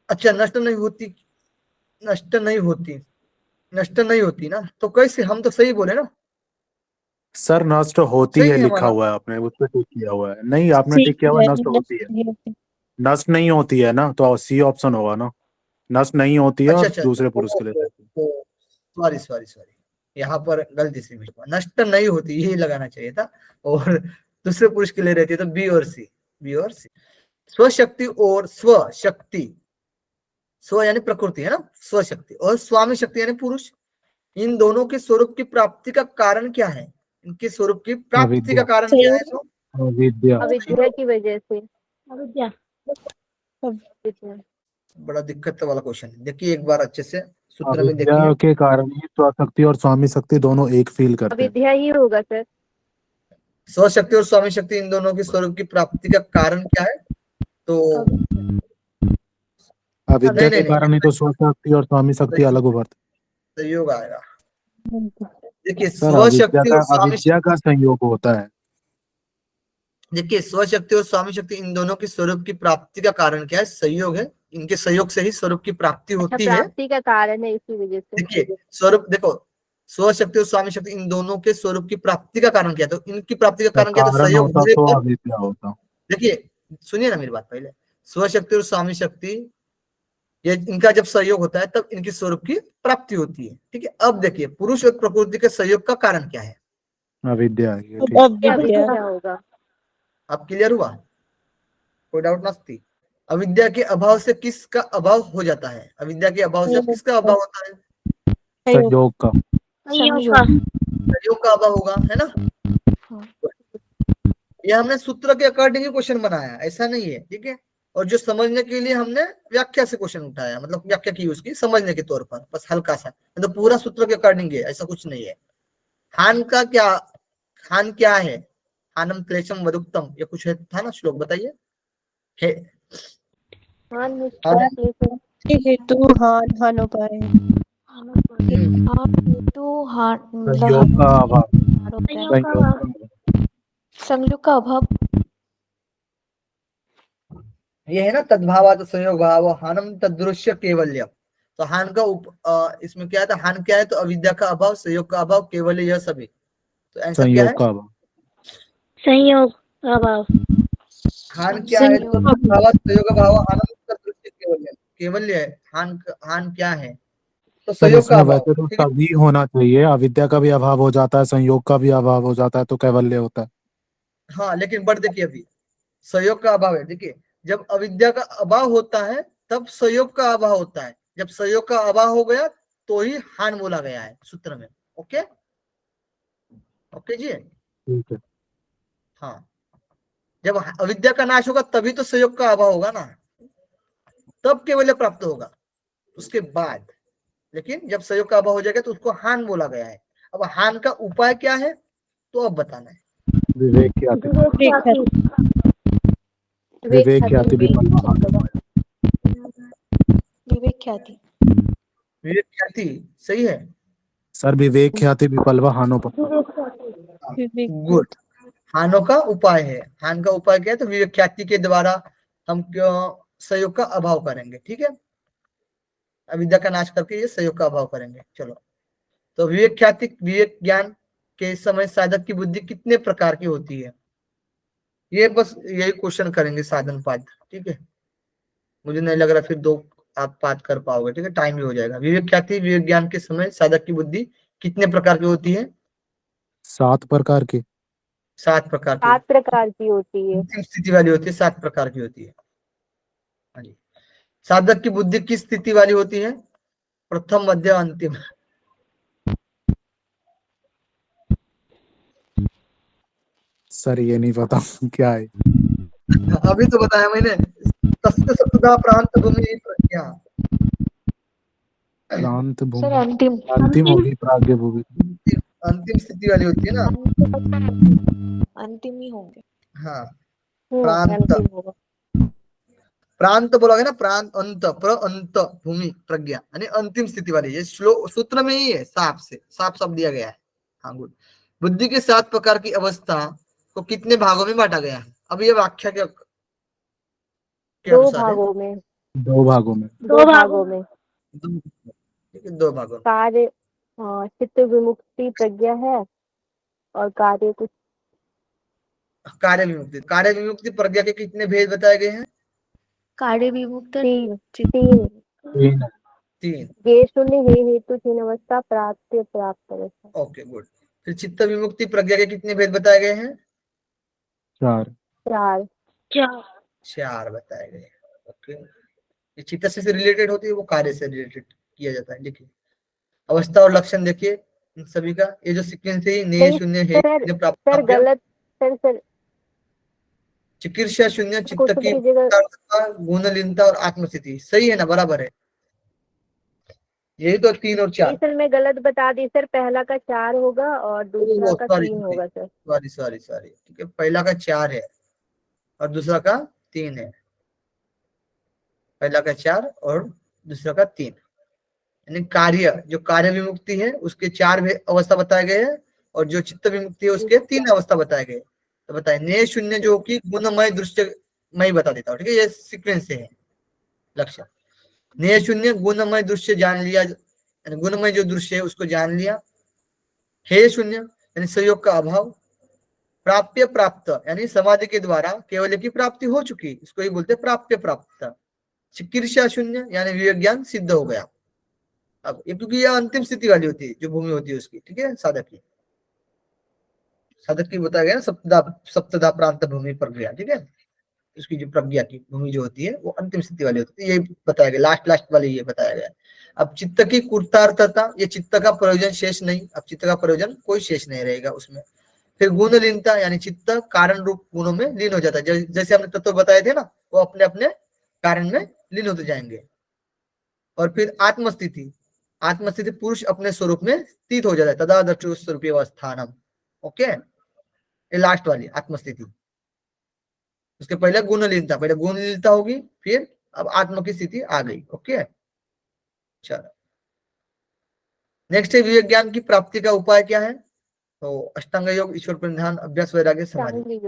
अच्छा, नष्ट नहीं होती, नष्ट नहीं होती, नष्ट नहीं होती ना, तो कैसे, हम तो सही बोले ना। सर नष्ट होती सही है है लिखा हमारा। हुआ है, आपने उस पर टिक किया हुआ है। नहीं, आपने टिक किया हुआ है, नष्ट होती है, नष्ट नहीं होती है ना, तो सी ऑप्शन होगा ना, नष्ट नहीं होती है अच्छा और अच्छा, दूसरे पुरुष के लिए रहती है। सॉरी सॉरी सॉरी, यहाँ पर गलती से मिल, नष्ट नहीं होती यही लगाना चाहिए था, और दूसरे पुरुष के लिए रहती है, तो बी और सी, बी और सी। स्वशक्ति और स्वशक्ति, स्व यानी प्रकृति है ना, स्वशक्ति, और स्वामी शक्ति यानी पुरुष, इन दोनों के स्वरूप की प्राप्ति का कारण क्या है, इनके स्वरूप की प्राप्ति का कारण क्या है, तो अविद्या, अविद्या की वजह से। अविद्या। बड़ा दिक्कत वाला क्वेश्चन है। देखिए एक बार अच्छे से सूत्र में अविद्या देखिए, के कारण ही स्वशक्ति और स्वामी शक्ति दोनों एक फील करते हैं। अविद्या ही होगा सर। स्वशक्ति और स्वामी शक्ति इन दोनों के स्वरूप की प्राप्ति का कारण क्या है, तो अविद्या नहीं, के कारण ही तो स्वशक्ति और स्वामी शक्ति अलग उभरते। संयोग आएगा। देखिए सर स्वशक्ति और स्वामी, अविद्या का संयोग होता है। देखिए स्वशक्ति और स्वामी शक्ति इन दोनों के स्वरूप की प्राप्ति का कारण क्या है, संयोग है। इनके सहयोग से ही स्वरूप की प्राप्ति होती है। प्राप्ति का कारण है, इसी वजह से। देखिए स्वरूप देखो, स्वशक्ति और स्वामी शक्ति इन दोनों के स्वरूप की प्राप्ति का कारण क्या है, तो इनकी प्राप्ति का कारण क्या है, तो कारण सहयोग होता होने तो पर। अविद्या होता। देखिए सुनिए ना मेरी बात, पहले स्वशक्ति और स्वामी शक्ति ये इनका जब सहयोग होता है तब इनकी स्वरूप की प्राप्ति होती है। ठीक है, अब देखिए पुरुष और प्रकृति के सहयोग का कारण क्या है, अविद्या है, ये ठीक। अविद्या होगा। अब क्लियर हुआ, कोई डाउट नस्ती। अविद्या के अभाव से किसका अभाव हो जाता है, अविद्या के अभाव से किसका अभाव होता है, संयोग का। सहयोग का अभाव होगा, है ना। ये हमने सूत्र के अकॉर्डिंग ही क्वेश्चन बनाया, ऐसा नहीं है। ठीक है, और जो समझने के लिए हमने व्याख्या से क्वेश्चन उठाया, मतलब व्याख्या की उसकी समझने के तौर पर, बस हल्का सा, मतलब पूरा सूत्र के अकॉर्डिंग है, ऐसा कुछ नहीं है। हान का क्या, हान क्या है, हानम क्लेशम वदुक्तम, ये कुछ है था ना श्लोक, बताइए। हेतु हान उपाय, तो हान संयोग का अभाव, संयोग का अभाव, ये है ना तद्भावात संयोग भाव हानम तदृश्य केवल्य। तो हान का इसमें क्या था, हान क्या है, तो अविद्या का अभाव, संयोग का अभाव, केवल्य, यह सभी। तो आंसर क्या है, संयोग का अभाव। संयोग अभाव। हान क्या है, तो तद्भावात संयोग भाव हानम तदृश्य केवल्य, केवल्य है। हान क्या है, तो सर संयोग का इसमें अभाव। वैसे तो ठीक है, सभी होना चाहिए, अविद्या का भी अभाव हो जाता है, संयोग का भी अभाव हो जाता है, तो कैवल्य होता है। हाँ लेकिन बट देखिए अभी संयोग का अभाव है। देखिए जब अविद्या का अभाव होता है तब संयोग का अभाव होता है, जब संयोग का अभाव हो गया तो ही हान बोला गया है सूत्र में। ओके ओके जी, ठीक है। हाँ जब अविद्या का नाश होगा तभी तो संयोग का अभाव होगा ना, तब केवल प्राप्त होगा उसके बाद। लेकिन जब संयोग का अभाव हो जाएगा तो उसको हान बोला गया है। अब हान का उपाय क्या है, तो अब बताना है। विवेक की अति, विवेक की अति विपल ख्याति। विवेक ख्याति सही है। सर विवेक ख्याति विपलवा हानोपा। गुड। हानों का उपाय है। हान का उपाय क्या है? तो विवेक ख्याति के द्वारा हम सहयोग का अभाव करेंगे। ठीक है, अविद्या का नाश करके ये सहयोग का अभाव करेंगे। चलो, तो विवेक ख्याति विवेक ज्ञान के समय साधक की बुद्धि कितने प्रकार की होती है? ये बस यही क्वेश्चन करेंगे साधन पाद। ठीक है, मुझे नहीं लग रहा फिर 2 आप पाठ कर पाओगे। ठीक है, टाइम भी हो जाएगा। विवेक ख्याति विवेक ज्ञान के समय साधक की बुद्धि कितने प्रकार की होती है? 7 प्रकार की। 7 प्रकार की। 7 प्रकार की होती है। अंतिम स्थिति वाली होती है, 7 प्रकार की होती है। हाँ जी। साधक की बुद्धि किस स्थिति वाली होती है? प्रथम, मध्य, अंतिम। सर ये नहीं पता क्या है। अभी तो बताया मैंने। तस्य सप्तधा प्रांत भूमि प्रज्ञा। प्रांत सर भूमि अंतिम। अंतिम होगी प्राग्ञ भूमि। अंतिम स्थिति वाली होती है ना। अंतिम ही होंगे। हाँ, प्रांत। अंतिम होगा। प्रांत बोलोगे ना, प्रांत अंत अंत भूमि प्रज्ञा यानी अंतिम स्थिति वाली। ये श्लोक सूत्र में ही है, साफ साफ दिया गया है। हाँ, गुड। बुद्धि के 7 प्रकार की अवस्था को कितने भागों में बांटा गया है? अब ये व्याख्या के 2 अनुसार है। भागों में। 2 भागों में। 2 भागों में। ठीक है, 2 भागों में। कार्य चित्त विमुक्ति प्रज्ञा है और कार्य कुछ कार्य विमुक्ति प्रज्ञा के कितने भेद बताए गए हैं? कार्य विमुक्त 3 3। ये शून्य हे हेतु तीन अवस्था प्राप्त अवस्था। Okay, good. फिर चित्त विमुक्ति प्रज्ञा के कितने भेद बताए गए हैं? 4। 4 बताए गए हैं। ओके, ये चित्त से रिलेटेड होती है, वो कार्य से रिलेटेड किया जाता है। देखिए, अवस्था और लक्षण देखिए इन सभी का। ये जो सीक्वेंस है, नेय शून्य है सर प्राप्त, गलत सर चिकित्सा शून्य, चित्त क्वेश्चन की कीजिएगा। गुणलीनता और आत्मस्थिति। सही है ना, बराबर है। यही तो 3 और 4। नहीं सर, मैं गलत बता दी सर। पहला का 4 होगा और दूसरा का 3 होगा सर। सॉरी। ठीक है, पहला का 4 है और दूसरा का 3 है। पहला का 4 और दूसरा का 3। यानी कार्य, जो कार्य विमुक्ति है उसके 4 अवस्था बताए गए हैं और जो चित्त विमुक्ति है उसके 3 अवस्था बताए गए। तो बताए नेय शून्य जो कि गुणमय दृश्य, मैं ही बता देता हूँ। ठीक है, ये सीक्वेंस से है लक्ष्य। नेय शून्य गुणमय दृश्य जान लिया, गुणमय जो दृश्य है उसको जान लिया। हे शून्य यानी सहयोग का अभाव। प्राप्य प्राप्त यानी समाधि के द्वारा केवल की प्राप्ति हो चुकी, इसको ही बोलते प्राप्य प्राप्त। चिकित्सा शून्य यानी विवेक ज्ञान सिद्ध हो गया। अब ये क्योंकि यह अंतिम स्थिति वाली होती है, जो भूमि होती है उसकी। ठीक है, साधक की बताया गया सप्तधा प्रांत भूमि प्रज्ञा। ठीक है, उसकी जो प्रज्ञा की भूमि जो होती है वो अंतिम स्थिति वाली होती है। ये बताया गया, लास्ट वाली ये बताया गया। अब चित्त की कुर्तार्थता, ये चित्त का प्रयोजन शेष नहीं। अब चित्त का प्रयोजन कोई शेष नहीं रहेगा उसमें। फिर गुण लीनता यानी चित्त कारण रूप गुणों में लीन हो जाता है। जैसे हमने तत्व बताए थे ना, वो अपने अपने कारण में लीन होते जाएंगे। और फिर आत्मस्थिति पुरुष अपने स्वरूप में स्थित हो जाता है, तदा दर्शु स्वरूपीय अवस्थानम। ओके, ये लास्ट वाली आत्मस्थिति। उसके पहले गुणलीनता, पहले गुणलीनता होगी, फिर अब आत्मा की स्थिति आ गई। ओके, चलो नेक्स्ट है विवेक ज्ञान की प्राप्ति का उपाय क्या है? तो अष्टांग योग, ईश्वर प्रणिधान, अभ्यास, वैराग्य, समाधि।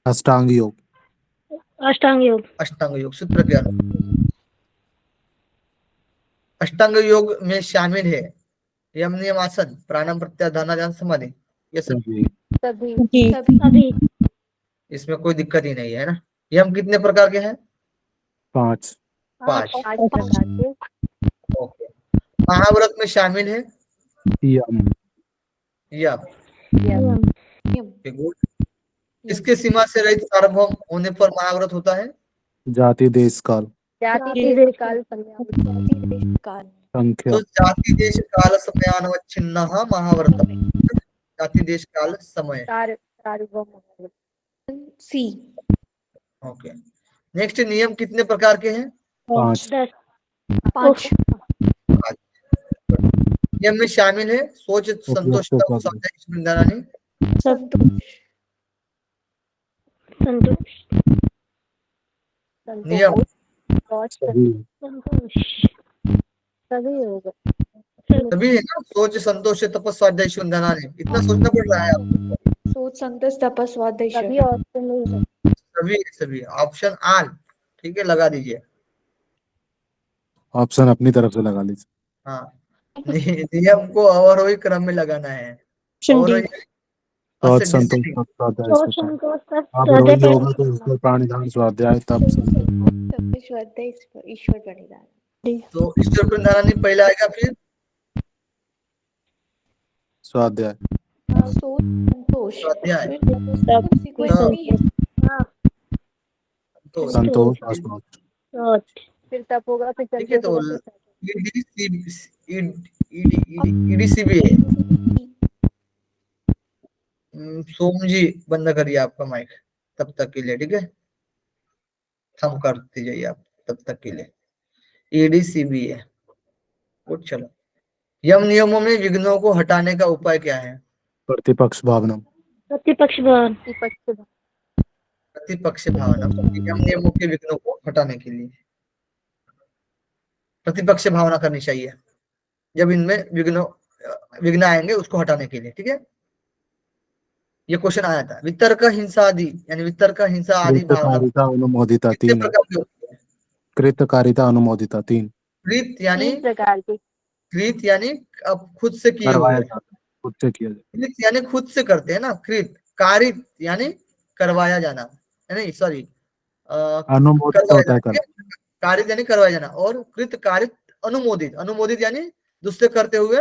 अष्टांग योग। अष्टांग योग सूत्र के अनुसार अष्टांग योग में शामिल है यम नियम आसन, प्राणायाम, प्रत्याहार, धारणा, ध्यान, समाधि। ये सभी इसमें कोई दिक्कत ही नहीं है ना। यम कितने प्रकार के हैं? 5। 5 प्रकार के। ओके, महाव्रत में शामिल है यम। गुड। इसके सीमा से रहित सार्वभौम होने पर महाव्रत होता है। जाति देश काल संख्या। तो जाति देश काल समयानवच्छिन्न महाव्रत। जाति देश काल समय। सी। ओके, नेक्स्ट नियम कितने प्रकार के हैं? 5। 5। नियम में शामिल है सोच, संतोषता, नियम सभी होगा। तभी है ना, सोच संतोष तपस स्वाध्याय ईश्वर ध्यान, इतना सोचना पड़ रहा है आपको। सोच संतोष तपस स्वाध्याय सभी ईश्वर। ऑप्शन में ही है। सभी ऑप्शन आर, ठीक है, लगा दीजिए। ऑप्शन अपनी तरफ से लगा लीजिए। हाँ, नियम को अवरोही क्रम में लगाना है। Option D. अवरोही सोच से संतोष descending। तप स्वाध्याय सोच ईश्वर ध्यान। संतोष तप अब स्वाध्याय रोही होगा तो ईश्वर प्राणिधान स्वाध्याय तप संतोष तपस स्वाध्याय ईश्वर प्रणिधान। तो ईश्वर प्रधानी पहले आएगा, फिर स्वाध्याय। सोच संतोष, स्वाध्याय, फिर सीक्वेंस हाँ। नहीं है। हाँ तो संतोष और सोच। सोच फिर तप होगा, फिर ठीक है, संतोष तो होगा, फिर ईडीसीबी है। सोम जी बंद करिए आपका माइक तब तक के लिए, ठीक है, थम करते जाइए आप तब तक के लिए। ईडीसीबी है। गुड, चलो। यम नियमों में विघ्नों को हटाने का उपाय क्या है? प्रतिपक्ष भावना। प्रतिपक्ष भवन प्रतिपक्ष प्रतिपक्ष भावना। यम नियमों के विघ्नों को हटाने के लिए प्रतिपक्ष भावना करनी चाहिए, जब इनमें विघ्न आएंगे उसको हटाने के लिए, ठीक है। ये क्वेश्चन आया था। वितर्क हिंसा आदि, यानी वितर्क हिंसा आदि भावना कृतकारिता अनुमोदिता कितने 3 है। प्रकार की होती है? कृतकारिता अनुमोदिता 3। कृत यानी 3 प्रकार के। कृत यानी अब खुद से किए करवाया हुए। जाता है, खुद से किया जाता कृत यानी खुद से करते हैं ना, कृत। कारित यानी करवाया जाना, नहीं सॉरी, है। अनुमोदित करवाया होता है जाना, कर। ठीक है? कारित यानी करवाया जाना, और कृत कारित अनुमोदित। अनुमोदित यानी दूसरे करते हुए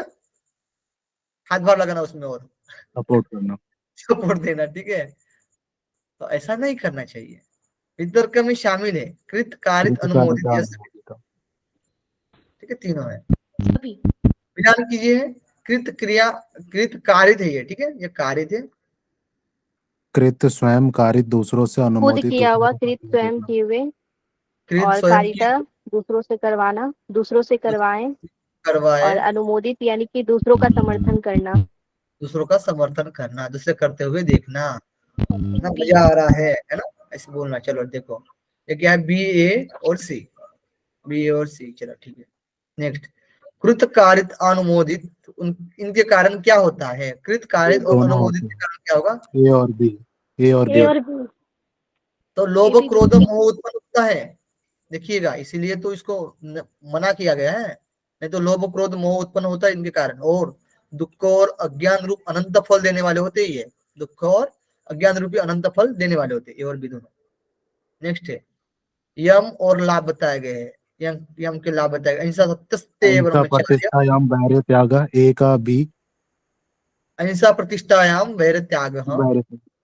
हाथ बार लगाना उसमें और सपोर्ट करना। सपोर्ट देना, ठीक है। तो ऐसा नहीं करना चाहिए। वितर्क में शामिल है कृत कारित अनुमोदित, कृतकारिता यस, अनुमोदिता। ठीक है, तीनों है। सभी विधान कीजिए। कृत क्रिया, कृत कारित है ये, ठीक है, ये कारित है। कृत स्वयं कारित दूसरों से खुद अनुमोदित किया हुआ, दूसरों कृत को स्वयं देखना। किए हुए, कृत और स्वयं की कारिता दूसरों से करवाना, दूसरों से करवाएं, करवाए, और अनुमोदित यानी कि दूसरों का समर्थन करना। दूसरों का समर्थन करना, दूसरे करते हुए देखना ना, मजा आ रहा है ना, ऐसे बोलना। चलो देखो, ये क्या है, बी ए और सी, बी ए और सी, चलो ठीक है। नेक्स्ट, कृत कारित अनुमोदित, इनके कारण क्या होता है? कृत कारित और दोनों अनुमोदित होते के कारण क्या होगा? हैं, ए और बी। ए और ए बी। और बी तो लोभ ये भी क्रोध मोह उत्पन्न होता है, देखिएगा, इसीलिए तो इसको मना किया गया है। नहीं तो लोभ क्रोध मोह उत्पन्न होता है इनके कारण, और दुख और अज्ञान रूप अनंत फल देने वाले होते ही है। दुख और अज्ञान रूपी अनंत फल देने वाले होते हैं, ये और भी दोनों। नेक्स्ट है, यम और लाभ बताए गए हैं। यम के लाभ बताए गए। अहिंसा सत्यस्ते अहिंसा ब्रह्मचर्य, प्रतिष्ठायाम वैर्य त्याग। ए का बी। अहिंसा प्रतिष्ठायाम वैर त्याग, वैर्य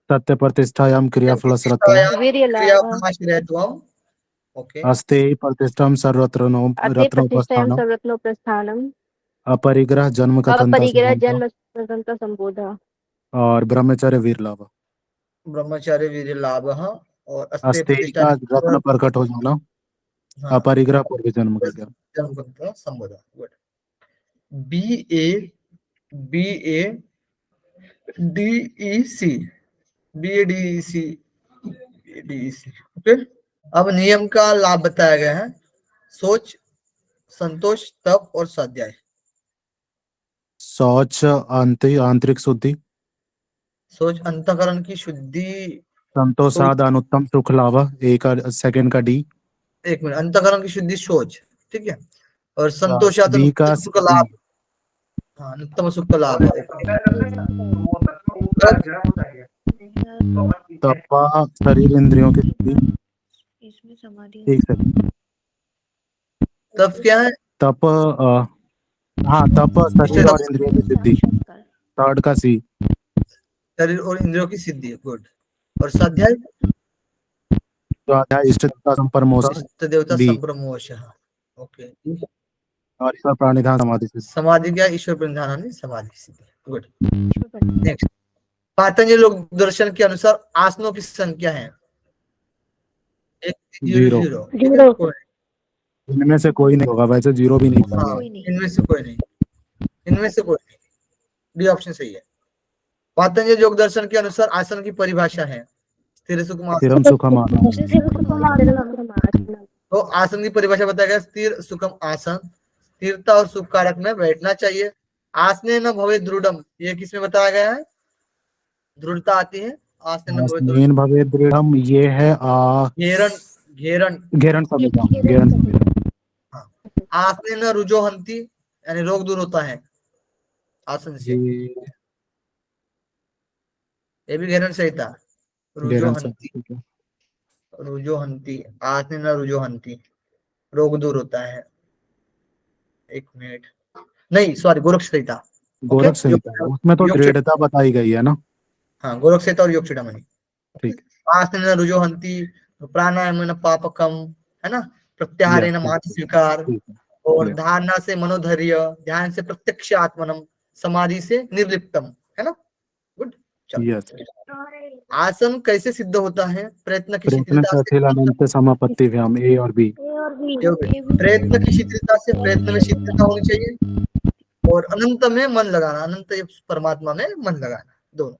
सत्य प्रतिष्ठायाम क्रियाफल श्रत्वम। वीर्य लाभ, क्रियाफलाश्रयत्वम, ओके। अस्ते प्रतिष्ठम सर्वत्र अते प्रतिष्ठायां रत्नोपस्थानम। सर्वरत्नो प्रस्थानम, अपरिग्रह जन्म कथनता अपरिग्रह संबंध। जन्म स्वतंत्र संबोध। और ब्रह्मचर्य वीर लाभ। ब्रह्मचार्य वीर्य लाभ, और अस्ते अस्तेय प्रतिष्ठा, का रत्न प्रकट हो जाना। हाँ, अपरिग्रह पूर्व जन्म का ज्ञान। जन्म का संबोधन। Good. B A, B A D E C, B A D E C, D E C, okay. अब नियम का लाभ बताया गया है। सोच, संतोष, तप और स्वाध्याय। शौच आंतरिक शुद्धि। सोच अंतःकरण की शुद्धि। संतोषाद अनुत्तम सुख लाभ। ए का सेकंड का डी। एक मिनट, अंतःकरण की शुद्धि सोच, ठीक है, और संतोषात बी का अनुत्तम सुख लाभ। हाँ, अनुत्तम सुख का लाभ है। तपा शरीर इंद्रियों की शुद्धि। इसमें समाधि एक सेकंड। तप क्या है? तप हाँ, तप शरीर और इंद्रियों की सिद्धि। थर्ड का सी। शरीर और इंद्रियों की सिद्धि, गुड। और स्वाध्याय, स्वाध्याय इष्ट देवता संपरमोश। इष्ट देवता बी। संप्रमोश, ओके। और ईश्वर प्राणिधान समाधि सिद्धि। समाधि क्या? ईश्वर प्रधान समाधि सिद्धि, गुड। नेक्स्ट, पातंजलि योग दर्शन के अनुसार आसनों की संख्या है 1, 0, 0, जीरो इनमें से कोई नहीं होगा, वैसे जीरो भी नहीं हाँ, होगा। कोई नहीं। इनमें से कोई नहीं, इनमें से कोई नहीं, डी ऑप्शन सही है। पातंजलि योग दर्शन के अनुसार आसन की परिभाषा है स्थिर सुखम आसन। स्थिरम सुखम आसन। तो आसन की परिभाषा बताया गया, स्थिर सुखम आसन, स्थिरता और सुख कारक में बैठना चाहिए। आसने न भवे दृढ़म, ये किसमें बताया गया है? दृढ़ता आती है आसने न भवे दृढ़म। आस्नेन भवे दृढ़म, ये है घेरन, घेरन, घेरन समिधम, घेरन समिधम। हाँ। आसने न रुजोहंती, यानी रोग दूर होता है आसन से, ये भी घेरन सही था। घेरन रुजोहंती, समिधम। रुजोहंती, आसने न रुजोहंती, रोग दूर होता है। एक मिनट, नहीं सॉरी, गोरख सही था। गोरख संहिता है, उसमें तो दृढ़ता बताई गई है ना। हाँ, गोरख सहिता और योग चूड़ामणि। ठीक। आसनेन रुजोहंती, प्राणायामेन पापकम, है ना, प्रत्याहारेण Yes, मानसिक स्वीकार, ठीक है। और Yes. धारणा से मनोधैर्य, ध्यान से प्रत्यक्ष आत्मनम, समाधि से निर्लिप्तम, है ना। गुड। Yes. आसन कैसे सिद्ध होता है? प्रयत्न की प्रयत्न शिथिलता से अनंत समापत्ति व्याम, ए और बी। प्रयत्न की शिथिलता से, प्रयत्न में शिथिलता होनी चाहिए, और अनंत में मन लगाना, अनंत परमात्मा में मन लगाना, दोनों,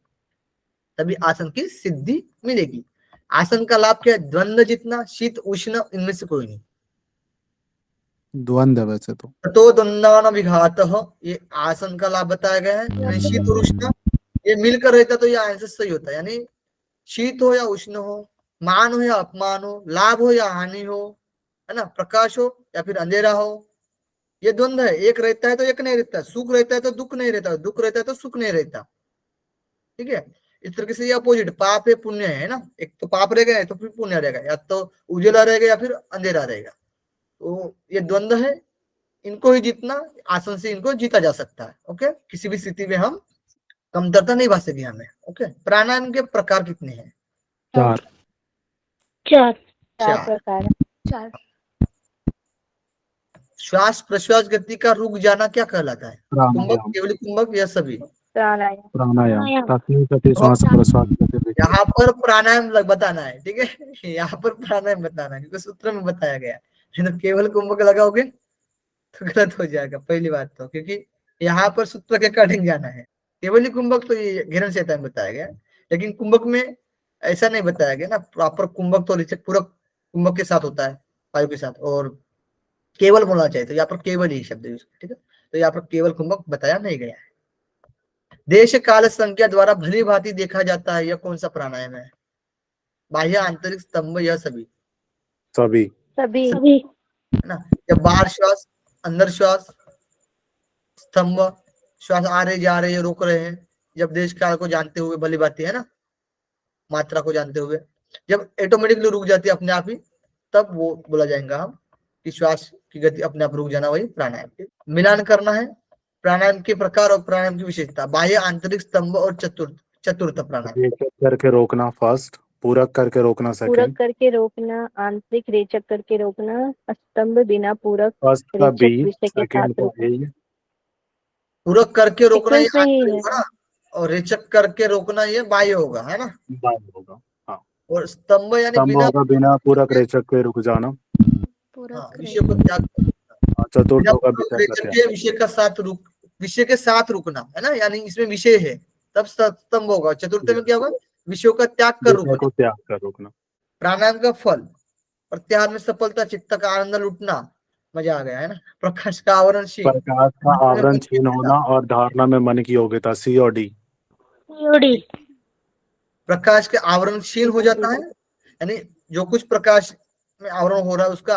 तभी आसन की सिद्धि मिलेगी। आसन का लाभ क्या है? द्वंद्व जितना, शीत उष्ण इनमें से कोई नहीं। द्वंद्व वैसे तो द्वंद्वान विघात, ये आसन का लाभ बताया गया है। यानी शीत और उष्ण ये मिलकर रहता तो ये आंसर सही होता है। यानी शीत हो या उष्ण हो, मान हो या अपमान हो, लाभ हो या हानि हो, है ना, प्रकाश हो या फिर अंधेरा हो, ये द्वंद्व है। एक रहता है तो एक नहीं रहता, सुख रहता है तो दुख नहीं रहता, दुख रहता है तो सुख नहीं रहता। ठीक है, इस तरीके से ये अपोजिट, पाप है पुण्य है ना, एक तो पाप रहेगा तो फिर पुण्य रहेगा, या तो उजला रहेगा या फिर अंधेरा रहेगा। तो ये द्वंद्व है, इनको ही जीतना, आसन से इनको जीता जा सकता है। ओके, किसी भी स्थिति में हम कमतरता नहीं भासेगी हमें। ओके, प्राणायाम के प्रकार कितने हैं? 4। 4 4 प्रकार है। 4। श्वास प्रश्वास गति का रुक जाना क्या कहलाता है? कुंभक, प्राणायाम। केवल कुंभक या सभी? प्राणायाम। प्राणायाम ताकि प्रति श्वास प्रश्वास गतिविधि। यहाँ पर प्राणायाम बताना है, ठीक है, यहाँ पर प्राणायाम बताना है क्योंकि सूत्र में बताया गया है। तो केवल कुंभक लगाओगे तो गलत हो जाएगा पहली बात तो, क्योंकि यहाँ पर सूत्र के अकॉर्डिंग जाना है। केवल ही कुंभक तो ये घेरन संहिता में बताया गया, लेकिन कुंभक में ऐसा नहीं बताया गया ना। प्रॉपर कुंभक तो ऋचक पूरक कुंभक के साथ होता है, वायु के साथ, और केवल बोलना चाहिए, तो यहाँ पर केवल ही शब्द यूज, ठीक है, तो यहाँ पर केवल कुंभक बताया नहीं गया है। देश काल संख्या द्वारा भली भांति देखा जाता है, यह कौन सा प्राणायाम है? बाह्य, आंतरिक, स्तंभ या सभी? सभी। सभी। है ना, जब बाहर श्वास, अंदर श्वास, स्तंभ, श्वास आ रहे जा रहे रोक रहे हैं, जब देश काल को जानते हुए भली भांति, है ना, मात्रा को जानते हुए, जब ऑटोमेटिकली रुक जाती है अपने आप ही, तब वो बोला जाएगा हम कि श्वास की गति अपने आप रुक जाना, वही प्राणायाम। मिलान करना है प्राणायाम के प्रकार और प्राणायाम की विशेषता। बाह्य, आंतरिक, स्तंभ और चतुर्थ प्राणायाम। रेचक करके रोकना फर्स्ट, पूरक करके रोकना पूरक सेकंड, करके रोकना, आंतरिक रेचक करके रोकना, स्तंभ बिना पूरक फर्स्ट का रेचक बी, विषय के सेकंड साथ का रोकना। ए। पूरक करके रोकना ये सीक्वेंस में ही आंतरिक है। होगा ना, और रेचक करके रोकना ये बाह्य होगा, है ना। बाय होगा। हाँ, और स्तंभ यानी स्तंभ बिना, होगा बिना पूरक रेचक के रुक जाना। हाँ, विषय को त्याग, चतुर्थ बिना होगा पूरक विषय का रेचक त्याग। के विषय के साथ रुकना, है ना, यानी इसमें विषय है तब स्तंभ होगा। चतुर्थ में क्या होगा? विषयों का त्याग कर विषय रुकना। को त्याग कर रोकना। प्राणायाम का फल, प्रत्याहार में सफलता, चित्त का आनंद लुटना, मजा आ गया, है ना, प्रकाश का आवरणशील, प्रकाश का आवरण छीन होना और धारणा में मन की योग्यता, सी और डी। COD प्रकाश के आवरणशील हो जाता है, यानी जो कुछ प्रकाश में आवरण हो रहा है उसका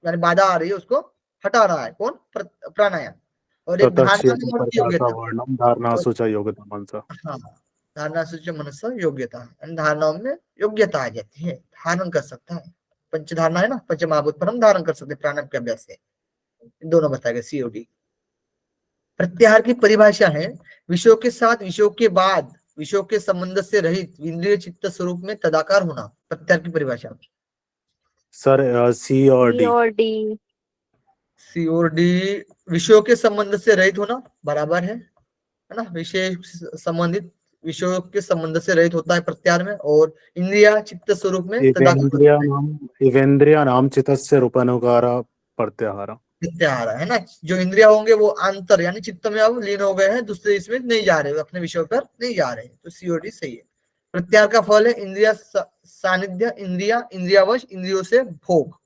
यानी बाधा आ रही है उसको हटा रहा है कौन? प्राणायाम। और एक धारणा में मन की प्रकाशा योग्यता, वर्णम धारणा सूचा योग्यता मनसा। हाँ, धारणा से मनसा योग्यता, यानी धारणाओं में योग्यता आ जाती है, धारण कर सकता है। पंच धारणा है ना, पंच महाभूत पर हम धारण कर सकते हैं प्राणायाम के अभ्यास से। दोनों बताएगा COD। प्रत्याहार की परिभाषा है विषयों के साथ, विषयों के बाद, विषयों के संबंध से रहित इंद्रिय चित्त स्वरूप में तदाकार होना, प्रत्याहार की परिभाषा। सर सी और सी डी। और डी। COD विषयों के संबंध से रहित होना बराबर है ना, विषय संबंधित, विषयों के संबंध से रहित होता है प्रत्याहार में, और इंद्रिया चित्त स्वरूप में तदाकार, इवेंद्रिया नाम चितस्य रूपानुकारा प्रत्याहार। प्रत्याहार, है ना, जो इंद्रिया होंगे वो अंतर यानी चित्त में अब लीन हो गए हैं, दूसरे इसमें नहीं जा रहे, अपने विषयों पर नहीं जा रहे, तो COD सही है। प्रत्याहार का फल है इंद्रिया सानिध्य, इंद्रियावश, इंद्रियों से भोग,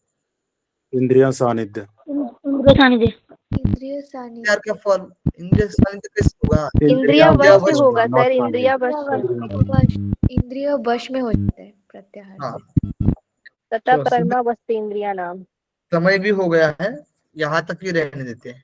इंद्रिया सानिध्य। सानिध्य। इंद्रिय सानिध्य। प्रत्याहार का फल इंद्रिय सानिध्य कैसे होगा? इंद्रिया इंद्रिया वश से वश होगा not सर, सानिध्य। इंद्रिया वश से। वश, इंद्रिय वश में हो जाता है प्रत्याहार। हाँ, तथा तो परमा वस्तु इंद्रिया नाम। समय भी हो गया है, यहाँ तक ही रहने देते हैं।